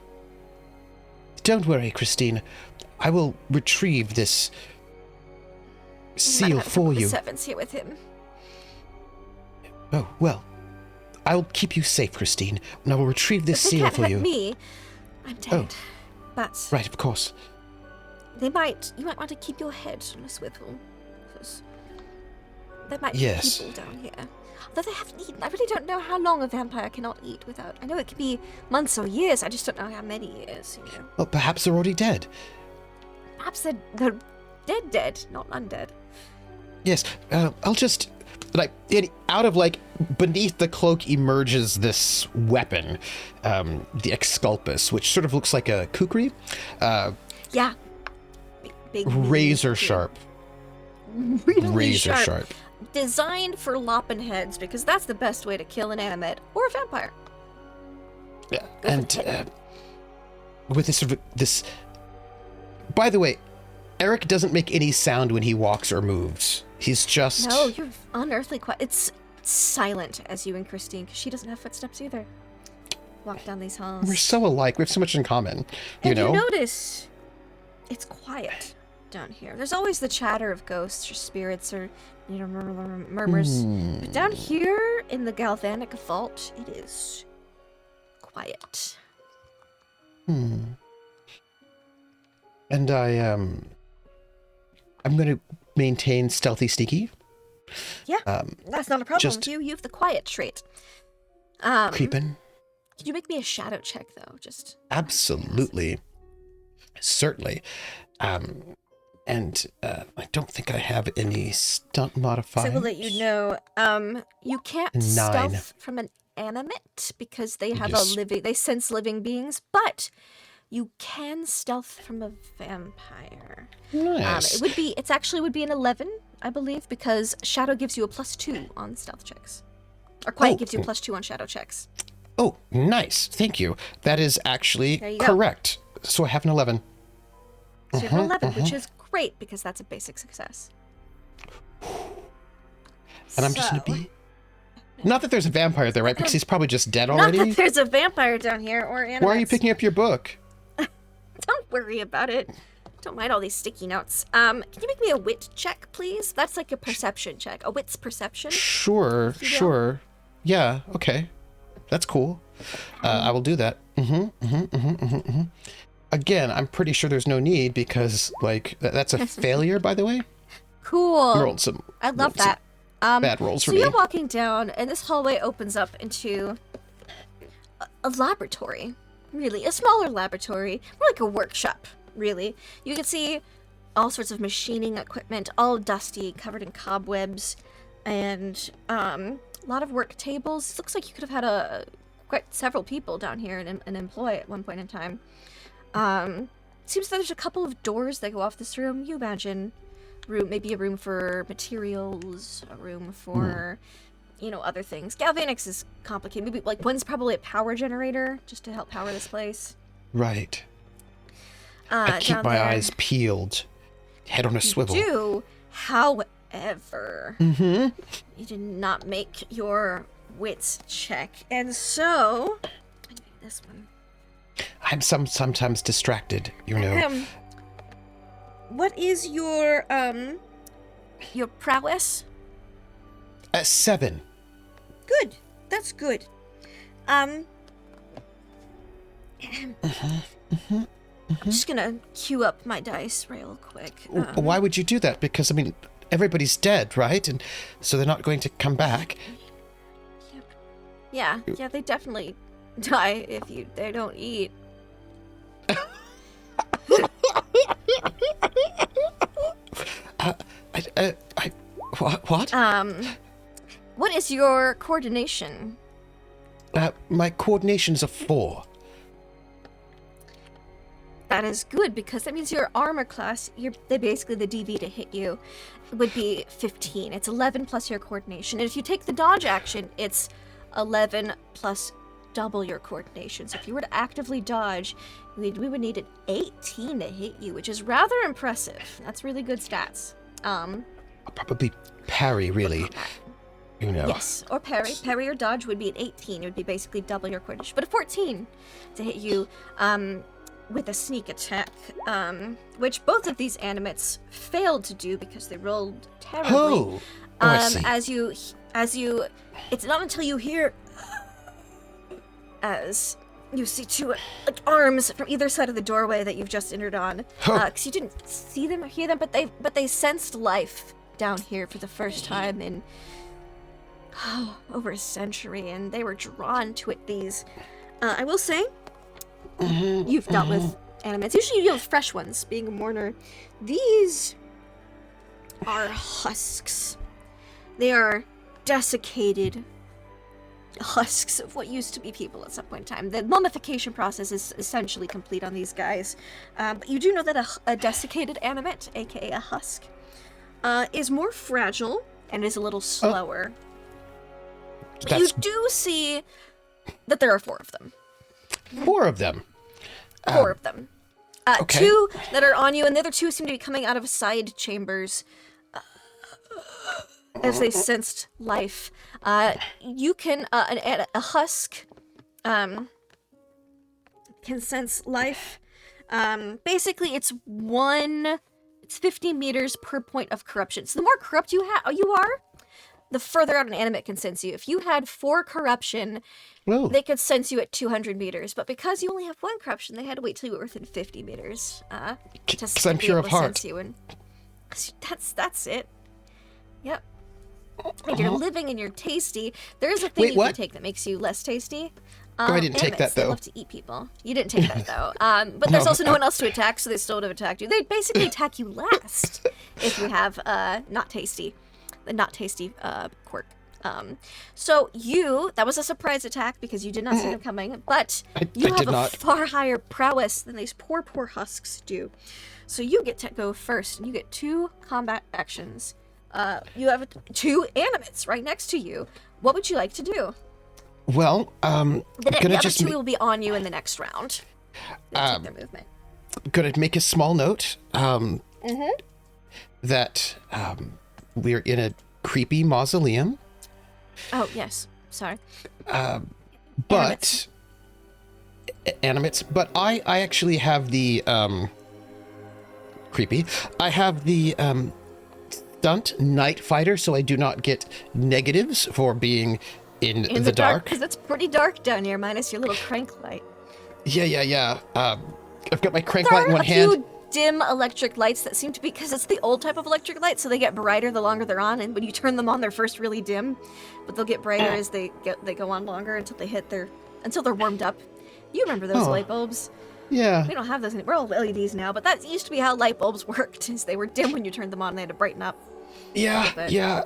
Don't worry, Christine. I will retrieve this seal for you. The servants here with him. Oh, well. I'll keep you safe, Christine, and I will retrieve this But they seal can't for hurt you. me. I'm dead. Oh. But Right, of course. you might want to keep your head on a swivel. Because there might Yes. be people down here. Although they haven't eaten. I really don't know how long a vampire cannot eat without. I know it could be months or years. I just don't know how many years, you know. Well, perhaps they're already dead. Perhaps they're dead, not undead. Yes, I'll just... out of, beneath the cloak emerges this weapon, the Exculpus, which sort of looks like a kukri. Yeah. Big Razor sharp. Really Razor sharp. Designed for lopping heads, because that's the best way to kill an animate or a vampire. Yeah, Go for and it. with this... By the way, Erik doesn't make any sound when he walks or moves. He's just... No, you're unearthly quiet. It's silent as you and Christine, because she doesn't have footsteps either. Walk down these halls. We're so alike. We have so much in common. You And know? you notice it's quiet down here. There's always the chatter of ghosts or spirits or murmurs. But down here in the galvanic vault, it is quiet. And I'm going to maintain stealthy sneaky. Yeah, that's not a problem just with you. You have the quiet trait. Creeping. Could you make me a shadow check, though? Just Absolutely. Certainly. And I don't think I have any stunt modifiers. So I will let you know. You can't 9. stealth from an animate because they have Yes. they sense living beings, but you can stealth from a vampire. Nice. It actually would be an 11, I believe, because shadow gives you a +2 on stealth checks. Or quiet Oh. gives you a +2 on shadow checks. Oh, nice. Thank you. That is actually There you go. correct. So I have an 11. So you have an 11, which is great because that's a basic success. And I'm just going to be... Not that there's a vampire there, right? Because he's probably just dead Not already. that there's a vampire down here or animates. Why are you picking up your book? Don't worry about it. Don't mind all these sticky notes. Can you make me a wit check, please? That's like a perception check. A wit's perception. Sure, you will. sure. Yeah, okay. That's cool. I will do that. Again, I'm pretty sure there's no need because, that's a failure, by the way. Cool. You rolled some... I love rolled some that. bad rolls for So me. you're walking down, and this hallway opens up into a laboratory. Really, a smaller laboratory, more like a workshop. Really, you can see all sorts of machining equipment, all dusty, covered in cobwebs, and a lot of work tables. It looks like you could have had quite several people down here and employ at one point in time. Seems that there's a couple of doors that go off this room. You imagine maybe a room for materials, a room for, other things. Galvanics is complicated. Maybe one's probably a power generator just to help power this place. Right. I keep down my there, eyes peeled. Head on a swivel. You do, however, you did not make your wits check, and so I need this one. I'm sometimes distracted, you know. What is your prowess? 7. Good. That's good. I'm just gonna queue up my dice real quick. Why would you do that? Because, everybody's dead, right? And so they're not going to come back. Yeah, they definitely die if they don't eat. What? What is your coordination? My coordination's a 4. That is good, because that means your armor class, basically the DV to hit you, would be 15. It's 11 plus your coordination. And if you take the dodge action, it's 11 plus double your coordination. So if you were to actively dodge, we would need an 18 to hit you, which is rather impressive. That's really good stats. I'll probably parry, really. You know. Yes, or parry. Parry or dodge would be an 18. It would be basically double your coordination. But a 14 to hit you, with a sneak attack, which both of these animates failed to do because they rolled terribly. I see. As you, it's not until you hear, as you see two arms from either side of the doorway that you've just entered on, because you didn't see them or hear them, but they sensed life down here for the first time in over a century, and they were drawn to it. These, I will say. You've dealt with animates. Usually you deal with fresh ones, being a mourner. These are husks. They are desiccated husks of what used to be people at some point in time. The mummification process is essentially complete on these guys. But you do know that a desiccated animate, aka a husk, is more fragile and is a little slower. But you do see that there are 4 of them. 4 of them. 4 of them. Okay. 2 that are on you, and the other 2 seem to be coming out of side chambers as they sensed life. You can, a husk can sense life. Basically, it's 50 meters per point of corruption. So the more corrupt you are, the further out an animate can sense you. If you had 4 corruption, they could sense you at 200 meters. But because you only have 1 corruption, they had to wait till you were within 50 meters to I'm be pure able of to heart. sense you. And that's it. Yep. And you're living and you're tasty. There is a thing you can take that makes you less tasty. I didn't take that, They though. love to eat people. You didn't take that, though. But there's also no one else to attack, so they still would have attacked you. They basically attack you last if you have not tasty. The not tasty quirk. So that was a surprise attack because you did not see them coming, but you have a far higher prowess than these poor husks do. So you get to go first, and you get 2 combat actions. You have 2 animates right next to you. What would you like to do? Well, the other 2 will be on you in the next round. They'll take their movement. Gonna make a small note that we're in a creepy mausoleum. Oh, yes. Sorry. But animates. But I actually have the creepy. I have the stunt night fighter, so I do not get negatives for being in the dark. Because it's pretty dark down here, minus your little crank light. Yeah. I've got my crank light in one hand. There are a few dim electric lights that seem to be, because it's the old type of electric light, so they get brighter the longer they're on, and when you turn them on, they're first really dim, but they'll get brighter as they go on longer until they're warmed up. You remember those light bulbs? Yeah. We don't have those anymore. We're all LEDs now, but that used to be how light bulbs worked, is they were dim when you turned them on, and they had to brighten up. Yeah.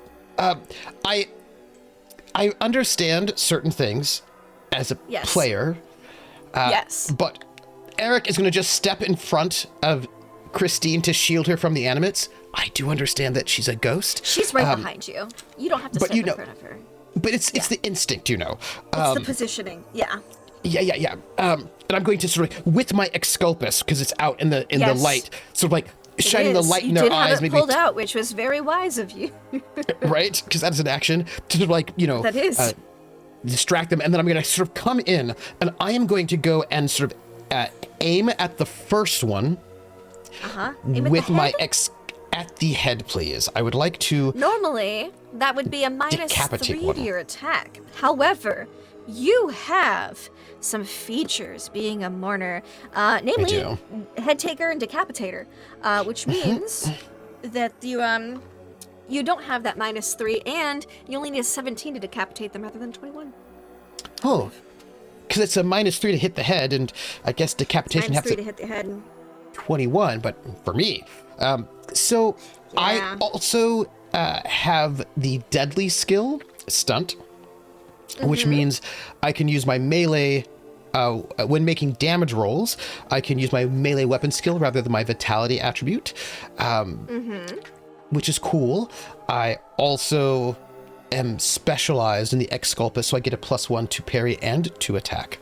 I understand certain things as a player. Yes. But Erik is going to just step in front of Christine to shield her from the animates. I do understand that she's a ghost. She's right behind you. You don't have to step in front of her. But it's the instinct, It's the positioning. Yeah. Yeah. And I'm going to sort of, with my exculpus, because it's out in the light, sort of like shining the light in their eyes. You did have it pulled out, which was very wise of you. Right? Because that's an action to sort of like, that is. Distract them. And then I'm going to sort of come in, and I am going to go and sort of aim at the first one with my at the head, please. I would like to... Normally, that would be a -3 to your attack. However, you have some features being a mourner, namely head taker and decapitator, which means that you don't have that -3, and you only need a 17 to decapitate them rather than 21. Oh, because it's a -3 to hit the head, and I guess decapitation has -3 to hit the head. 21, but for me. So I Yeah. also have the deadly skill stunt, which means I can use my melee when making damage rolls. I can use my melee weapon skill rather than my vitality attribute, which is cool. I also am specialized in the Exculpus, so I get a +1 to parry and to attack.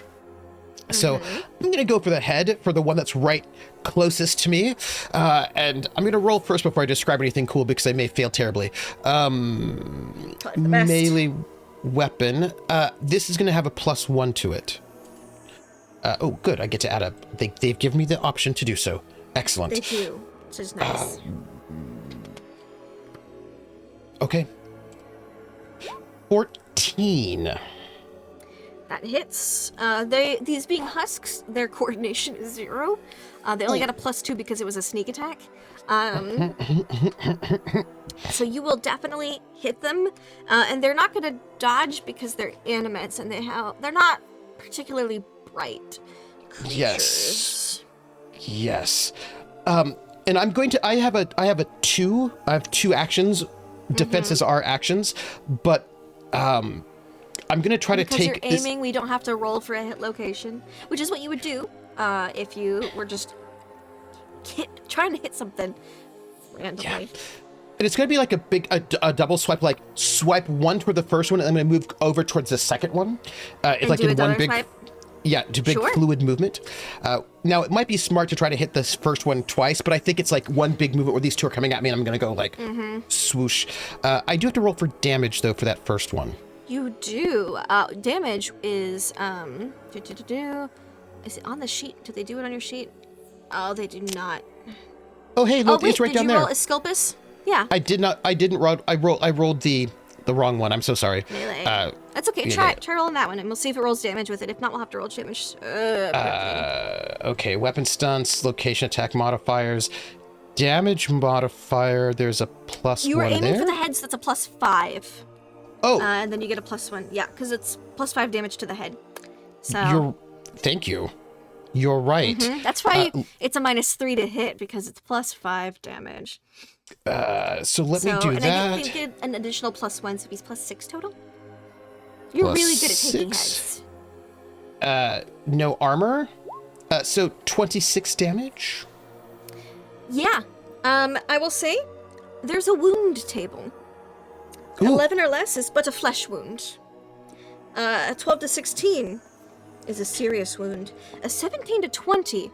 So I'm going to go for the head, for the one that's right closest to me. And I'm going to roll first before I describe anything cool because I may fail terribly. Probably the best. Melee weapon. This is going to have a +1 to it. Oh, good. I get to add they've given me the option to do so. Excellent. They do, which is nice. Okay. 14. That hits. These being husks, their coordination is 0. They only got a +2 because it was a sneak attack. So you will definitely hit them, and they're not going to dodge because they're animates and they're not particularly bright creatures. Yes. And I'm going to. I have 2 actions. Defenses are actions, but I'm going to try to take. Because you're aiming, we don't have to roll for a hit location, which is what you would do if you were just trying to hit something randomly. Yeah. And it's going to be like a double swipe, like swipe one toward the first one, and then move over towards the second one. It's like do in one another big. swipe? Yeah, do big Sure. fluid movement. Now, it might be smart to try to hit this first one twice, but I think it's like one big movement where these two are coming at me, and I'm going to go like swoosh. I do have to roll for damage, though, for that first one. You do. Damage is is it on the sheet? Do they do it on your sheet? Oh, they do not. Oh, hey, look, wait, it's right did down you there. roll Esculpus? Yeah. I didn't roll. I rolled the wrong one. I'm so sorry. Melee. Uh, That's okay. yeah. Try rolling that one, and we'll see if it rolls damage with it. If not, we'll have to roll damage. Okay, weapon stunts, location attack modifiers, damage modifier. There's a +1 You were aiming there. for the head, so that's a +5. Oh, And then you get a +1. Yeah, because it's +5 damage to the head. So thank you. You're right. that's why it's a -3 to hit because it's +5 damage. So let me do and that. I think you get an additional +1, so he's +6 total. You're really good at taking +6. heads. No armor. So 26 damage. Yeah. I will say there's a wound table. Ooh. 11 or less is but a flesh wound. A 12 to 16 is a serious wound. A 17 to 20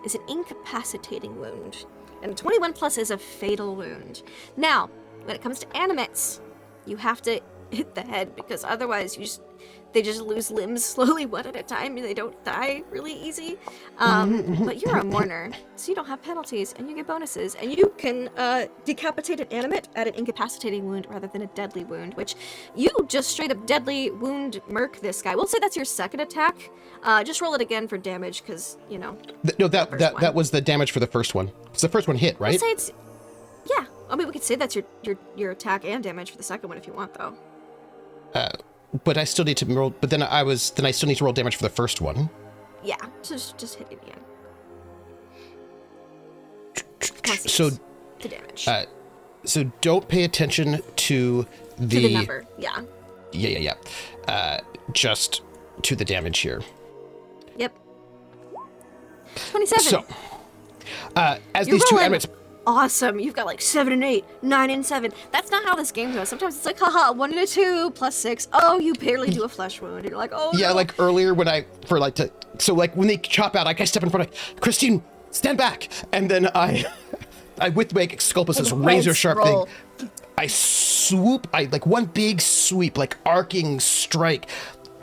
is an incapacitating wound. And a 21 plus is a fatal wound. Now, when it comes to animates, you have to hit the head because otherwise they just lose limbs slowly one at a time and they don't die really easy. But you're a mourner, so you don't have penalties and you get bonuses. And you can decapitate an animate at an incapacitating wound rather than a deadly wound, which you just straight up deadly wound murk this guy. We'll say that's your second attack. Just roll it again for damage because, you know. No, that was the damage for the first one. It's the first one hit, right? We'll say it's... Yeah. I mean, we could say that's your attack and damage for the second one if you want, though. But I still need to roll. But then I still need to roll damage for the first one. Yeah, just hit it again. So, to damage. So don't pay attention to the number, yeah. Yeah. Just to the damage here. Yep. 27. So, as You're these two rolling animates. awesome. You've got like 7 and 8, 9 and 7. That's not how this game goes. Sometimes it's like, haha, 1 and a 2 plus 6. Oh, you barely do a flesh wound. You're like, oh, Yeah, no. like earlier when when they chop out, I step in front of Christine, stand back, and then I with my Exculpus, this razor sharp roll. thing, I swoop, like one big sweep, like arcing strike,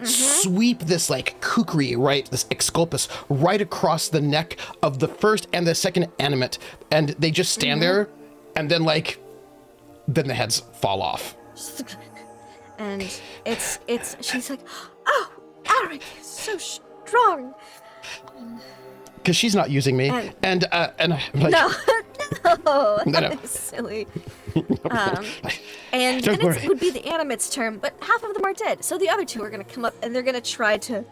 sweep this like kukri, right, this Exculpus right across the neck of the first and the second animate, and they just stand there, and then then the heads fall off. And she's like, oh, Erik is so strong. Because she's not using me, and I'm like, No, Oh, No, that no. is silly. And Don't then worry. it would be the animate's turn, but half of them are dead. So the other two are going to come up and they're going to try to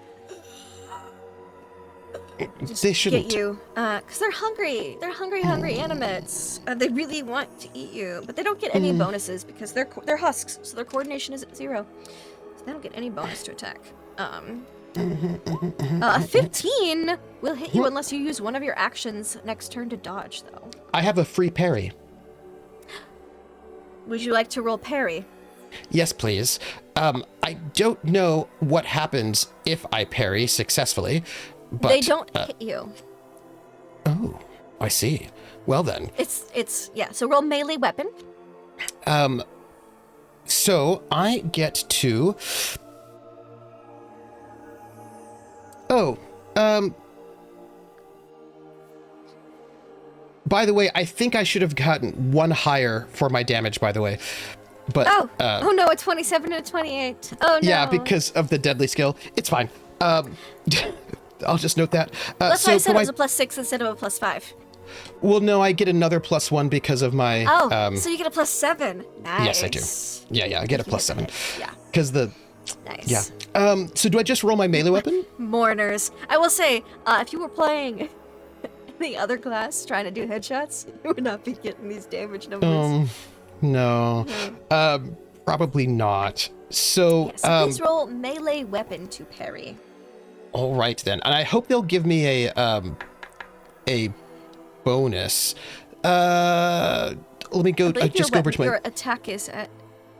They shouldn't. get you. Because they're hungry. They're hungry animates. They really want to eat you, but they don't get any bonuses because they're husks, so their coordination is at 0. So they don't get any bonus to attack. 15 will hit you unless you use one of your actions next turn to dodge, though. I have a free parry. Would you like to roll parry? Yes, please. I don't know what happens if I parry successfully, but They don't hit you. Oh, I see. Well then. It's yeah. So roll melee weapon. So I get to. Oh, by the way, I think I should have gotten one higher for my damage, by the way. But Oh no, a 27 and a 28. Oh no. yeah, because of the deadly skill. It's fine. I'll just note that. That's why I said for it was a +6 instead of a +5. Well, no, I get another +1 because of my. Oh, so you get a +7. Nice. Yes, I do. Yeah, I get a +7. Yeah. Because the. Nice. Yeah. So do I just roll my melee weapon? Mourners. I will say, if you were playing the other class trying to do headshots, you would not be getting these damage numbers. No. Probably not. So, Yeah, so please roll melee weapon to parry. all right then. And I hope they'll give me a bonus. Let me go. I believe Just go over to my. your attack is at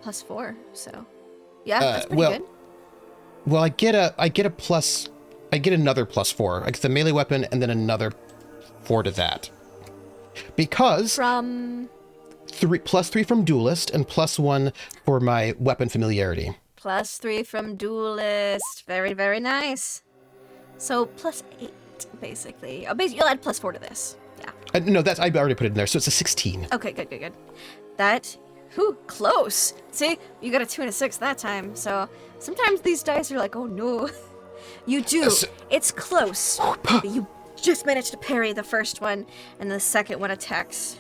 +4, so yeah, that's pretty good. Well, I get a plus. I get another +4. I get the melee weapon and then another 4 to that. Because From +3 from duelist and +1 for my weapon familiarity. +3 from duelist. Very, very nice. So +8, basically. Oh, basically, you'll add +4 to this. Yeah. No, I already put it in there, so it's a 16. Okay, good. That, close. See, you got a 2 and a 6 that time. So sometimes these dice are like, oh no. You do. It's close. But you just managed to parry the first one, and the second one attacks.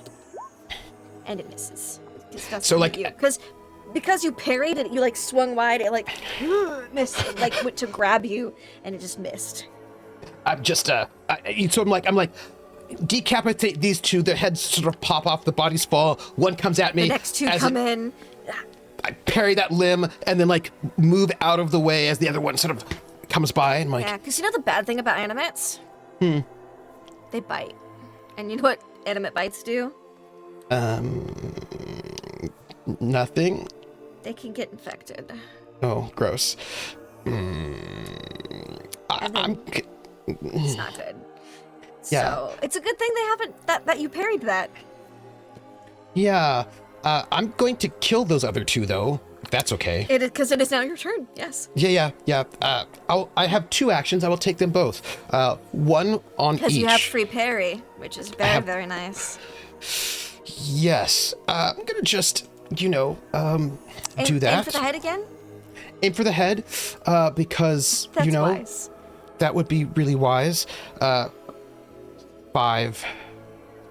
And it misses. It doesn't So, like- hit you. Because you parried it, you like swung wide, it like missed, like went to grab you, and it just missed. I'm just so I'm like decapitate these two, their heads sort of pop off, the bodies fall, one comes at me. The next two as come in. I parry that limb and then like move out of the way as the other one sort of comes by and I'm like, Yeah, because you know the bad thing about animates? They bite. And you know what animate bites do? nothing. They can get infected. Oh, gross. It's not good. Yeah. So it's a good thing they haven't that you parried that. Yeah. I'm going to kill those other two though. If that's okay. Because it is now your turn. Yes. Yeah. I have 2 actions. I will take them both. One on each. Because you have free parry, which is very very nice. Yes. I'm gonna just, do that. Aim for the head again. Aim for the head, because That's wise. that would be really wise. 5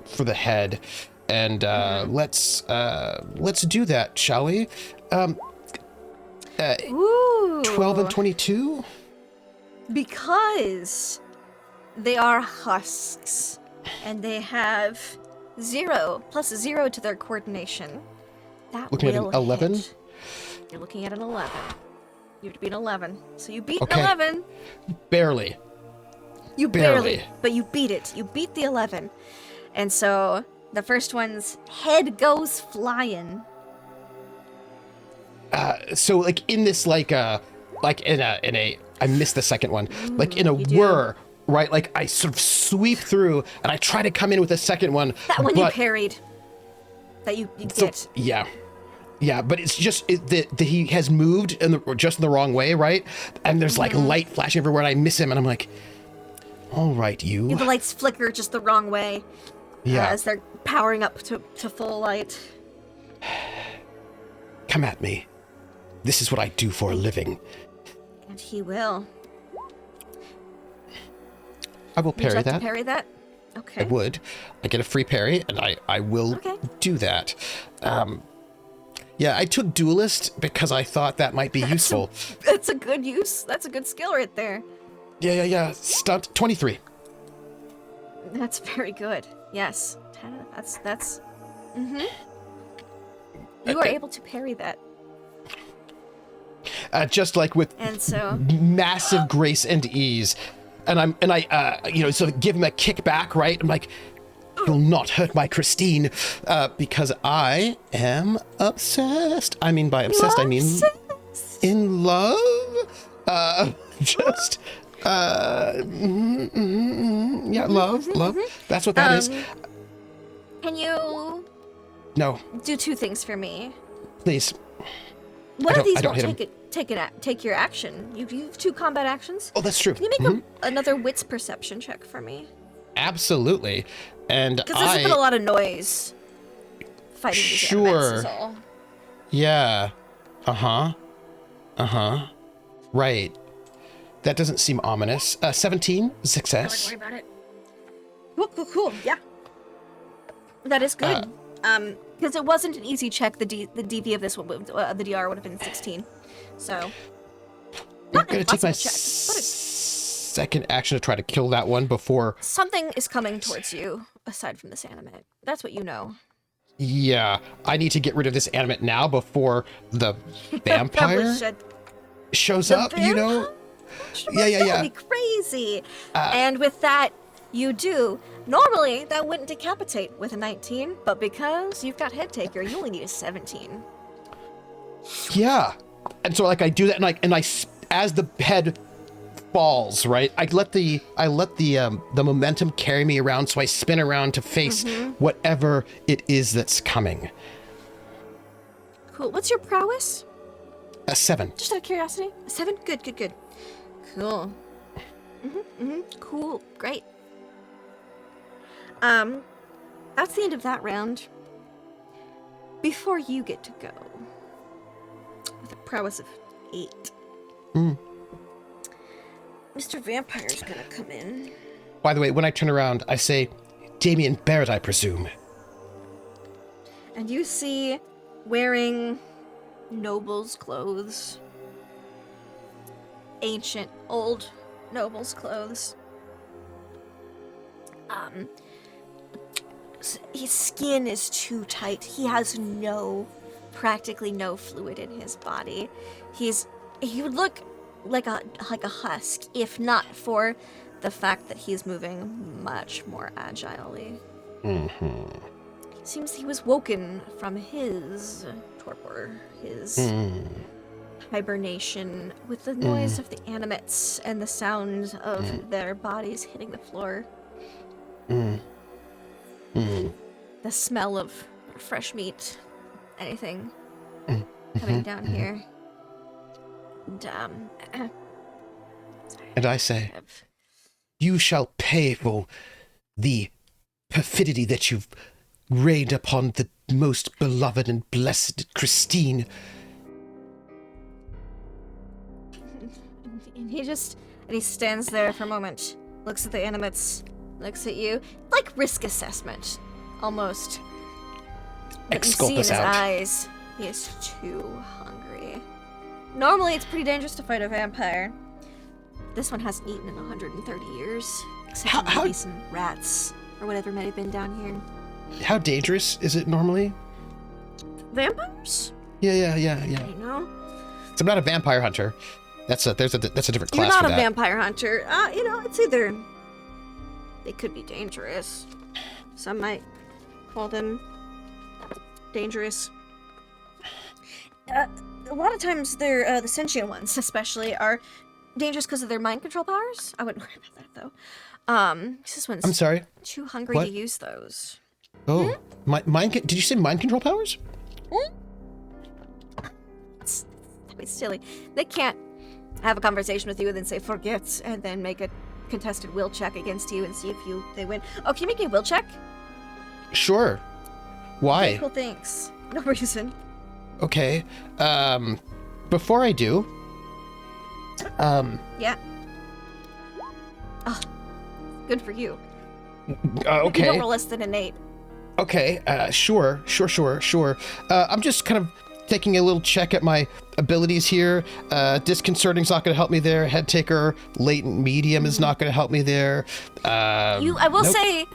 for the head, and let's do that, shall we? Ooh. 12 and 22. Because they are husks, and they have +0 to their coordination. That Looking at an will 11? hit. You're looking at an 11. You have to beat an 11. So you beat Okay. an 11. Barely. You Barely. barely, but you beat it. You beat the 11. And so the first one's head goes flying. So like in this like in a I missed the second one. Like in a you do. whir, right? Like I sort of sweep through and I try to come in with a second one. That one you but- parried. That you So, get. yeah, but it's just that he has moved just in the wrong way, right? And there's like light flashing everywhere, and I miss him, and I'm like, "All right, you." The lights flicker just the wrong way. Yeah. As they're powering up to full light. Come at me. This is what I do for a living. And he will. I will Would you parry like to that. parry that? Okay. I would. I get a free parry, and I will do that. Yeah, I took Duelist because I thought that might be useful. That's a good use. That's a good skill right there. Yeah. Stunt 23. That's very good. Yes. That's. Mm-hmm. You are able to parry that. Just like with And so massive grace and ease. And I sort of give him a kickback, right? I'm like, you'll not hurt my Christine, because I am obsessed. I mean, by obsessed, I mean in love. Love. That's what that is. Can you No, do two things for me? please. One of these I don't won't hit take your action. You have 2 combat actions. Oh, that's true. Can you make another wits perception check for me? Absolutely. And Because there's been a lot of noise fighting these elements is all. Yeah. Right. That doesn't seem ominous. 17, success. Don't worry about it. Cool. Yeah. That is good. Because it wasn't an easy check. The DV of this one, the DR would have been 16. So. I'm going to take my check, second action to try to kill that one before. Something is coming towards you, aside from this animate. That's what you know. Yeah, I need to get rid of this animate now before the vampire shows up, you know? Yeah. That'd be crazy. And with that, you do. Normally, that wouldn't decapitate with a 19, but because you've got Head Taker, you only need a 17. Yeah. And so like I do that and I as the head falls, right? I let the momentum carry me around, so I spin around to face whatever it is that's coming. Cool. What's your prowess? A 7. Just out of curiosity. A 7? Good. Cool. Cool. Great. That's the end of that round. Before you get to go, with a prowess of 8, Mr. Vampire's gonna come in. By the way, when I turn around, I say, Damien Barrett, I presume. And you see, wearing noble's clothes, ancient, old noble's clothes. His skin is too tight. He has practically no fluid in his body. He would look like a husk, if not for the fact that he's moving much more agilely. Seems he was woken from his torpor, his hibernation, with the noise of the animates and the sound of their bodies hitting the floor. The smell of fresh meat, anything coming down here. And I say, you shall pay for the perfidy that you've rained upon the most beloved and blessed Christine. And he stands there for a moment, looks at the animates, looks at you, like risk assessment, almost. But you see in his eyes, he is too hungry. Normally, it's pretty dangerous to fight a vampire. This one hasn't eaten in 130 years, except for maybe some rats or whatever might have been down here. How dangerous is it normally? Vampires? Yeah. You know? So I'm not a vampire hunter. That's a different class for that. You're not a vampire hunter. It's either they could be dangerous. Some might call them dangerous. A lot of times they're the sentient ones, especially, are dangerous because of their mind control powers. I wouldn't worry about that though. This one's I'm sorry. Too hungry to use those. Oh, did you say mind control powers? It's silly. They can't have a conversation with you and then say forget, and then make a contested will check against you and see if they win. Oh, can you make me a will check? Sure. Why? Okay, cool, thanks. No reason. Okay. Before I do. Yeah. Oh, good for you. You Okay. don't roll less than an 8. Okay. Sure. I'm just kind of taking a little check at my abilities here. Disconcerting's not going to help me there. Head taker, latent medium is not going to help me there. I will nope. say,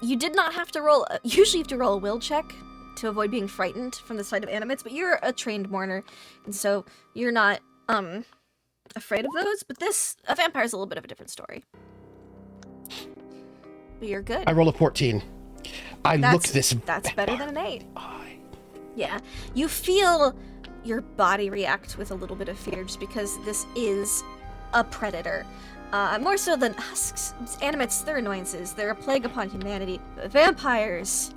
you did not have to roll. Usually, you have to roll a will check to avoid being frightened from the sight of animates. But you're a trained mourner, and so you're not afraid of those. But a vampire's a little bit of a different story. But you're good. I roll a 14. That's better than an 8. Yeah, you feel your body react with a little bit of fear just because this is a predator. More so than husks, animates, they're annoyances. They're a plague upon humanity. But vampires.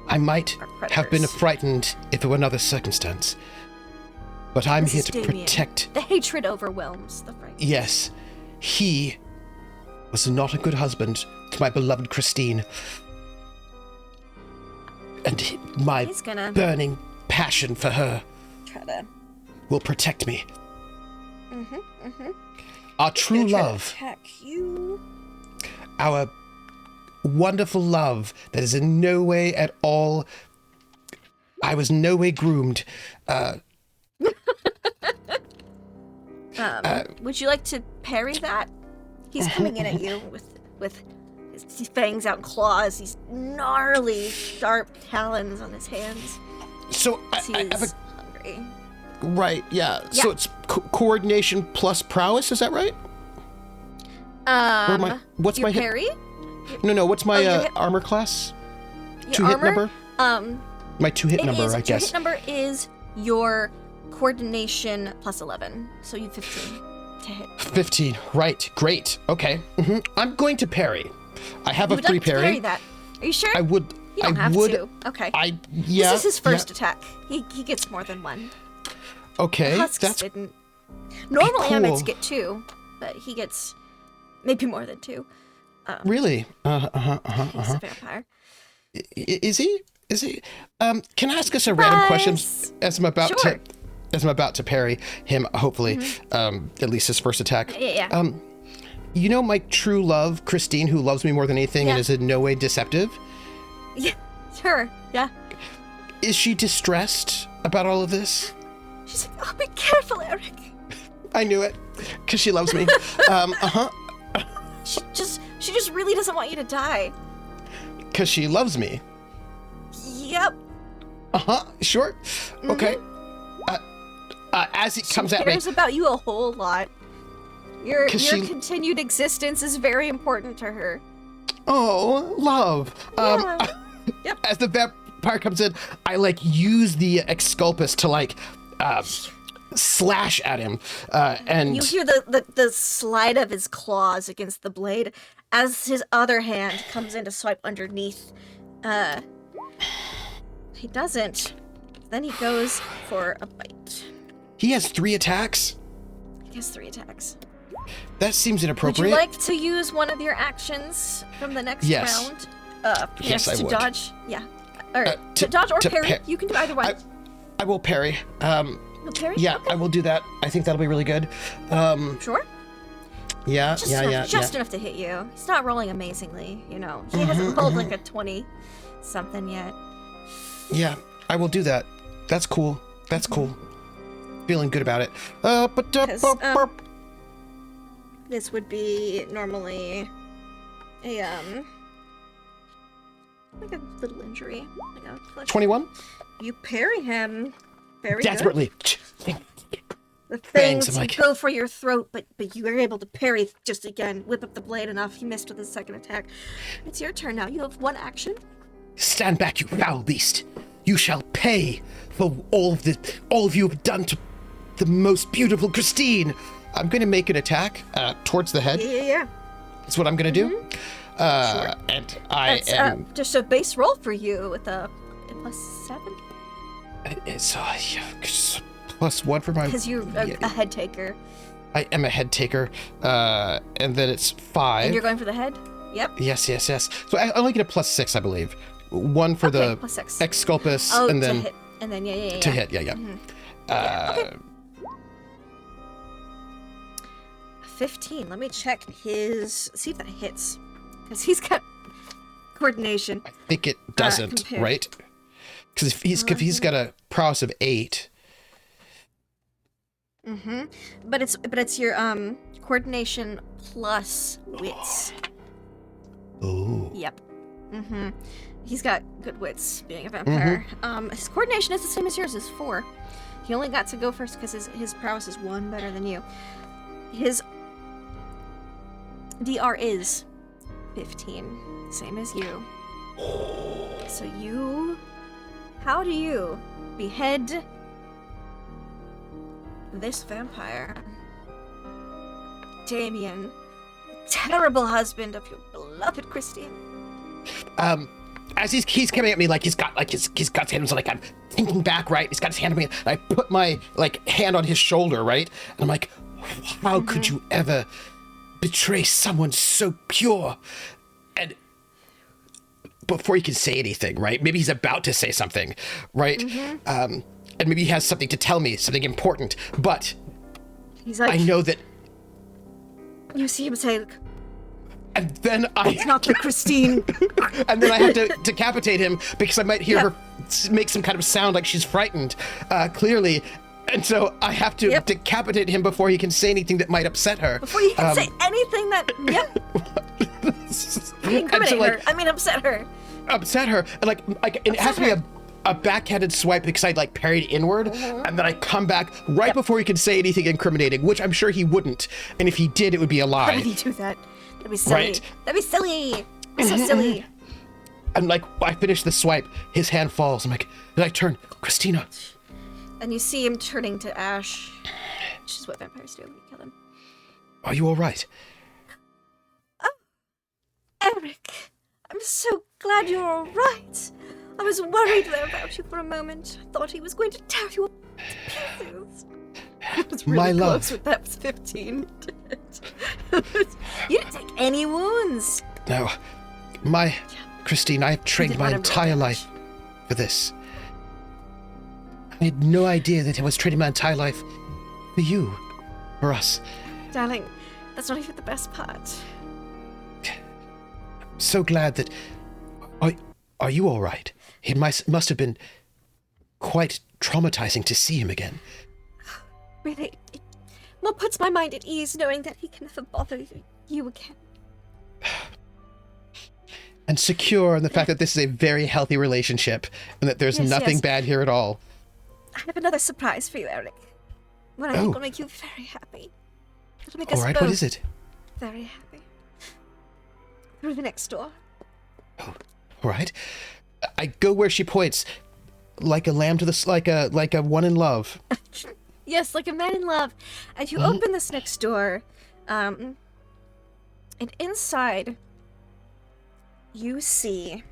I might have been frightened if it were another circumstance. But I'm here to Damien. protect. The hatred overwhelms the fright. Yes, he was not a good husband to my beloved Christine. And my He's gonna burning passion for her try to will protect me. Our true love, attack you. our wonderful love that is in no way at all, I was no way groomed. Would you like to parry that? He's coming in at you with his fangs out, claws, these gnarly, sharp talons on his hands. So He's hungry. right, yeah. Yeah. So it's coordination plus prowess, is that right? What's your my hit? parry? No. What's my your hit- armor class? Your 2 hit armor? number? My 2 hit number, I Your guess. hit number is your coordination plus 11, so you have 15 to hit. 15. Right. Great. Okay. I'm going to parry. I have You a would free like to parry. parry that. Are you sure? I would. You don't I have would. to. Okay. Yeah. This is his first attack. He gets more than one. Okay. Husks That's didn't. Normal cool. animates get 2, but he gets maybe more than 2. really. He's a vampire. Is he? Is he? Can I ask us a random question Surprise! as I'm about Sure. to as I'm about to parry him? Hopefully, at least his first attack. Yeah. You know my true love, Christine, who loves me more than anything and Yeah. is in no way deceptive. Yeah. Sure. Yeah. Is she distressed about all of this? She's like, oh, be careful, Erik. I knew it, because she loves me. She just really doesn't want you to die. Because she loves me. Yep. Sure. Okay. As he comes She at me, cares about you a whole lot. Your 'Cause she- continued existence is very important to her. oh, love. Yep. As the vampire comes in, I use the exculpus to slash at him, and You hear the slide of his claws against the blade as his other hand comes in to swipe underneath. He doesn't. Then he goes for a bite. he has 3 attacks. He has 3 attacks. That seems Would inappropriate. you like to use one of your actions from the next Yes. round? Yes, I to would. dodge? Yeah. Or to- to dodge or to parry. par- You can do either one. I will parry. You'll parry? Yeah, Okay. I will do that. I think that'll be really good. Sure. Yeah, Just yeah, enough, yeah, just yeah. enough to hit you. He's not rolling amazingly, you know. He hasn't rolled like a 20 something yet. Yeah, I will do that. That's cool. That's cool. Feeling good about it. But 'Cause, this would be normally a like a little injury. Like a flesh. 21? You parry him. Very Desperately. good. The Bangs, things I'm like- go for your throat, but you were able to parry just again, whip up the blade enough. He missed with his second attack. It's your turn now. You have 1 action. Stand back, you foul beast. You shall pay for all of you have done to the most beautiful Christine. I'm going to make an attack towards the head. Yeah. That's what I'm going to do. And I That's am... just a base roll for you with a +7 It's +1 for my... because you're a head taker. I am a head taker. And then it's 5. And you're going for the head. Yep. Yes. So I only get a +6, I believe. 1 for Okay, the +6. exculpus, Oh, and to then hit. And then yeah. to hit. Yeah. Okay. 15. Let me check see if that hits. Because he's got coordination. I think it doesn't, compared. right? Because if he's got a prowess of 8. Mm-hmm. But it's your coordination plus wits. Oh. Yep. Mm-hmm. He's got good wits, being a vampire. His coordination is the same as yours, is 4. He only got to go first because his prowess is 1 better than you. His DR is 15, same as you. So how do you behead this vampire? Damien, terrible husband of your beloved Christine. As he's coming at me, like he's got his hands, like I'm thinking back, right? He's got his hand on me, and I put my hand on his shoulder, right? And I'm like, how could you ever betray someone so pure? And before he can say anything, right? Maybe he's about to say something, right? And maybe he has something to tell me, something important, but he's like, I know that. You see him say, And then it's not the Christine. And then I have to decapitate him because I might hear her make some kind of sound like she's frightened, clearly. And so I have to decapitate him before he can say anything that might upset her. Before you can say anything that, incriminate her. I mean, upset her. Upset her. And and it has to be a backhanded swipe because I parried inward, and then I come back right before he can say anything incriminating, which I'm sure he wouldn't. And if he did, it would be a lie. Why would he do that? That'd be silly. Right. That'd be silly. It's so silly. And I finish the swipe, his hand falls. I'm like, then I turn, Christina. And you see him turning to ash, which is what vampires do when you kill them. Are you all right? Oh, Erik, I'm so glad you're all right. I was worried there about you for a moment. I thought he was going to tear you to pieces. I was really My close love. with that 15. You didn't take any wounds. No. Christine, I have trained my entire life for this. I had no idea that I was training my entire life for you, for us. Darling, that's not even the best part. I'm so glad that... Are you all right? It must have been quite traumatizing to see him again. Really, what puts my mind at ease knowing that he can never bother you again. And secure in the fact that this is a very healthy relationship and that there's nothing bad here at all. I have another surprise for you, Erik. One I think will make you very happy. It'll make us both what is it? very happy. Through the next door. Oh, all right. I go where she points, like a lamb to the like a one in love. Yes, like a man in love. And you open this next door, and inside you see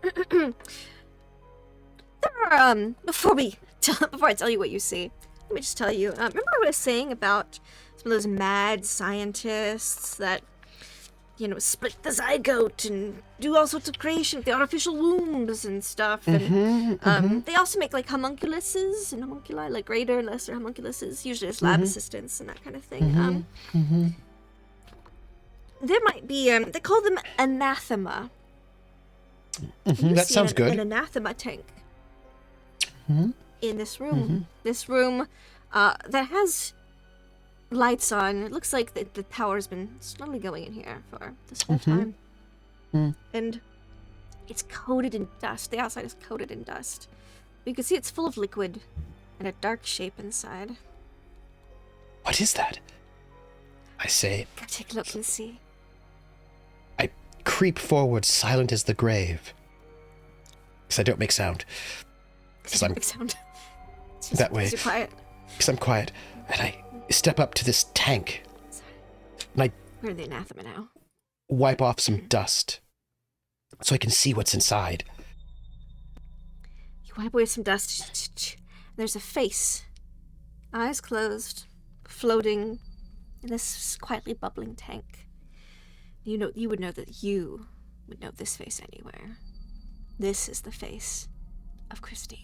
there are before I tell you what you see, let me just tell you. Remember what I was saying about some of those mad scientists that split the zygote and do all sorts of creation with the artificial wombs and stuff. And they also make homunculuses and homunculi, like greater, lesser homunculuses, usually as lab assistants and that kind of thing. There might be, they call them anathema. That sounds good. An anathema tank in this room. This room that has lights on. It looks like the power's been slowly going in here for this whole time. And it's coated in dust. The outside is coated in dust. You can see it's full of liquid and a dark shape inside. What is that? I say. Go take a look and see. I creep forward, silent as the grave. Because I don't make sound. Because I'm that way. You're quiet. Because I'm quiet. And I step up to this tank. And We're in the anathema now. Wipe off some dust. So I can see what's inside. You wipe away some dust. There's a face. Eyes closed. Floating in this quietly bubbling tank. You would know that you would know this face anywhere. This is the face of Christine.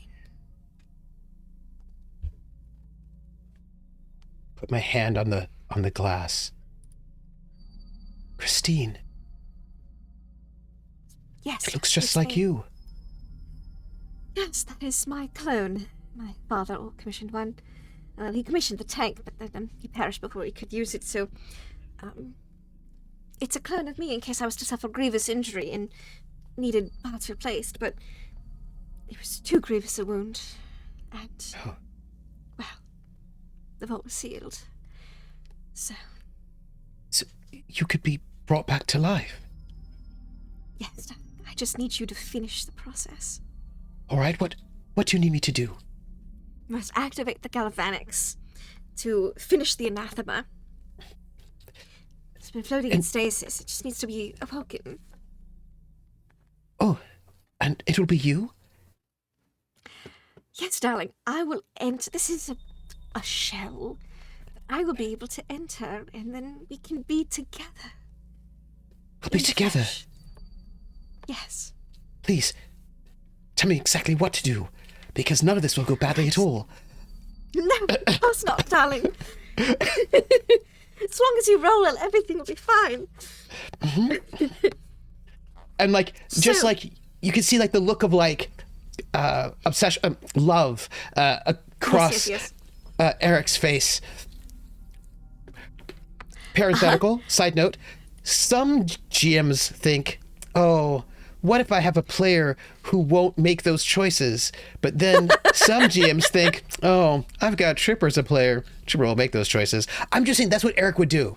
Put my hand on the glass. Christine. Yes. It looks just it's like me. you. Yes, that is my clone. My father commissioned one. He commissioned the tank, but then he perished before he could use it, so... it's a clone of me in case I was to suffer grievous injury and needed parts replaced, but it was too grievous a wound, and... Oh. Well, the vault was sealed. So You could be brought back to life. yes, I just need you to finish the process. All right, what do you need me to do? You must activate the galvanics to finish the anathema. It's been floating in stasis. It just needs to be awoken. Oh, and it'll be you? Yes, darling, I will enter. This is a shell. I will be able to enter, and then we can be together. We'll be In the together. flesh. Yes. Please, tell me exactly what to do, because none of this will go badly at all. No, of course not, darling. As long as you roll it, everything will be fine. And just So- like you can see, like the look of obsession, love across Yes. Erik's face. Parenthetical side note: some GMs think, "Oh, what if I have a player who won't make those choices?" But then some GMs think, "Oh, I've got Tripper as a player. Tripper will make those choices." I'm just saying that's what Erik would do.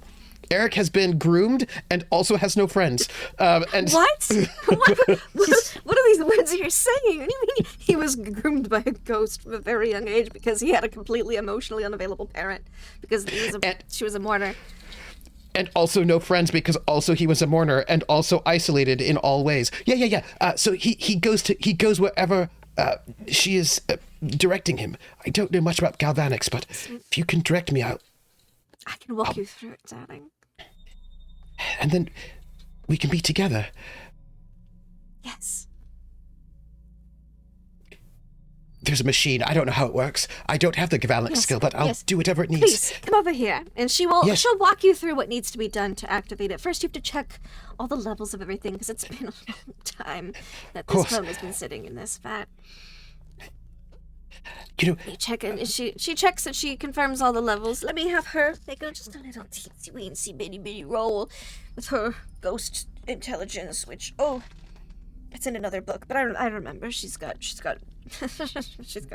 Erik has been groomed and also has no friends. And What? What are these words you're saying? What do you mean he was groomed by a ghost from a very young age because he had a completely emotionally unavailable parent because she was a mourner? And also no friends because also he was a mourner and also isolated in all ways. Yeah. So he goes wherever she is directing him. I don't know much about galvanics, but if you can direct me out, I can walk you through it, darling. and then we can be together. Yes. There's a machine. I don't know how it works. I don't have the galvanic skill, but I'll do whatever it needs. Please, come over here, and she'll walk you through what needs to be done to activate it. First, you have to check all the levels of everything, because it's been a long time that this clone has been sitting in this vat. You know, You check it, and she checks that she confirms all the levels. Let me have her make just a little teensy bitty roll with her ghost intelligence, which it's in another book, but I remember she's got she's got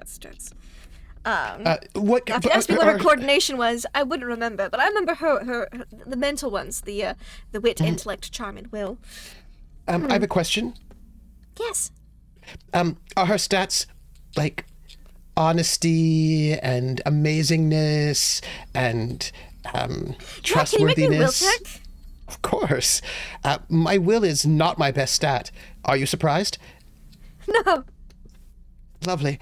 stress. what? If you asked me what her coordination was, I wouldn't remember, but I remember her the mental ones, the wit, intellect, charm, and will. I have a question. Yes. Are her stats like honesty and amazingness and trustworthiness? Can you make me will check? Of course. My will is not my best stat. Are you surprised? No. Lovely.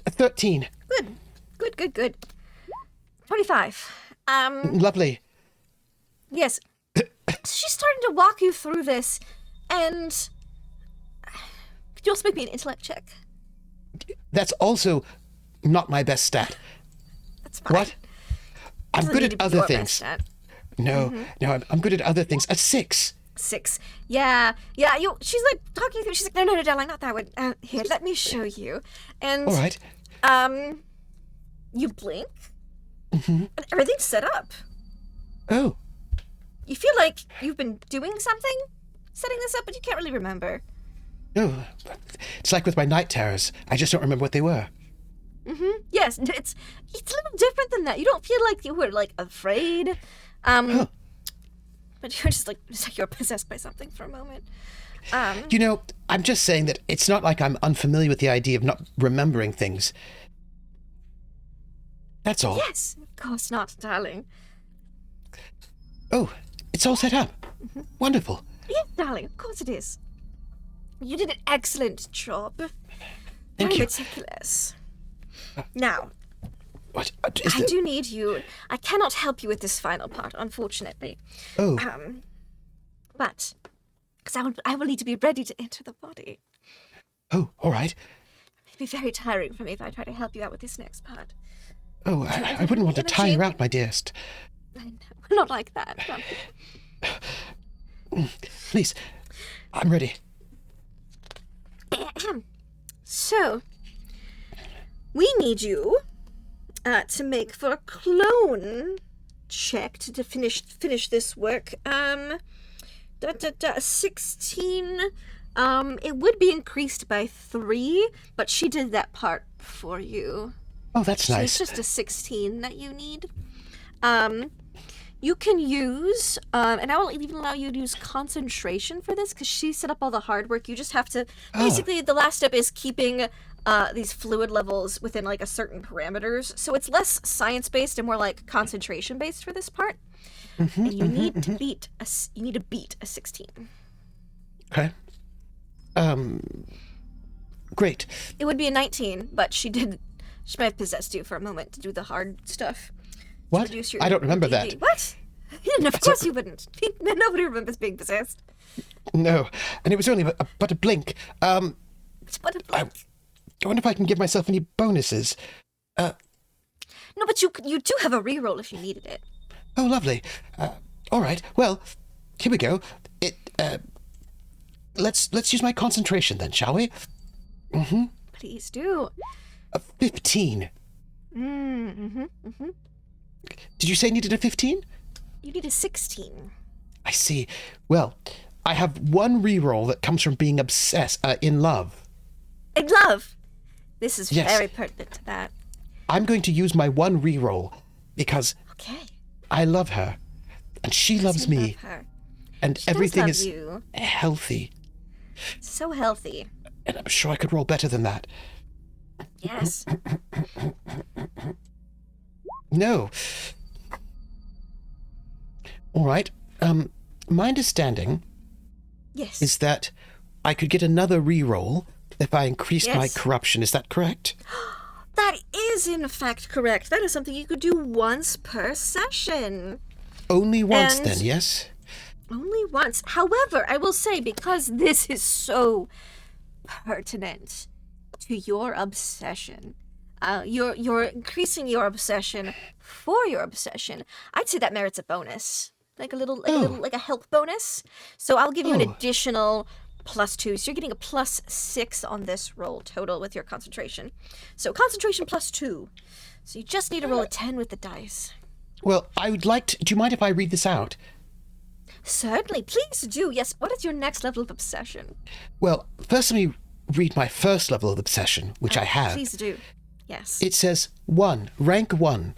13. Good. 25. Lovely. Yes. She's starting to walk you through this, and could you also make me an intellect check? That's also not my best stat. That's fine. What? I'm Doesn't good need at to be other your best things. stat. No, I'm good at other things. A 6. 6. Yeah. She's like talking through. She's like, no, darling, not that one. Here, let me show you. And All right. you blink, and everything's set up. Oh, You feel like you've been doing something, setting this up, but you can't really remember. no. It's like with my night terrors. I just don't remember what they were. Yes, it's a little different than that. You don't feel like you were like afraid, but you're just like you're possessed by something for a moment. You know, I'm just saying that it's not like I'm unfamiliar with the idea of not remembering things. That's all. Yes, of course not, darling. Oh, it's all set up. Wonderful. Yes, darling, of course it is. You did an excellent job. Thank Very you. meticulous. Now, What? I do need you. I cannot help you with this final part, unfortunately. Oh, But because I will need to be ready to enter the body. all right. It'd be very tiring for me if I try to help you out with this next part. Oh, I wouldn't want to tie you out, my dearest. I know. We're not like that. Please, I'm ready. So, we need you to make for a clone check to finish this work. 16. It would be increased by 3, but she did that part for you. Oh, that's So nice. it's just a 16 that you need. You can use, and I will even allow you to use concentration for this, because she set up all the hard work. You just have to, basically, the last step is keeping these fluid levels within, like, a certain parameters. So it's less science-based and more, like, concentration-based for this part. And you need to beat a 16. Okay. Great. It would be a 19, but she might have possessed you for a moment to do the hard stuff. What? I don't remember that. What? Of course you wouldn't. Nobody remembers being possessed. No, and it was only but a blink. It's but a blink. I wonder if I can give myself any bonuses. No, but you do have a reroll if you needed it. Oh, lovely. All right. Well, here we go. Let's use my concentration then, shall we? Please do. 15. Did you say you needed a 15? You need a 16. I see. Well, I have one reroll that comes from being in love. In love. This is Yes. very pertinent to that. I'm going to use my one reroll because Okay. I love her, and she loves You me, love her. and She does everything love is you. healthy. So healthy. And I'm sure I could roll better than that. Yes. No. All right. My understanding Yes. is that I could get another reroll if I increased my Yes. corruption. Is that correct? That is in fact correct. That is something you could do once per session. Only once, And- then, yes? Only once. However, I will say, because this is so pertinent to your obsession, you're increasing your obsession for your obsession. I'd say that merits a bonus, like a help bonus. So I'll give you an Oh. additional +2. So you're getting a +6 on this roll total with your concentration. So concentration +2. So you just need to roll a 10 with the dice. Well, I would like to... Do you mind if I read this out? Certainly, please do. Yes. What is your next level of obsession? Well, first let me read my first level of obsession, which I have. Please do. Yes. It says, 1, rank 1.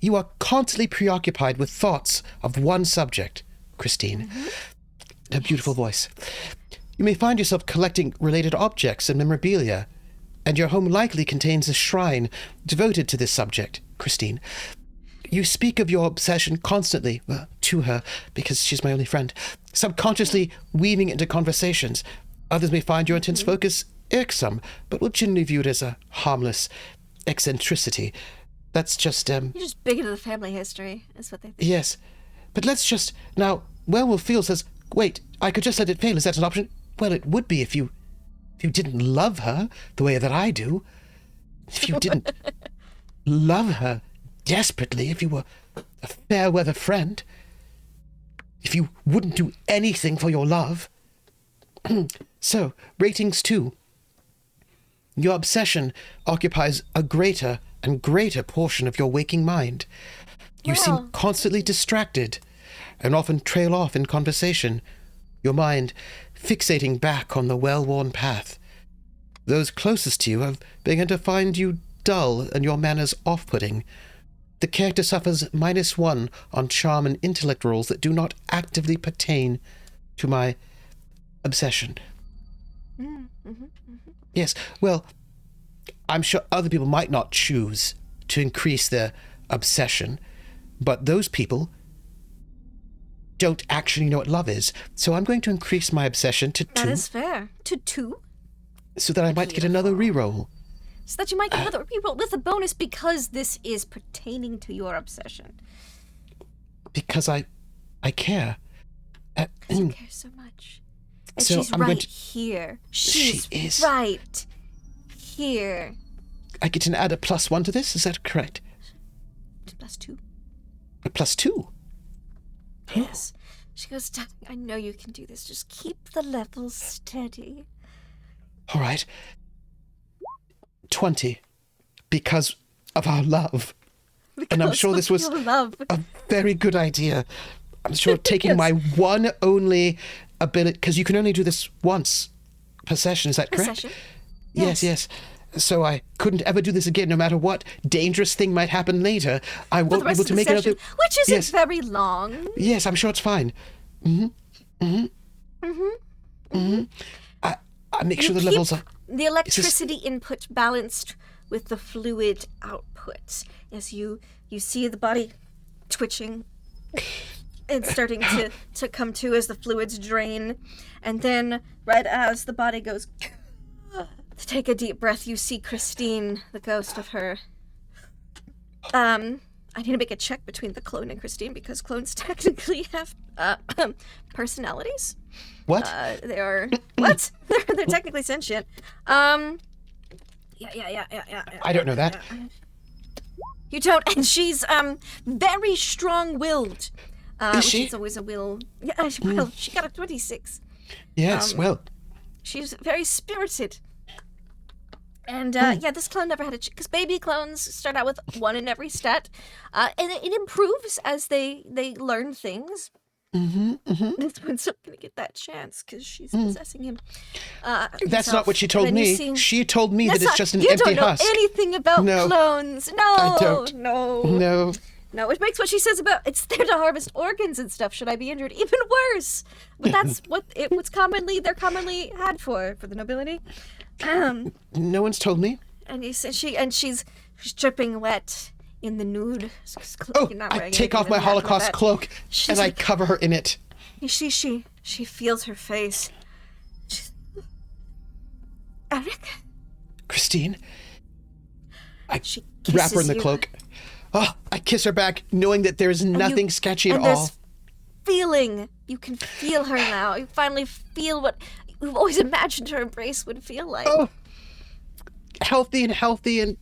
You are constantly preoccupied with thoughts of one subject, Christine. A beautiful voice. You may find yourself collecting related objects and memorabilia, and your home likely contains a shrine devoted to this subject, Christine. You speak of your obsession constantly, to her, because she's my only friend, subconsciously weaving it into conversations. Others may find your intense focus irksome, but will generally view it as a harmless eccentricity. That's just, You're just big into the family history, is what they think. Yes. But let's just... Now, Werewolf Field says, wait, I could just let it fail. Is that an option? Well, it would be if you didn't love her the way that I do. If you didn't love her desperately, if you were a fair-weather friend. If you wouldn't do anything for your love. So, ratings 2. Your obsession occupies a greater and greater portion of your waking mind. You seem Well. constantly distracted and often trail off in conversation, your mind fixating back on the well-worn path. Those closest to you have begun to find you dull and your manners off-putting. The character suffers -1 on charm and intellect rolls that do not actively pertain to my obsession. Yes, well, I'm sure other people might not choose to increase their obsession, but those people don't actually know what love is. So I'm going to increase my obsession to 2 That is fair. To 2? so that I might get another reroll. So that you might get another reroll with a bonus because this is pertaining to your obsession. Because I care. You care so much. And So she's I'm going right to- here. She She's is. right here. I get to add a +1 to this, is that correct? +2. A +2? Yes. She goes, darling, I know you can do this. Just keep the levels steady. All right. 20. Because of our love. And I'm sure this was a very good idea. I'm sure taking my one only ability, because you can only do this once per session, is that correct? Session? Yes. So I couldn't ever do this again, no matter what dangerous thing might happen later. I won't be able to make another. Which isn't very long. Yes, I'm sure it's fine. I make sure the levels are. The electricity input balanced with the fluid output as you see the body twitching and starting to come to as the fluids drain, and then right as the body goes to take a deep breath, you see Christine, the ghost of her. I need to make a check between the clone and Christine because clones technically have personalities. What? They are what? They're technically sentient. Yeah. I don't know that. You don't, and she's very strong-willed. Is she? She's always a will. Yeah, well, she got a 26. Yes, well. She's very spirited. And this clone never had a because baby clones start out with one in every stat, and it improves as they learn things. This one's not gonna get that chance because she's possessing him. That's not what she told me. She told me that it's just an empty empty husk. You don't know husk. anything about clones. No, I don't. No, which makes what she says about it's there to harvest organs and stuff. Should I be injured? Even worse. But that's what they're commonly had for the nobility. No one's told me. And he said she's dripping wet in the nude. I take off my Holocaust cloak and I cover her in it. She feels her face. Erik? Christine? I wrap her in the cloak. Oh, I kiss her back, knowing that there is nothing sketchy at all. There's feeling. You can feel her now. You finally feel what you've always imagined her embrace would feel like. Oh, healthy and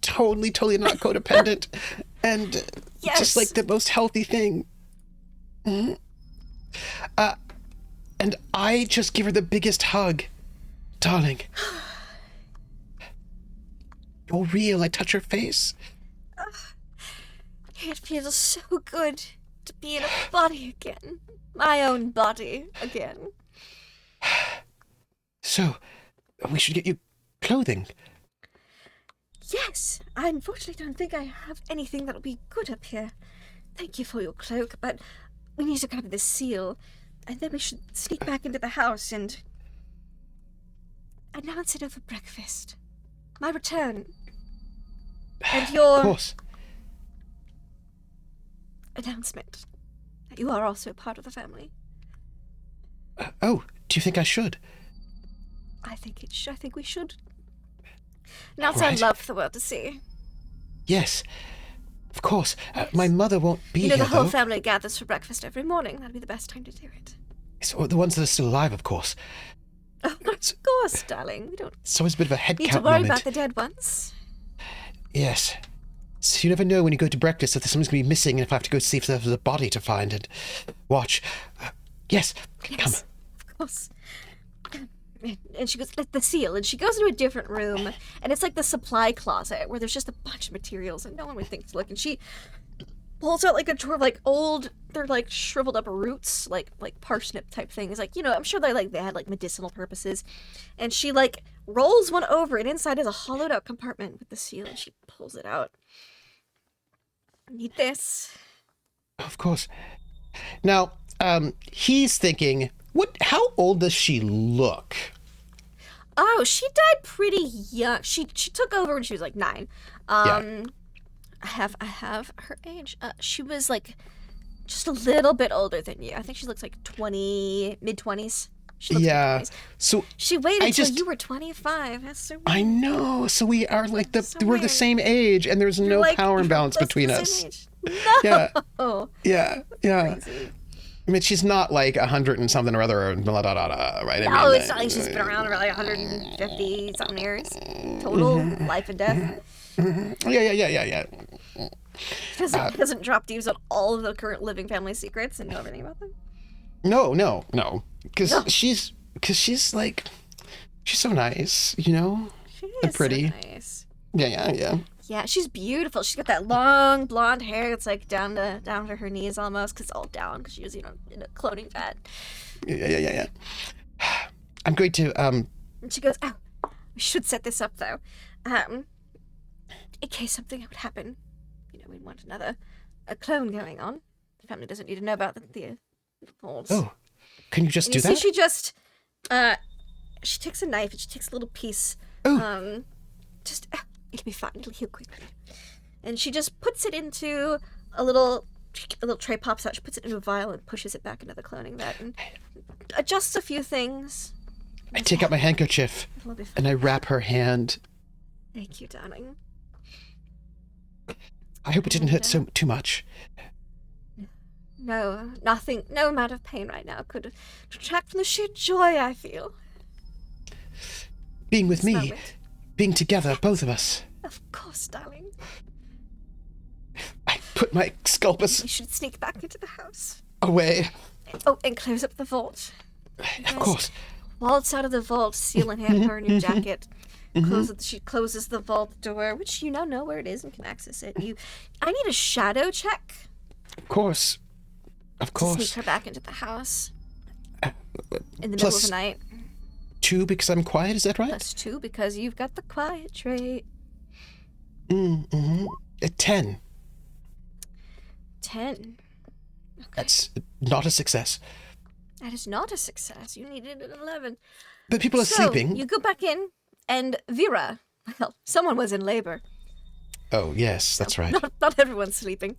totally not codependent. And just like the most healthy thing. And I just give her the biggest hug. Darling. You're real. I touch her face. It feels so good to be in a body again. My own body again. So, we should get you clothing. Yes, I unfortunately don't think I have anything that'll be good up here. Thank you for your cloak, but we need to grab the seal, and then we should sneak back into the house and announce it over breakfast. My return. And your... Of course. Announcement that you are also part of the family. Do you think I should? I think we should. Announce our love for the world to see. Yes, of course. My mother won't be here, the whole family gathers for breakfast every morning. That'd be the best time to do it. So the ones that are still alive, of course. Oh, of course, darling. We don't. It's always a bit of a head need count to worry moment. about the dead ones. Yes. So you never know when you go to breakfast if someone's going to be missing, and if I have to go see if there's a body to find and watch. Yes, come. Of course. And she goes, the seal, and she goes into a different room, and it's like the supply closet where there's just a bunch of materials and no one would think to look, and she pulls out like a drawer of like old, they're like shriveled up roots, like parsnip type things, like, I'm sure they had like medicinal purposes, and she like rolls one over, and inside is a hollowed out compartment with the seal, and she pulls it out. I need this. Of course. Now, he's thinking, how old does she look? Oh, she died pretty young. She took over when she was like 9. I have her age. She was like just a little bit older than you. I think she looks like 20, mid-20s. She looks mid-20s. So she waited until you were 25. That's so weird. I know. So we are like we're weird. the same age, and there's no power imbalance between us. No. Yeah. Crazy. I mean, she's not like 100 and something or other, right? No, it's not like she's been around for like 150 something years total, life and death. Yeah. Doesn't drop Deeves on all of the current living family secrets and know everything about them. No. Because she's like, she's so nice, you know? She is and pretty. so nice. Yeah. Yeah, she's beautiful. She's got that long blonde hair that's like down to her knees almost, because it's all down because she was, in a cloning vat. Yeah. I'm going to, And she goes, "Oh, we should set this up though, in case something would happen. We'd want a clone going on. The family doesn't need to know about the vaults." Oh, can you just do See, that? she just, she takes a knife and she takes a little piece. Oh. It'll be fine. It'll heal quickly. And she just puts it into a little tray, pops out. She puts it into a vial and pushes it back into the cloning vat and adjusts a few things. I take out my handkerchief and I wrap her hand. Thank you, darling. I hope it didn't hurt too much. No, nothing, no amount of pain right now could detract from the sheer joy I feel. Being with Smell me, it. being together, both of us. Of course, darling. I put my scalpus You should sneak back into the house. away. Oh, and close up the vault. Of course. Waltz out of the vault, seal in hand, her in your jacket. She closes the vault door, which you now know where it is and can access it. I need a shadow check Of course. to sneak her back into the house in the middle of the night. 2 because I'm quiet, is that right? +2 because you've got the quiet trait. A 10. 10. That's not a success. That is not a success. You needed an 11. But people are sleeping. You go back in, and Vera, well, someone was in labor. Oh, yes, that's right. Not everyone's sleeping.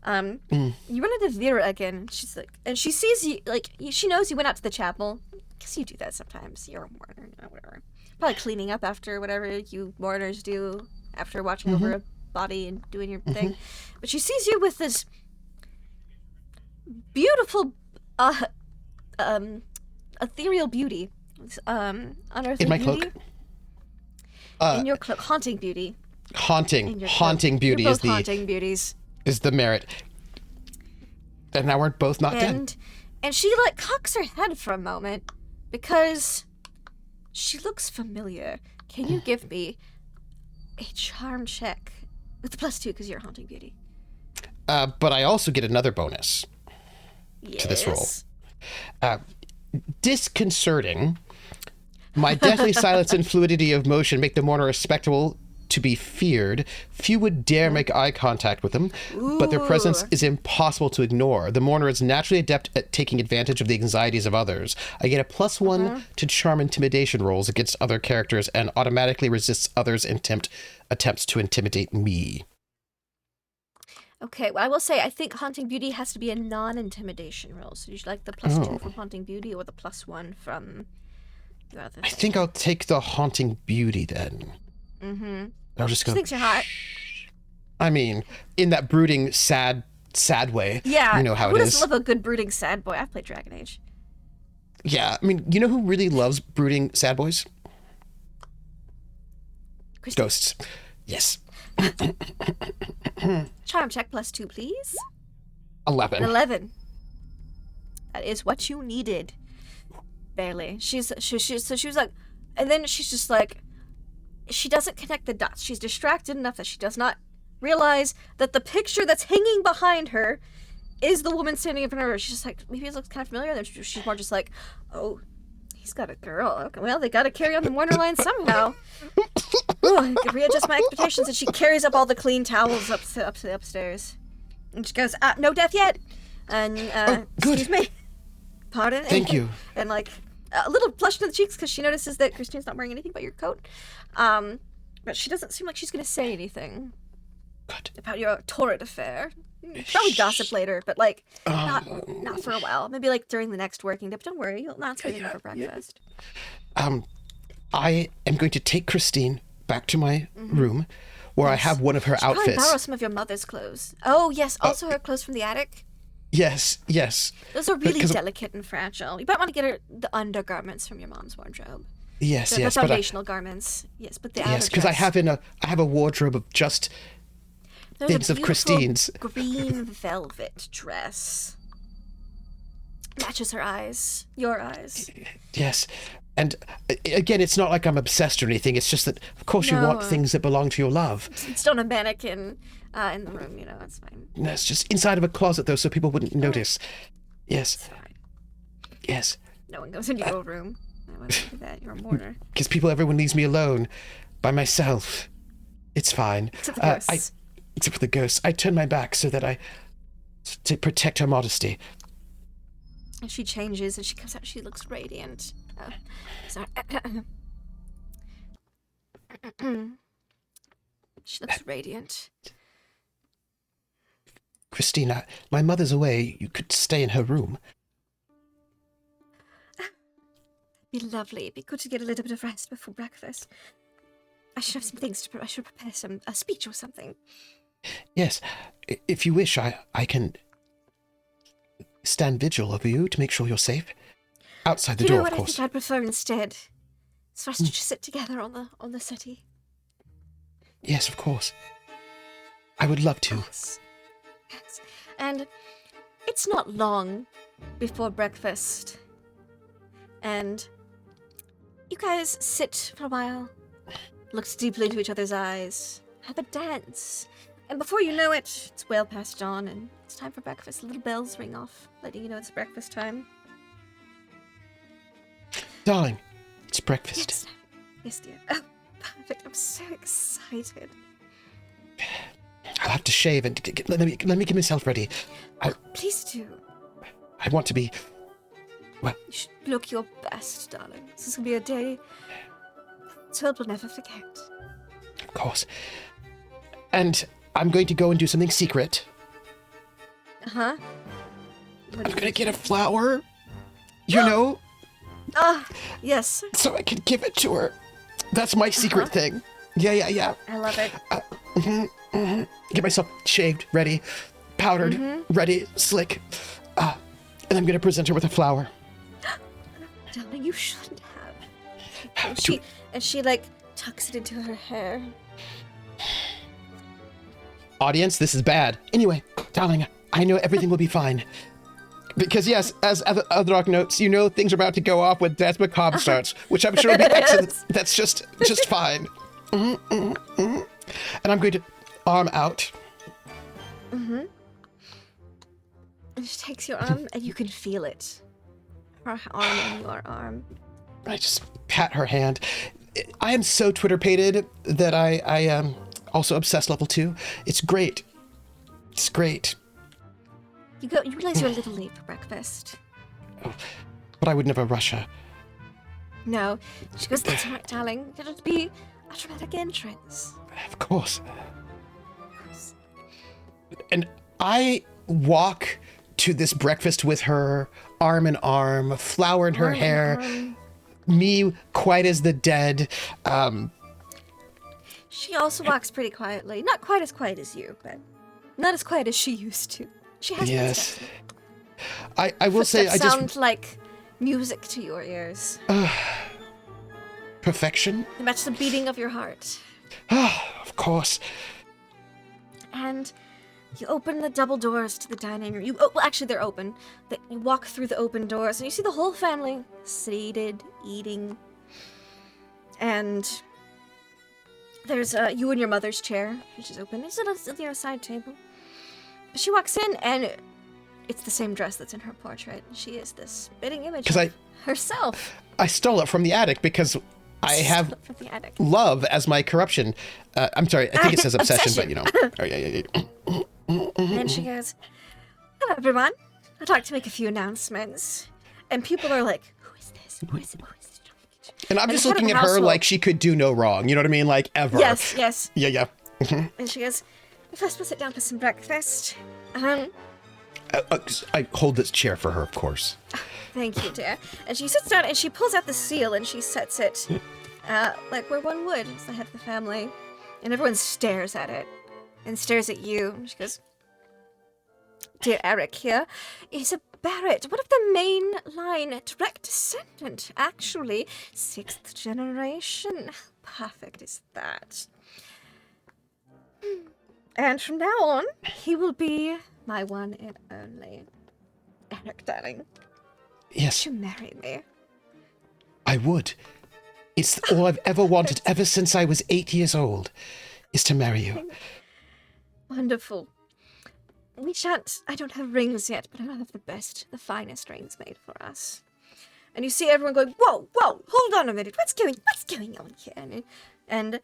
You run into Vera again, and she's like, and she sees you, she knows you went out to the chapel. Guess you do that sometimes. You're a mourner, whatever. Probably cleaning up after whatever you mourners do after watching over a body and doing your thing. But she sees you with this beautiful, ethereal beauty, unearthly In my beauty. cloak? In your cloak, haunting beauty. Haunting beauty You're is both haunting beauties. the merit. And now we're both not dead. And she cocks her head for a moment because she looks familiar. Can you give me a charm check with the +2 because you're a haunting beauty? But I also get another bonus to this roll. Disconcerting. My deathly silence and fluidity of motion make the mourner a spectacle to be feared. Few would dare make eye contact with them, but their presence is impossible to ignore. The mourner is naturally adept at taking advantage of the anxieties of others. I get a +1 to charm intimidation rolls against other characters and automatically resists others' attempts to intimidate me. Okay, well, I will say, I think Haunting Beauty has to be a non-intimidation roll. So usually the +2 from Haunting Beauty or the +1 from the other thing. I think I'll take the Haunting Beauty then. I'll just go. She thinks you're hot. I mean, in that brooding, sad way. Yeah. You know how who it doesn't is. love a good brooding sad boy? I've played Dragon Age. Yeah, I mean, you know who really loves brooding sad boys? Christine. Ghosts. Yes. Charm check +2, please. 11. 11. That is what you needed. Barely. She was like, and then she's just like, she doesn't connect the dots. She's distracted enough that she does not realize that the picture that's hanging behind her is the woman standing in front of her. She's just like, maybe it looks kind of familiar. Then she's more just like, oh, he's got a girl. Okay, well, they got to carry on the Mourner line somehow. Ooh, I could readjust my expectations. And she carries up all the clean towels up to the upstairs. And she goes, no death yet. And, good. Excuse me. Pardon? Thank you. And a little flush to the cheeks because she notices that Christine's not wearing anything but your coat. But she doesn't seem like she's going to say anything about your torrid affair. Probably gossip later, but not for a while. Maybe during the next working day. But don't worry, you'll not say for breakfast. I am going to take Christine back to my room where I have one of her Probably outfits. borrow some of your mother's clothes. Oh, yes, also her clothes from the attic. Yes. Those are really 'cause- delicate and fragile. You might want to get her the undergarments from your mom's wardrobe. Yes, The but foundational garments. Yes, but the outer because I dress. have a wardrobe of just There's things a of beautiful Christine's. green velvet dress. Matches her eyes. Your eyes. Yes. And again, it's not like I'm obsessed or anything. It's just that, of course, you want things that belong to your love. It's on a mannequin in the room, it's fine. That's just inside of a closet, though, so people wouldn't notice. Yes. It's fine. Yes. No one goes into your room. I wouldn't do that. You're a mourner. Because everyone leaves me alone, by myself. It's fine. Except the ghosts. Except for the ghosts. I turn my back so that to protect her modesty. And she changes and she comes out. She looks radiant. Sorry. She looks radiant. Christina, my mother's away. You could stay in her room. It'd be lovely. It'd be good to get a little bit of rest before breakfast. I should have some things I should prepare a speech or something. Yes. If you wish, I can stand vigil over you to make sure you're safe. Outside the door, know what of course. I think I'd prefer instead? It's for us to just sit together on the settee. Yes, of course. I would love to. Yes. And it's not long before breakfast. And you guys sit for a while, look deeply into each other's eyes, have a dance. And before you know it, it's well past dawn and it's time for breakfast. Little bells ring off, letting you know it's breakfast time. Darling, it's breakfast. Yes, yes dear. Oh, perfect. I'm so excited. I'll have to shave and let me get myself ready. Please do. I want to be... Well, You should look your best, darling. This is going to be a day this world will never forget. of course. And I'm going to go and do something secret. Uh-huh. I'm going to get a flower, you know, Ah, yes. so I can give it to her. That's my secret thing. Yeah. I love it. Get myself shaved, ready, powdered, ready, slick. And I'm going to present her with a flower. Darling, you shouldn't have. She like tucks it into her hair. Audience, this is bad. Anyway, darling, I know everything will be fine. Because yes, as Otherok notes, things are about to go off when Dance Macabre starts, which I'm sure will be excellent. That's just fine. And I'm going to arm out. And she takes your arm and you can feel it. Her arm and your arm. I just pat her hand. I am so Twitter-pated that I am also obsessed level 2. It's great. It's great. You realize you're a little late for breakfast. Oh, but I would never rush her. No. She goes, that's all right, darling. It'll be a dramatic entrance. Of course. And I walk to this breakfast with her, arm in arm, flower in her hair, me quiet as the dead. She also walks pretty quietly. Not quite as quiet as you, but not as quiet as she used to. She has Yes. I will say, I sound just... like music to your ears. Perfection? They match the beating of your heart. Of course. And you open the double doors to the dining room. Well, actually, they're open. You walk through the open doors, and you see the whole family seated, eating. And there's you and your mother's chair, which is open. It's at a side table. But she walks in, and it's the same dress that's in her portrait. She is this spitting image of herself. I stole it from the attic because I have From the attic. love as my corruption. I'm sorry, I think it says obsession, but Oh, yeah. And she goes, hello, everyone. I'd like to make a few announcements. And people are like, who is this? Who is it? And I'm just it's looking kind at of her household. like she could do no wrong. You know what I mean? Like, ever. Yes. Yeah. And she goes, first we'll sit down for some breakfast. I hold this chair for her, of course. Thank you, dear. And she sits down and she pulls out the seal and she sets it like where one would. It's the head of the family. And everyone stares at it and stares at you. And she goes, dear Erik here is a Barrett, one of the main line direct descendant, actually. 6th generation. How perfect is that? And from now on, he will be my one and only. Erik, darling, Yes, you marry me. I would. It's all I've ever wanted ever since I was 8 years old, is to marry you. Wonderful. We shan't... I don't have rings yet, but I'll have the finest rings made for us. And you see everyone going, whoa, hold on a minute, what's going on here? And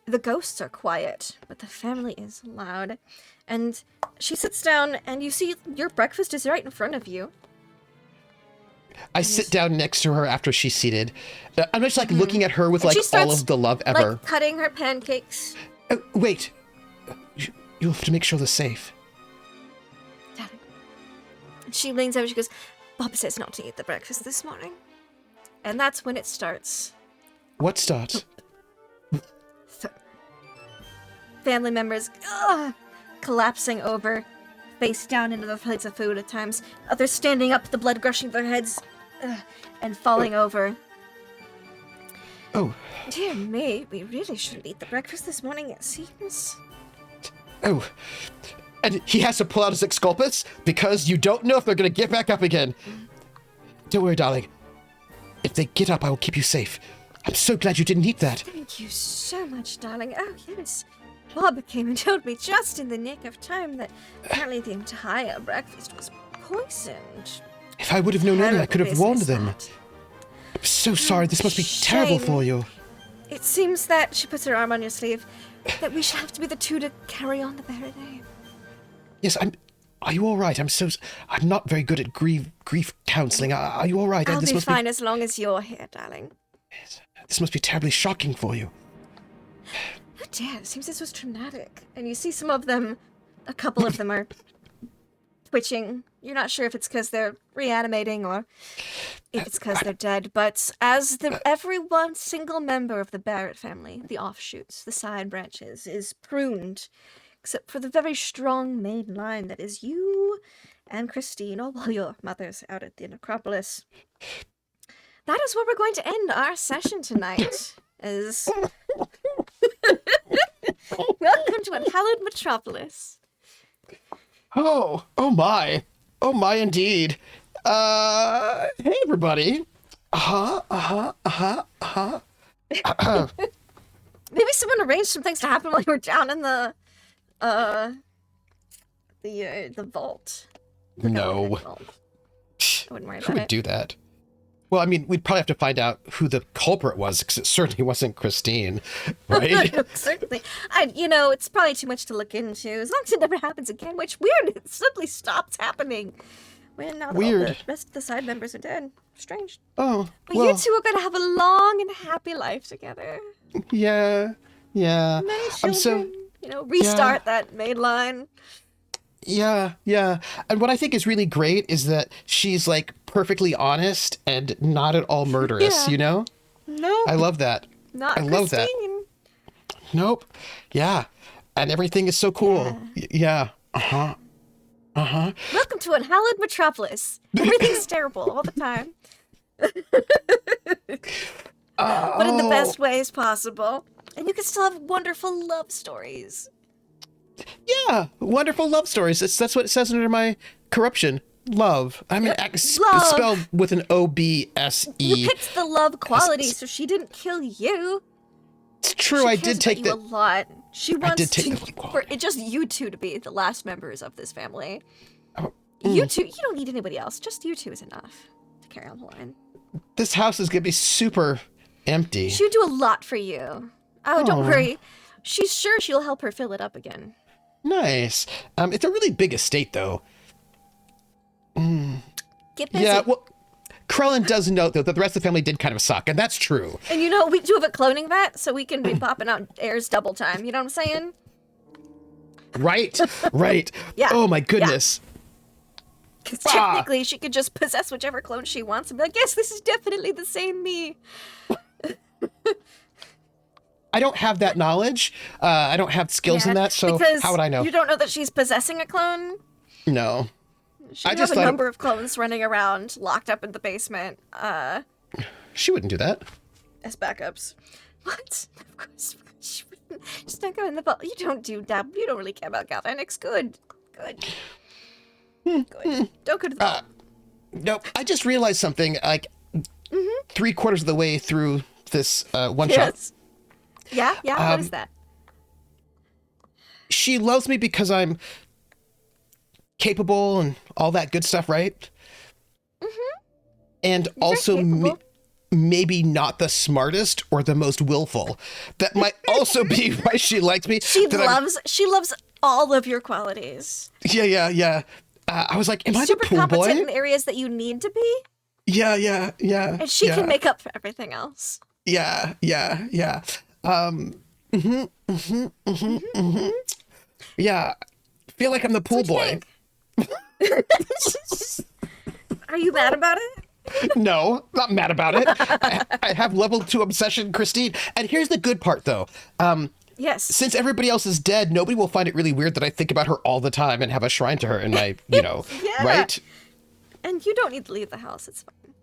the ghosts are quiet, but the family is loud. And she sits down, and you see your breakfast is right in front of you. I sit down next to her after she's seated. I'm just like looking at her with And like she starts, all of the love ever. Like cutting her pancakes. Wait, you'll have to make sure they're safe. Darling. And she leans over and she goes, Bob says not to eat the breakfast this morning. And that's when it starts. What starts? Family members collapsing over, face down into their plates of food at times. Others standing up, the blood gushing their heads, and falling over. Oh. Dear me, we really shouldn't eat the breakfast this morning, it seems. Oh. And he has to pull out his exculpus because you don't know if they're going to get back up again. Don't worry, darling. If they get up, I will keep you safe. I'm so glad you didn't eat that. Thank you so much, darling. Oh, yes. Bob came and told me just in the nick of time that apparently the entire breakfast was poisoned. If I would have known earlier, I could have warned them. That. I'm so sorry. This must be terrible Shame. for you. It seems that, she puts her arm on your sleeve, that we shall have to be the two to carry on the burial. Yes, Are you all right? I'm not very good at grief counseling. Are you all right? I'll This be must fine as long as you're here, darling. This must be terribly shocking for you. Oh dear, it seems this was traumatic. And you see some of them, a couple of them are twitching. You're not sure if it's because they're reanimating or if it's because they're dead. But as every one single member of the Barrett family, the offshoots, the side branches, is pruned, except for the very strong main line that is you and Christine, all while your mother's out at the necropolis. That is where we're going to end our session tonight. Welcome to Unhallowed Metropolis. Oh my indeed. Hey everybody. Maybe someone arranged some things to happen while you were down in the vault. No. I wouldn't worry Who about would it. do that? Well, I mean, we'd probably have to find out who the culprit was, because it certainly wasn't Christine, right? Certainly. It's probably too much to look into. As long as it never happens again, which weird, it simply stops happening. When now that all Weird. the rest of the side members are dead. Strange. Oh, But well, you two are going to have a long and happy life together. yeah. Many I'm children, so, restart that main line. yeah. And what I think is really great is that she's like perfectly honest and not at all murderous, Yeah. No. I love that. Not I love that. Christine. Nope. Yeah. And everything is so cool. Yeah. Welcome to Unhallowed Metropolis. Everything's terrible all the time. But in the best ways possible. And you can still have wonderful love stories. Yeah. Wonderful love stories. That's what it says under my corruption. Love. I mean, Love. spelled with an O-B-S-E. You picked the love quality, so she didn't kill you. It's true. She I cares did about take you that. a lot. She wants did take the love for it just you two to be the last members of this family. Oh, You two, you don't need anybody else. Just you two is enough to carry on the line. This house is gonna be super empty. She would do a lot for you. Oh, don't Aw. worry. She's sure she'll help her fill it up again. Nice. It's a really big estate, though. Get busy. Yeah. Well, Krellin does know though that the rest of the family did kind of suck, and that's true. And we do have a cloning vat, so we can be popping out airs double time. You know what I'm saying? Right. Right. Yeah. Oh my goodness. Because technically, she could just possess whichever clone she wants and be like, yes, this is definitely the same me. I don't have that knowledge. I don't have skills in that, so because how would I know? You don't know that she's possessing a clone? No. She I have just a thought number of clones running around, locked up in the basement, She wouldn't do that. as backups. What? Of course she Just don't go in the vault. You don't do that. You don't really care about galvanics. Good. Don't go to the vault. Nope. I just realized something. Like 3/4 of the way through this one Yes. shot. Yeah. What is that? She loves me because I'm capable and all that good stuff, right? And also maybe not the smartest or the most willful. That might also be why she likes me. She loves all of your qualities. Yeah. I was like, am I the Super pool competent boy? in areas that you need to be, Yeah. and she can make up for everything else. Yeah. Yeah. Feel like I'm the pool boy. Are you mad about it? No, not mad about it. I have level 2 obsession, Christine. And here's the good part, though. Yes. Since everybody else is dead, nobody will find it really weird that I think about her all the time and have a shrine to her in my, Yeah. right? And you don't need to leave the house. It's fine.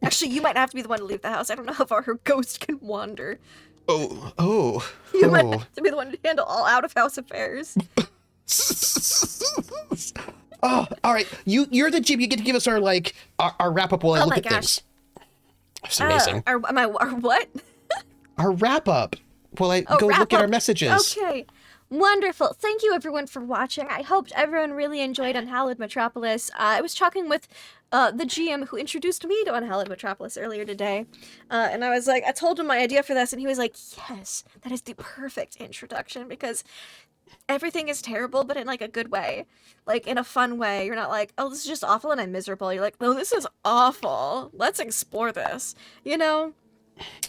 Actually, you might have to be the one to leave the house. I don't know how far her ghost can wander. You might have to be the one to handle all out-of-house affairs. Oh, all right. You're the GM. You get to give us our wrap up while I look at things. It's amazing. Our what? Our wrap up while I go look at our messages. Okay. Wonderful. Thank you, everyone, for watching. I hope everyone really enjoyed Unhallowed Metropolis. I was talking with the GM who introduced me to Unhallowed Metropolis earlier today. And I was like, I told him my idea for this, and he was like, yes, that is the perfect introduction, because everything is terrible, but in, like, a good way. Like, in a fun way. You're not like, oh, this is just awful and I'm miserable. You're like, oh, this is awful. Let's explore this. You know?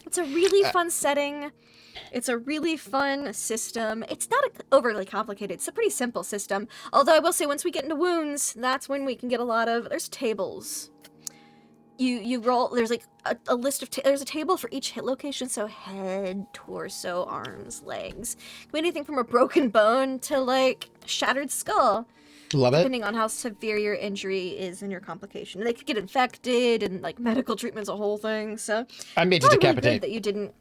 It's a really fun setting. It's a really fun system. It's not overly complicated. It's a pretty simple system. Although I will say, once we get into wounds, that's when we can get a lot of... There's tables. You roll... There's like a list of... There's a table for each hit location. So head, torso, arms, legs. Anything from a broken bone to, like, shattered skull. Love it. Depending on how severe your injury is and your complication. They could get infected, and, like, medical treatment's a whole thing. So I made you decapitate. Really good that you didn't...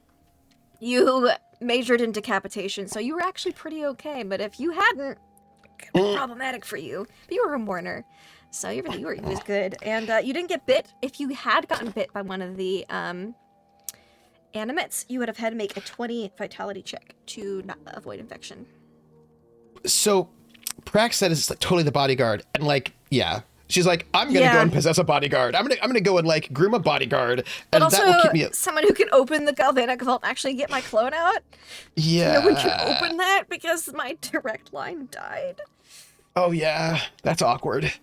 You majored in decapitation, so you were actually pretty okay. But if you hadn't, it would be problematic for you. But you were a mourner, so you was good. And you didn't get bit. If you had gotten bit by one of the animates, you would have had to make a 20 vitality check to not avoid infection. So, Prax said it's like totally the bodyguard, and like, yeah. She's like, I'm gonna go and possess a bodyguard. I'm gonna go and like groom a bodyguard, and also, that will keep me. Someone who can open the galvanic vault and actually get my clone out. Yeah. No one can open that because my direct line died. Oh yeah, that's awkward.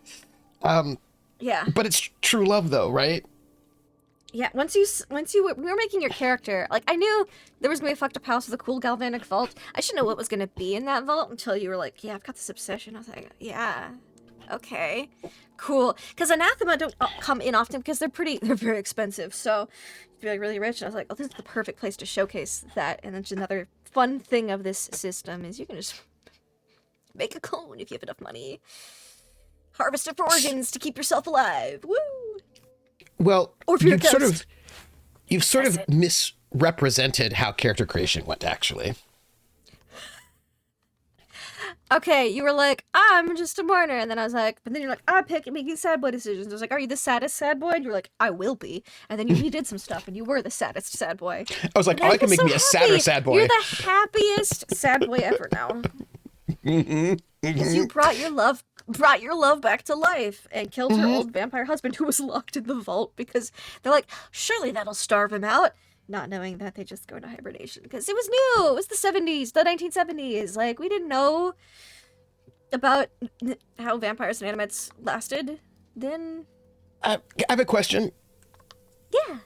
Yeah. But it's true love, though, right? Yeah. Once you we were making your character, like, I knew there was gonna be a fucked up house with a cool galvanic vault. I should know what was gonna be in that vault until you were like, yeah, I've got this obsession. I was like, yeah. Okay, cool. Because anathema don't come in often because they're very expensive. So you're like really rich. And I was like, oh, this is the perfect place to showcase that. And then just another fun thing of this system is you can just make a clone if you have enough money. Harvest it for organs to keep yourself alive. Woo! Well, Or for your you've sort of misrepresented how character creation went, actually. Okay, you were like, I'm just a mourner, and then I was like, but then you're like, I'm making sad boy decisions. I was like, are you the saddest sad boy? And you were like, I will be. And then you redid some stuff, and you were the saddest sad boy. I was like, oh, I can make me a sadder sad boy. You're the happiest sad boy ever now. Because you brought your love back to life and killed her old vampire husband who was locked in the vault because they're like, surely that'll starve him out. Not knowing that they just go into hibernation because it was new. It was the 70s, the 1970s. Like, we didn't know about how vampires and animates lasted then. I have a question. Yeah.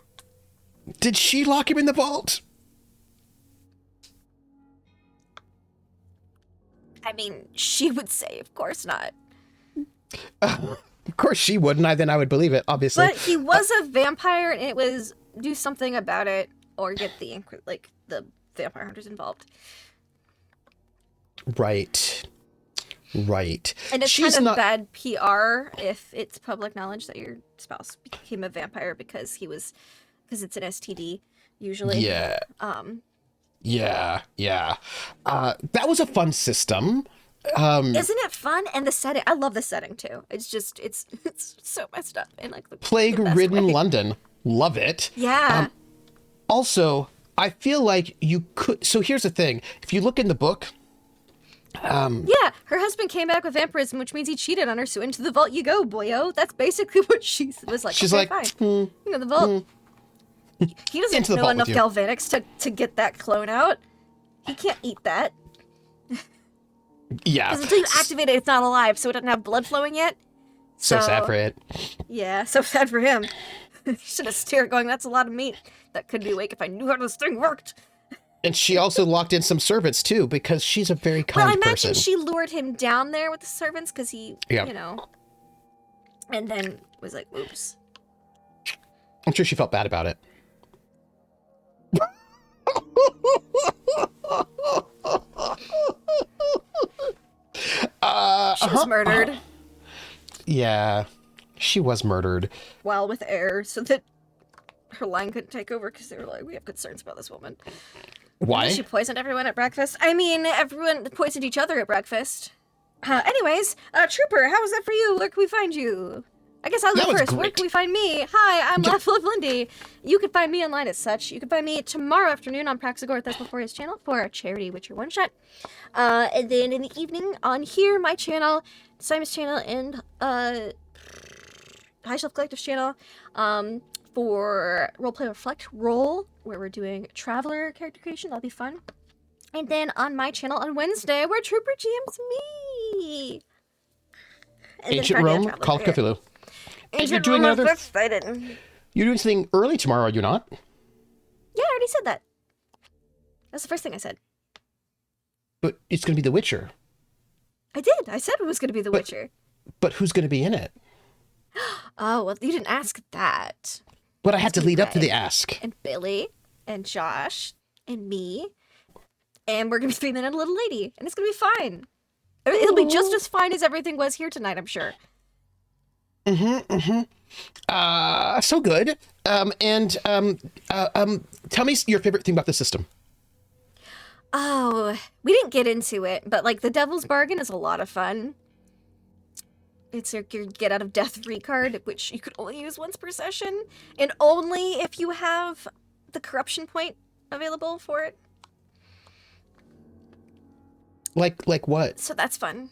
Did she lock him in the vault? I mean, she would say, of course not. Of course she wouldn't. Then I would believe it, obviously. But he was a vampire, and it was do something about it or get the vampire hunters involved. Right. And it's kind of bad PR if it's public knowledge that your spouse became a vampire because it's an STD usually. Yeah. Yeah, yeah. That was a fun system. Isn't it fun? And the setting, I love the setting too. It's just, it's so messed up in like the best Plague-ridden way. London. Love it. Yeah. Also, I feel like you could. So here's the thing: if you look in the book, Yeah, her husband came back with vampirism, which means he cheated on her, so into the vault you go, boyo. That's basically what she was like. she's Okay, like, fine. You know, the vault. He doesn't Into the know vault enough with you. galvanics to get that clone out. He can't eat that. yeah. Because until you activate it, it's not alive, so it doesn't have blood flowing yet. So sad for it. Yeah, so sad for him. Should have stared going, that's a lot of meat. That could be awake if I knew how this thing worked. And she also locked in some servants too, because she's a very Well, I kind imagine person. she lured him down there with the servants, because he, Yeah. you know, and then was like, oops. I'm sure she felt bad about it. She was murdered Yeah, she was murdered. while with air, so that her line couldn't take over, because they were like, we have concerns about this woman. Why? She poisoned everyone at breakfast. I mean, everyone poisoned each other at breakfast. Anyways, Trooper, how was that for you? Where can we find you? I guess I'll That go was first. Where great. can we find me? Hi, I'm Yeah. laughlovelindy. You can find me online as such. You can find me tomorrow afternoon on Praxagor Thesmophoria's channel for a charity Witcher one-shot. And then in the evening on here, my channel, Simon's channel, and High Shelf Collective's channel, for Roleplay Reflect Roll, where we're doing Traveler character creation. That'll be fun. And then on my channel on Wednesday, where Trooper GM's me. And then Ancient Friday, Rome, Traveler. Call of Cthulhu. And you're Ancient doing Rome, I'm another. so excited. You're doing something early tomorrow, are you not? Yeah, I already said that. That's the first thing I said. But it's going to be The Witcher. I did. I said it was going to be The Witcher. But who's going to be in it? Oh, well, you didn't ask that. But I had to gonna be lead up to the Greg. ask. And Billy, and Josh, and me. And we're going to be streaming in a little lady. And it's going to be fine. It'll be just as fine as everything was here tonight, I'm sure. So good. Tell me your favorite thing about the system. Oh, we didn't get into it, but like the Devil's Bargain is a lot of fun. It's your get out of death free card, which you could only use once per session, and only if you have the corruption point available for it. Like what? So that's fun.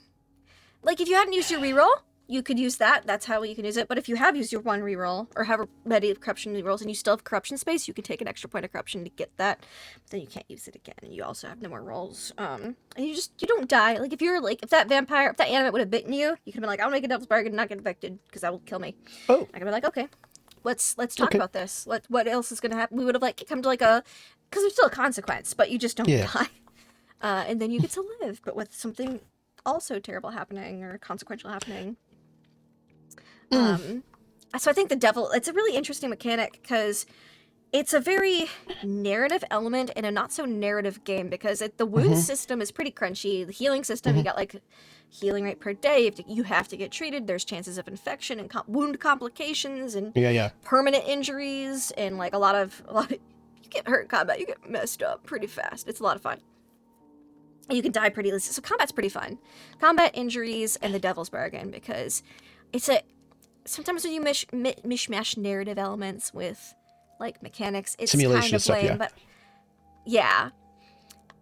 Like if you hadn't used your reroll, you could use that. That's how you can use it. But if you have used your one reroll or have ready corruption rerolls and you still have corruption space, you can take an extra point of corruption to get that. But then you can't use it again, and you also have no more rolls. And you don't die. Like if that animate would have bitten you, you could have been like, I'll make a Devil's Bargain and not get infected because that will kill me. Oh, I could be like, okay, let's talk Okay. about this. What else is gonna happen? We would have like come to like because there's still a consequence, but you just don't Yeah. die. And then you get to live, but with something also terrible happening or consequential happening. So I think it's a really interesting mechanic because it's a very narrative element in a not so narrative game because the wound system is pretty crunchy. The healing system, you got like healing rate per day. You have to get treated. There's chances of infection and wound complications and yeah. permanent injuries and like a lot of you get hurt in combat. You get messed up pretty fast. It's a lot of fun. You can die pretty easily. So combat's pretty fun. Combat, injuries, and the Devil's Bargain because sometimes when you mishmash narrative elements with like mechanics, it's Simulation kind and of stuff, lame. yeah. But yeah,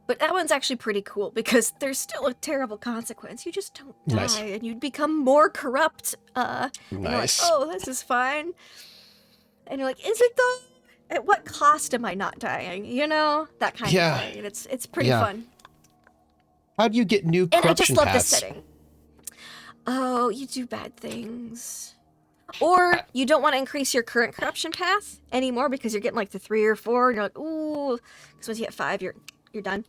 but that one's actually pretty cool because there's still a terrible consequence. You just don't die, Nice. and you become more corrupt. And you're like, Nice. oh, this is fine. And you're like, is it though? At what cost am I not dying? You know, that kind Yeah. of thing. And it's pretty Yeah. fun. How do you get new And I corruption just love paths? the setting. Oh, you do bad things. Or you don't want to increase your current corruption path anymore because you're getting like the 3 or 4, and you're like, ooh, because once you get 5, you're done.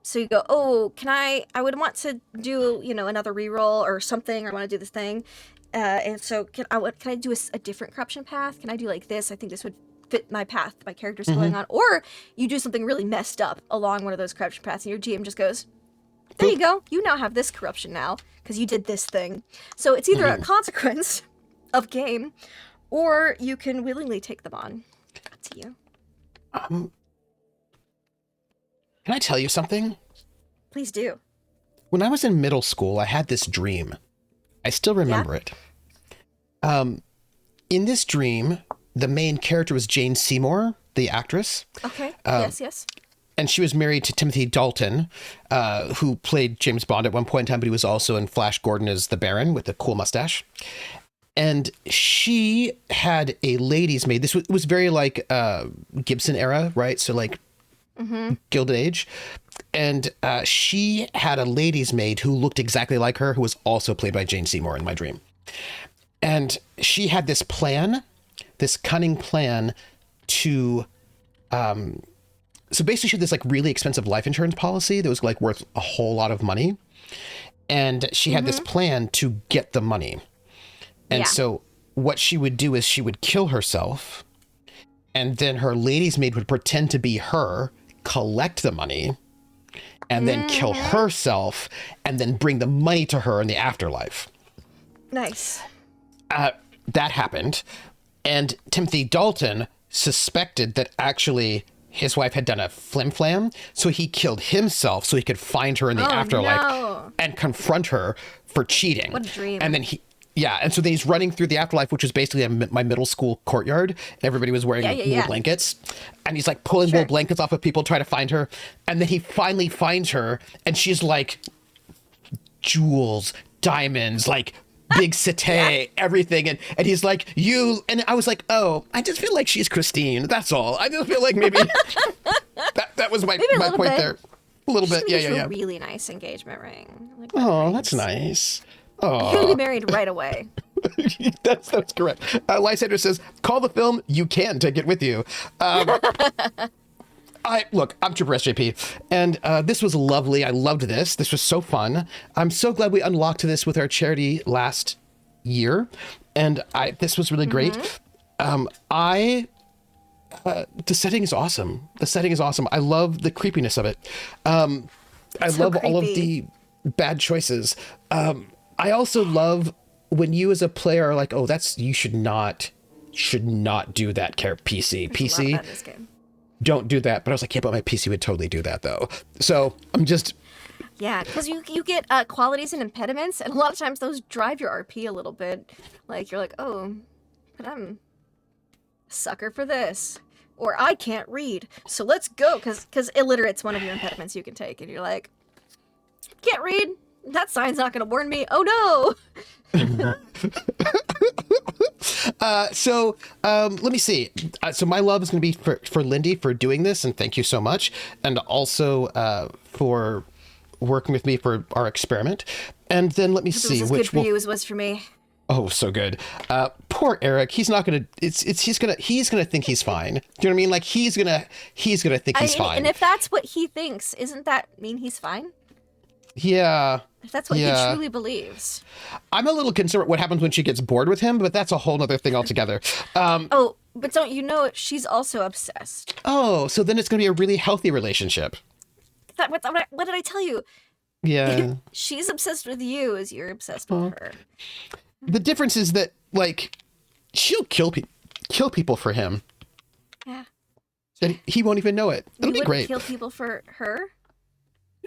So you go, oh, I would want to do, another reroll or something, or I want to do this thing. And so can I do a different corruption path? Can I do like this? I think this would fit my path my character's going on. Or you do something really messed up along one of those corruption paths, and your GM just goes, there you go. You now have this corruption now because you did this thing. So it's either a consequence of game, or you can willingly take them on. Up to you. Can I tell you something? Please do. When I was in middle school, I had this dream. I still remember it. In this dream, the main character was Jane Seymour, the actress. Okay. Yes. And she was married to Timothy Dalton, who played James Bond at one point in time, but he was also in Flash Gordon as the Baron with the cool mustache. And she had a lady's maid. This was very like Gibson era, right? So like Gilded Age. And she had a lady's maid who looked exactly like her, who was also played by Jane Seymour in my dream. And she had this plan, this cunning plan to... So basically she had this like really expensive life insurance policy that was like worth a whole lot of money. And she had this plan to get the money. And so what she would do is she would kill herself, and then her lady's maid would pretend to be her, collect the money, and then kill herself, and then bring the money to her in the afterlife. Nice. That happened. And Timothy Dalton suspected that actually his wife had done a flim-flam, so he killed himself so he could find her in the afterlife and confront her for cheating. What a dream. And then and so then he's running through the afterlife, which was basically my middle school courtyard, and everybody was wearing wool blankets. And he's like pulling wool blankets off of people, trying to find her. And then he finally finds her, and she's like jewels, diamonds, like big satay, everything. And he's like, you, and I was like, oh, I just feel like she's Christine. That's all. I just feel like maybe that was my point there. A little bit. Yeah. A really nice engagement ring. Like, oh, that's nice. Oh. You're gonna be married right away. That's correct. Lysander says, call the film. You can take it with you. I'm Trooper SJP, and this was lovely. I loved this. This was so fun. I'm so glad we unlocked this with our charity last year, and this was really great. The setting is awesome. I love the creepiness of it. I love all of the bad choices. I also love when you as a player are like, oh, you should not do that, PC. Don't do that. But I was like, yeah, but my PC would totally do that though. So I'm just... Yeah, because you get qualities and impediments, and a lot of times those drive your RP a little bit. Like, you're like, oh, but I'm a sucker for this. Or I can't read, so let's go. Because illiterate's one of your impediments you can take, and you're like, can't read? That sign's not going to warn me. Oh, no. Let me see. So my love is going to be for Lindy for doing this, and thank you so much. And also for working with me for our experiment. And then let me see. Which was good for you as was for me. Oh, so good. Poor Erik. He's not going to, he's going to think he's fine. Do you know what I mean? Like he's going to think he's fine. And if that's what he thinks, isn't that mean he's fine? Yeah. If that's what he truly believes. I'm a little concerned what happens when she gets bored with him, but that's a whole other thing altogether. But don't you know she's also obsessed? Oh, so then it's going to be a really healthy relationship. What did I tell you? Yeah. She's obsessed with you as you're obsessed with her. The difference is that, like, she'll kill people for him. Yeah. And he won't even know it. It'll be great. Kill people for her?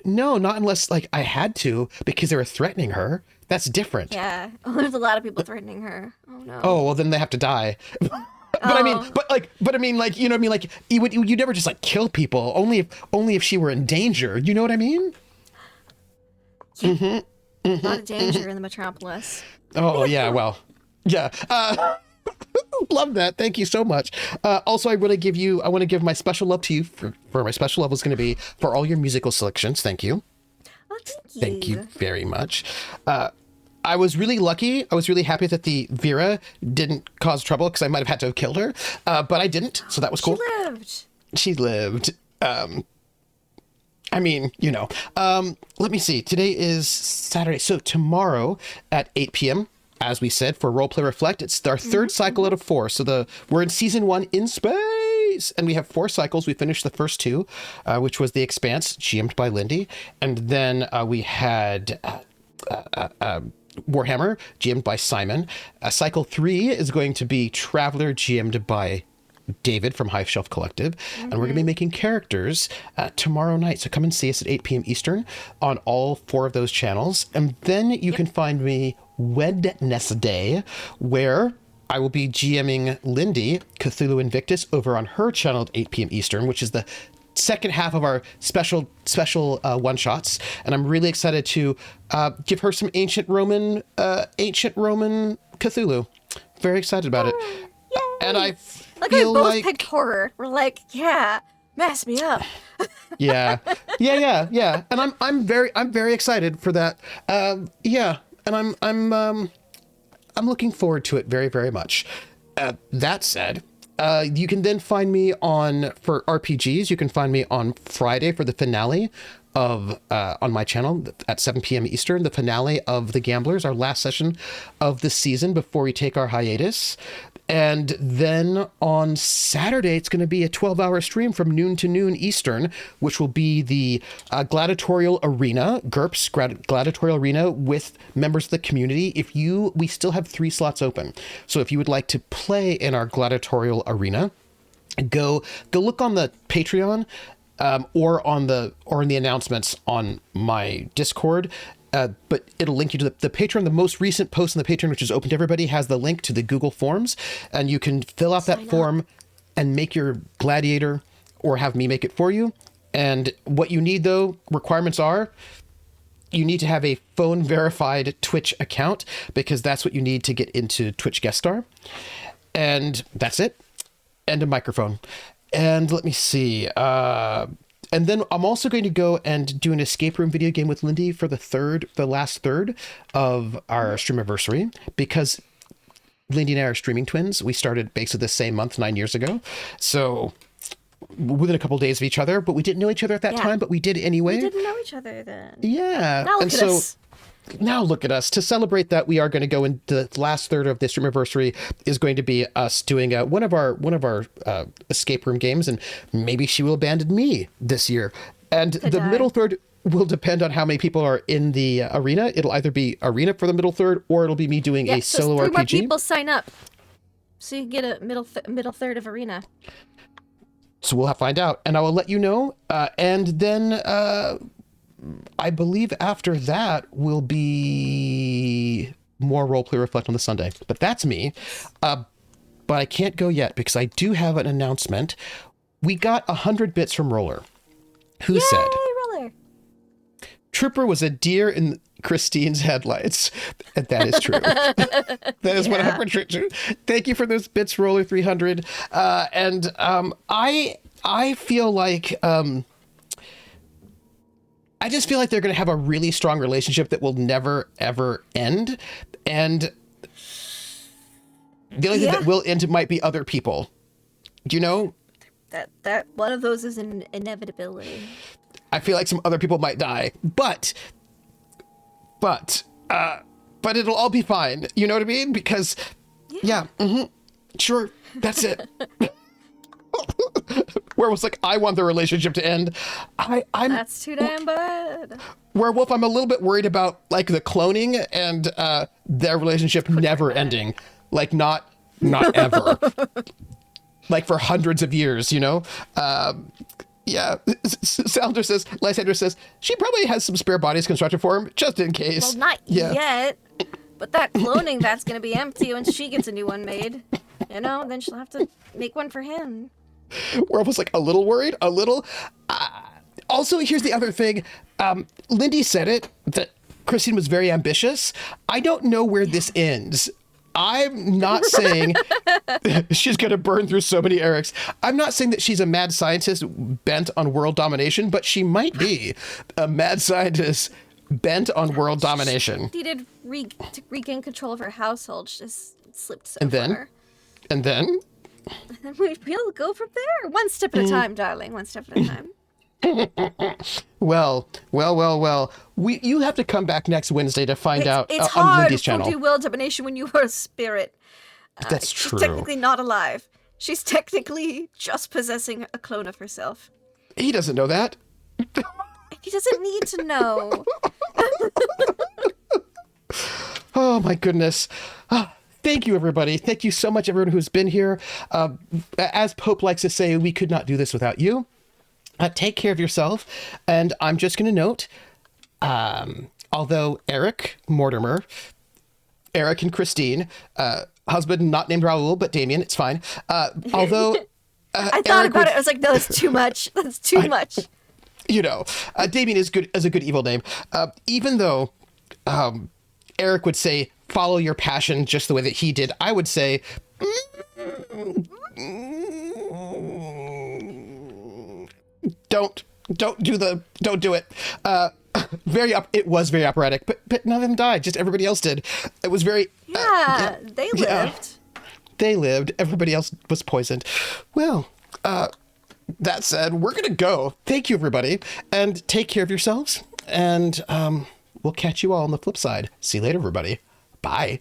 No, not unless, like, I had to because they were threatening her. That's different. Yeah. Oh, there's a lot of people threatening her. Oh, no. Oh, well, then they have to die. I mean, you know what I mean? Like, you never just, like, kill people. Only if she were in danger. You know what I mean? Yeah. A lot of danger in the metropolis. Oh, yeah, well, yeah. Love that. Thank you so much. Also, I want to give my special love to you for my special love is going to be for all your musical selections. Thank you. Oh, thank you. Thank you very much. I was really lucky. I was really happy that the Vera didn't cause trouble because I might have had to have killed her, but I didn't. So that was cool. She lived. I mean, you know. Let me see. Today is Saturday. So tomorrow at 8 p.m., as we said, for Roleplay Reflect, it's our third cycle out of 4. So we're in season 1 in space, and we have 4 cycles. We finished the first 2, which was The Expanse, GM'd by Lindy. And then we had Warhammer, GM'd by Simon. Cycle 3 is going to be Traveler, GM'd by David from High Shelf Collective, and we're going to be making characters tomorrow night. So come and see us at 8 p.m. Eastern on all 4 of those channels. And then you can find me Wednesday, where I will be GMing Lindy, Cthulhu Invictus, over on her channel at 8 p.m. Eastern, which is the second half of our special one-shots. And I'm really excited to give her some ancient Roman Cthulhu. Very excited about it. Yay. And I Like, feel we both like picked horror. We're like, yeah, mess me up. yeah. And I'm very excited for that. And I'm looking forward to it very, very much. That said, you can then find me for RPGs. You can find me on Friday for the finale of on my channel at 7 p.m. Eastern, the finale of The Gamblers, our last session of the season before we take our hiatus. And then on Saturday, it's going to be a 12-hour stream from noon to noon Eastern, which will be the gladiatorial arena, GURPS gladiatorial arena with members of the community. We still have 3 slots open. So if you would like to play in our gladiatorial arena, go look on the Patreon or in the announcements on my Discord. But it'll link you to the Patreon. The most recent post on the Patreon, which is open to everybody, has the link to the Google Forms, and you can fill out that form and make your gladiator, or have me make it for you. And what you need, though, requirements are, you need to have a phone verified Twitch account, because that's what you need to get into Twitch Guest Star. And that's it. And a microphone. And let me see. And then I'm also going to go and do an escape room video game with Lindy for the last third of our streamiversary, because Lindy and I are streaming twins. We started basically the same month 9 years ago. So within a couple of days of each other, but we didn't know each other at that time, but we did anyway. We didn't know each other then. Yeah. Now look at us. Now look at us. To celebrate that, we are going to go into the last third of this streamiversary is going to be us doing one of our escape room games, and maybe she will abandon me this year. And the middle third will depend on how many people are in the arena. It'll either be arena for the middle third, or it'll be me doing a solo RPG. More people sign up, so you can get a middle third of arena. So we'll have to find out, and I will let you know. And then I believe after that will be more Roleplay Reflect on the Sunday. But that's me. But I can't go yet because I do have an announcement. We got 100 bits from Roller, who said, Roller! Trooper was a deer in Christine's headlights. And that is true. That is 100% true. Thank you for those bits, Roller 300. And I feel like... I just feel like they're going to have a really strong relationship that will never, ever end. And the only thing that will end might be other people. Do you know? That one of those is an inevitability. I feel like some other people might die. But it'll all be fine. You know what I mean? Because, sure, that's it. Werewolf's like, I want the relationship to end. That's too damn bad. Werewolf, I'm a little bit worried about like the cloning and their relationship never ending. Like not ever. Like for hundreds of years, you know? Lysander says, she probably has some spare bodies constructed for him, just in case. Well, not yet. But that cloning, that's going to be empty when she gets a new one made. You know, then she'll have to make one for him. We're almost like a little worried, a little. Also, here's the other thing. Lindy said it, that Christine was very ambitious. I don't know where this ends. I'm not saying she's going to burn through so many Eriks. I'm not saying that she's a mad scientist bent on world domination, but she might be a mad scientist bent on world domination. She needed to regain control of her household. She just slipped so far. And then? We'll go from there. One step at a time, darling. One step at a time. Well. You have to come back next Wednesday to find out it's on Lindy's hard channel. to do world domination when you are a spirit. That's true. She's technically not alive. She's technically just possessing a clone of herself. He doesn't know that. He doesn't need to know. Oh, my goodness. thank you, everybody. Thank you so much, everyone who's been here. As Pope likes to say, we could not do this without you. Take care of yourself. And I'm just going to note, although Erik Mortimer, Erik and Christine, husband not named Raoul, but Damien, it's fine. Although I thought about it. I was like, no, that's too much. That's too much. You know, Damien is good as a good evil name. Even though Erik would say, follow your passion just the way that he did, I would say, don't do it. It was very operatic, but none of them died. Just everybody else did. It was very, They lived. Yeah, they lived. Everybody else was poisoned. Well, that said, we're going to go. Thank you, everybody. And take care of yourselves. And we'll catch you all on the flip side. See you later, everybody. Bye.